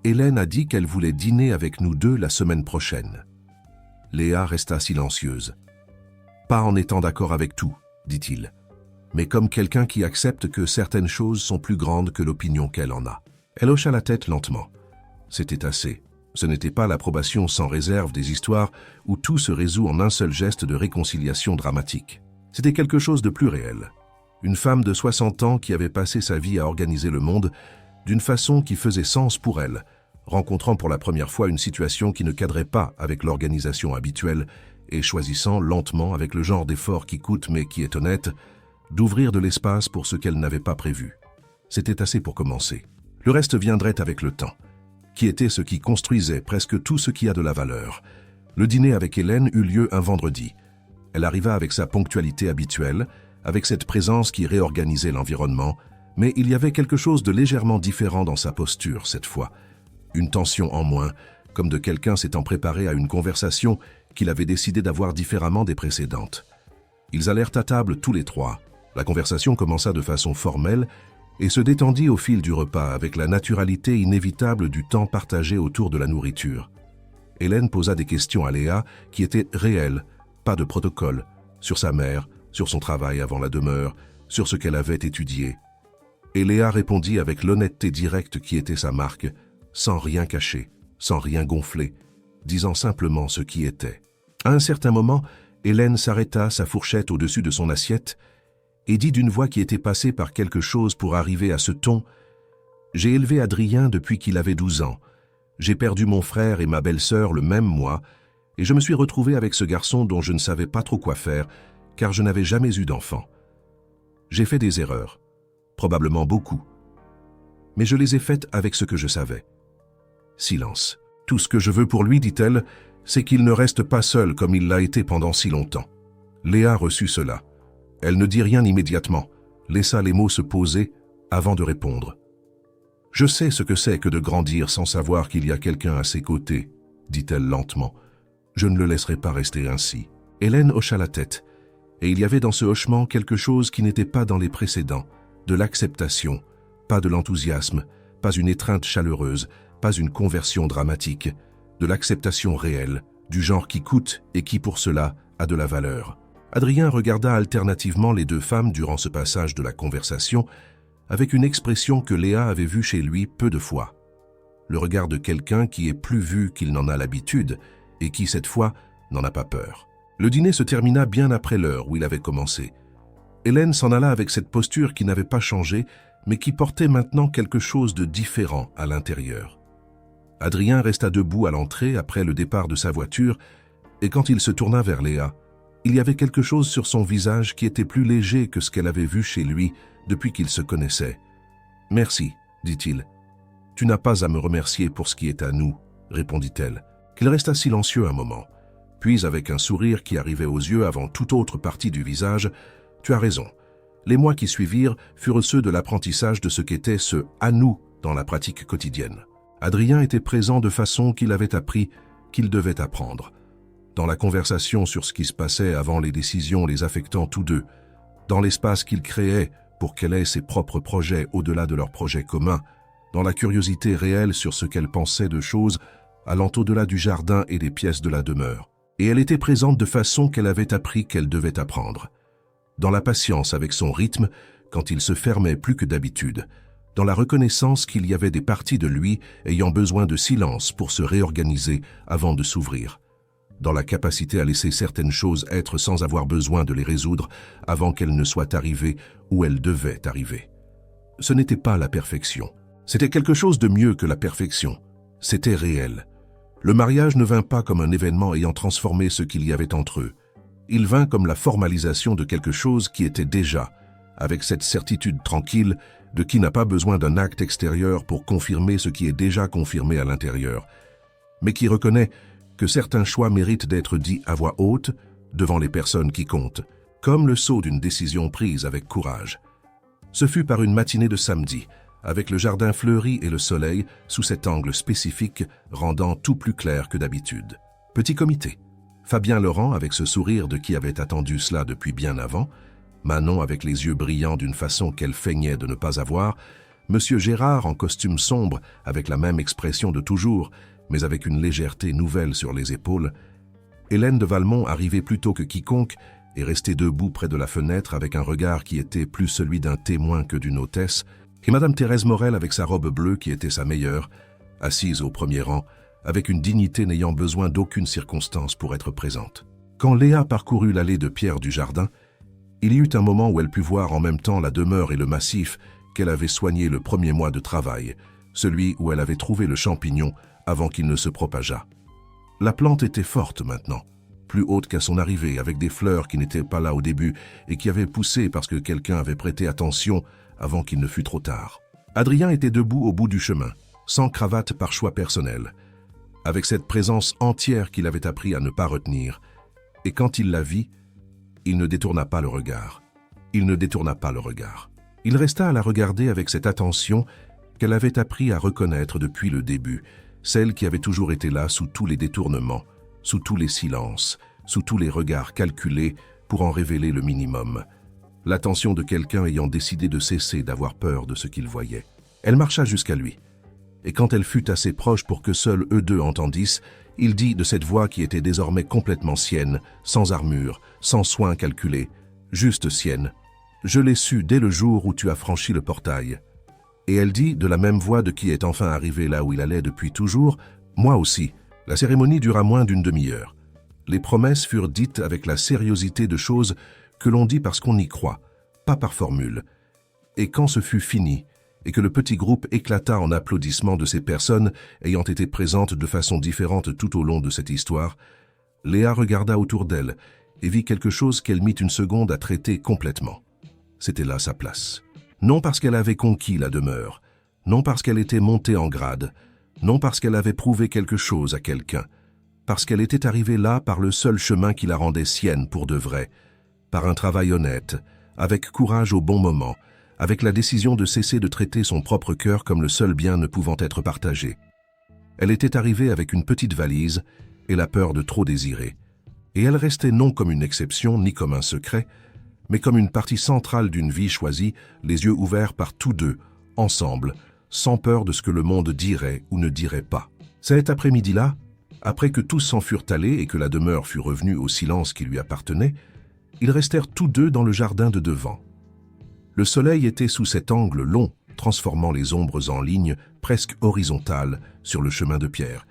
« Hélène a dit qu'elle voulait dîner avec nous deux la semaine prochaine. » Léa resta silencieuse. « Pas en étant d'accord avec tout, dit-il, mais comme quelqu'un qui accepte que certaines choses sont plus grandes que l'opinion qu'elle en a. » Elle hocha la tête lentement. C'était assez. Ce n'était pas l'approbation sans réserve des histoires où tout se résout en un seul geste de réconciliation dramatique. C'était quelque chose de plus réel. Une femme de 60 ans qui avait passé sa vie à organiser le monde d'une façon qui faisait sens pour elle, rencontrant pour la première fois une situation qui ne cadrait pas avec l'organisation habituelle et choisissant lentement, avec le genre d'effort qui coûte mais qui est honnête, d'ouvrir de l'espace pour ce qu'elle n'avait pas prévu. C'était assez pour commencer. Le reste viendrait avec le temps, qui était ce qui construisait presque tout ce qui a de la valeur. Le dîner avec Hélène eut lieu un vendredi. Elle arriva avec sa ponctualité habituelle, avec cette présence qui réorganisait l'environnement, mais il y avait quelque chose de légèrement différent dans sa posture cette fois. Une tension en moins, comme de quelqu'un s'étant préparé à une conversation qu'il avait décidé d'avoir différemment des précédentes. Ils allèrent à table tous les trois. La conversation commença de façon formelle et se détendit au fil du repas avec la naturalité inévitable du temps partagé autour de la nourriture. Hélène posa des questions à Léa qui étaient réelles, pas de protocole, sur sa mère, sur son travail avant la demeure, sur ce qu'elle avait étudié. Et Léa répondit avec l'honnêteté directe qui était sa marque, sans rien cacher, sans rien gonfler, disant simplement ce qui était. À un certain moment, Hélène s'arrêta, sa fourchette au-dessus de son assiette, et dit d'une voix qui était passée par quelque chose pour arriver à ce ton: « J'ai élevé Adrien depuis qu'il avait 12 ans. J'ai perdu mon frère et ma belle-sœur le même mois, et je me suis retrouvé avec ce garçon dont je ne savais pas trop quoi faire, car je n'avais jamais eu d'enfant. J'ai fait des erreurs, probablement beaucoup, mais je les ai faites avec ce que je savais. » Silence. « Tout ce que je veux pour lui, dit-elle, c'est qu'il ne reste pas seul comme il l'a été pendant si longtemps. » Léa reçut cela. Elle ne dit rien immédiatement, laissa les mots se poser avant de répondre. « Je sais ce que c'est que de grandir sans savoir qu'il y a quelqu'un à ses côtés, » dit-elle lentement. « Je ne le laisserai pas rester ainsi. » Hélène hocha la tête, et il y avait dans ce hochement quelque chose qui n'était pas dans les précédents, de l'acceptation, pas de l'enthousiasme, pas une étreinte chaleureuse, pas une conversion dramatique, de l'acceptation réelle, du genre qui coûte et qui pour cela a de la valeur. Adrien regarda alternativement les deux femmes durant ce passage de la conversation avec une expression que Léa avait vue chez lui peu de fois. Le regard de quelqu'un qui est plus vu qu'il n'en a l'habitude et qui, cette fois, n'en a pas peur. Le dîner se termina bien après l'heure où il avait commencé. Hélène s'en alla avec cette posture qui n'avait pas changé, mais qui portait maintenant quelque chose de différent à l'intérieur. Adrien resta debout à l'entrée après le départ de sa voiture, et quand il se tourna vers Léa, il y avait quelque chose sur son visage qui était plus léger que ce qu'elle avait vu chez lui depuis qu'ils se connaissaient. « Merci, dit-il. « Tu n'as pas à me remercier pour ce qui est à nous, répondit-elle. Qu'il resta silencieux un moment. Puis, avec un sourire qui arrivait aux yeux avant toute autre partie du visage, « Tu as raison. Les mois qui suivirent furent ceux de l'apprentissage de ce qu'était ce « à nous » dans la pratique quotidienne. Adrien était présent de façon qu'il avait appris qu'il devait apprendre. Dans la conversation sur ce qui se passait avant les décisions les affectant tous deux, dans l'espace qu'il créait pour qu'elle ait ses propres projets au-delà de leurs projets communs, dans la curiosité réelle sur ce qu'elle pensait de choses allant au-delà du jardin et des pièces de la demeure. Et elle était présente de façon qu'elle avait appris qu'elle devait apprendre. Dans la patience avec son rythme, quand il se fermait plus que d'habitude, dans la reconnaissance qu'il y avait des parties de lui ayant besoin de silence pour se réorganiser avant de s'ouvrir, dans la capacité à laisser certaines choses être sans avoir besoin de les résoudre avant qu'elles ne soient arrivées où elles devaient arriver. Ce n'était pas la perfection. C'était quelque chose de mieux que la perfection. C'était réel. Le mariage ne vint pas comme un événement ayant transformé ce qu'il y avait entre eux. Il vint comme la formalisation de quelque chose qui était déjà, avec cette certitude tranquille de qui n'a pas besoin d'un acte extérieur pour confirmer ce qui est déjà confirmé à l'intérieur, mais qui reconnaît que certains choix méritent d'être dits à voix haute devant les personnes qui comptent, comme le saut d'une décision prise avec courage. Ce fut par une matinée de samedi, avec le jardin fleuri et le soleil sous cet angle spécifique rendant tout plus clair que d'habitude. Petit comité. Fabien Laurent avec ce sourire de qui avait attendu cela depuis bien avant, Manon avec les yeux brillants d'une façon qu'elle feignait de ne pas avoir, Monsieur Gérard en costume sombre avec la même expression de toujours, mais avec une légèreté nouvelle sur les épaules, Hélène de Valmont arrivait plus tôt que quiconque et restait debout près de la fenêtre avec un regard qui était plus celui d'un témoin que d'une hôtesse, et Madame Thérèse Morel avec sa robe bleue qui était sa meilleure, assise au premier rang, avec une dignité n'ayant besoin d'aucune circonstance pour être présente. Quand Léa parcourut l'allée de pierre du jardin, il y eut un moment où elle put voir en même temps la demeure et le massif qu'elle avait soigné le premier mois de travail, celui où elle avait trouvé le champignon avant qu'il ne se propageât. La plante était forte maintenant, plus haute qu'à son arrivée, avec des fleurs qui n'étaient pas là au début et qui avaient poussé parce que quelqu'un avait prêté attention avant qu'il ne fût trop tard. Adrien était debout au bout du chemin, sans cravate par choix personnel, avec cette présence entière qu'il avait appris à ne pas retenir, et quand il la vit, il ne détourna pas le regard. Il ne détourna pas le regard. Il resta à la regarder avec cette attention qu'elle avait appris à reconnaître depuis le début, celle qui avait toujours été là sous tous les détournements, sous tous les silences, sous tous les regards calculés pour en révéler le minimum. L'attention de quelqu'un ayant décidé de cesser d'avoir peur de ce qu'il voyait. Elle marcha jusqu'à lui, et quand elle fut assez proche pour que seuls eux deux entendissent, il dit de cette voix qui était désormais complètement sienne, sans armure, sans soin calculé, juste sienne. « Je l'ai su dès le jour où tu as franchi le portail. » Et elle dit, de la même voix de qui est enfin arrivé là où il allait depuis toujours, « Moi aussi. » La cérémonie dura moins d'une demi-heure. Les promesses furent dites avec la sériosité de choses que l'on dit parce qu'on y croit, pas par formule. Et quand ce fut fini, et que le petit groupe éclata en applaudissements de ces personnes ayant été présentes de façon différente tout au long de cette histoire, Léa regarda autour d'elle et vit quelque chose qu'elle mit une seconde à traiter complètement. C'était là sa place. Non parce qu'elle avait conquis la demeure, non parce qu'elle était montée en grade, non parce qu'elle avait prouvé quelque chose à quelqu'un, parce qu'elle était arrivée là par le seul chemin qui la rendait sienne pour de vrai, par un travail honnête, avec courage au bon moment, avec la décision de cesser de traiter son propre cœur comme le seul bien ne pouvant être partagé. Elle était arrivée avec une petite valise et la peur de trop désirer. Et elle restait non comme une exception ni comme un secret, mais comme une partie centrale d'une vie choisie, les yeux ouverts par tous deux, ensemble, sans peur de ce que le monde dirait ou ne dirait pas. Cet après-midi-là, après que tous s'en furent allés et que la demeure fut revenue au silence qui lui appartenait, ils restèrent tous deux dans le jardin de devant. Le soleil était sous cet angle long, transformant les ombres en lignes presque horizontales sur le chemin de pierre,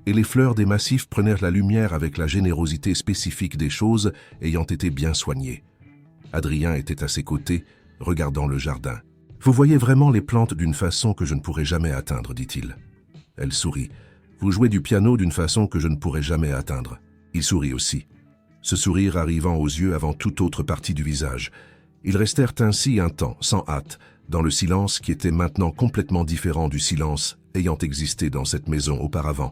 et les fleurs des massifs prenaient la lumière avec la générosité spécifique des choses ayant été bien soignées. Adrien était à ses côtés, regardant le jardin. « Vous voyez vraiment les plantes d'une façon que je ne pourrai jamais atteindre, dit-il. » Elle sourit. « Vous jouez du piano d'une façon que je ne pourrai jamais atteindre. » Il sourit aussi, ce sourire arrivant aux yeux avant toute autre partie du visage. Ils restèrent ainsi un temps, sans hâte, dans le silence qui était maintenant complètement différent du silence ayant existé dans cette maison auparavant,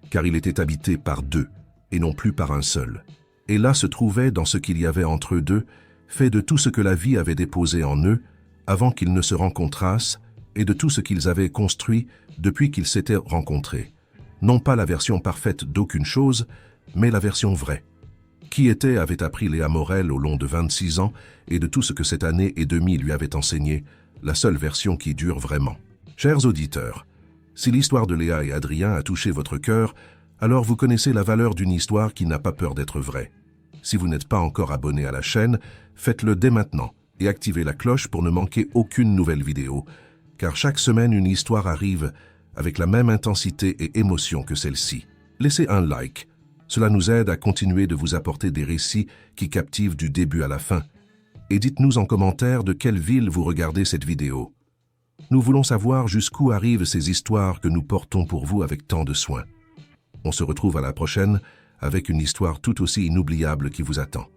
car il était habité par deux, et non plus par un seul. Et là se trouvait, dans ce qu'il y avait entre eux deux, fait de tout ce que la vie avait déposé en eux, avant qu'ils ne se rencontrassent, et de tout ce qu'ils avaient construit depuis qu'ils s'étaient rencontrés. Non pas la version parfaite d'aucune chose, mais la version vraie. Qui avait appris Léa Morel au long de 26 ans, et de tout ce que cette année et demie lui avait enseigné, la seule version qui dure vraiment. Chers auditeurs, si l'histoire de Léa et Adrien a touché votre cœur, alors vous connaissez la valeur d'une histoire qui n'a pas peur d'être vraie. Si vous n'êtes pas encore abonné à la chaîne, faites-le dès maintenant et activez la cloche pour ne manquer aucune nouvelle vidéo, car chaque semaine une histoire arrive avec la même intensité et émotion que celle-ci. Laissez un like, cela nous aide à continuer de vous apporter des récits qui captivent du début à la fin. Et dites-nous en commentaire de quelle ville vous regardez cette vidéo. Nous voulons savoir jusqu'où arrivent ces histoires que nous portons pour vous avec tant de soin. On se retrouve à la prochaine avec une histoire tout aussi inoubliable qui vous attend.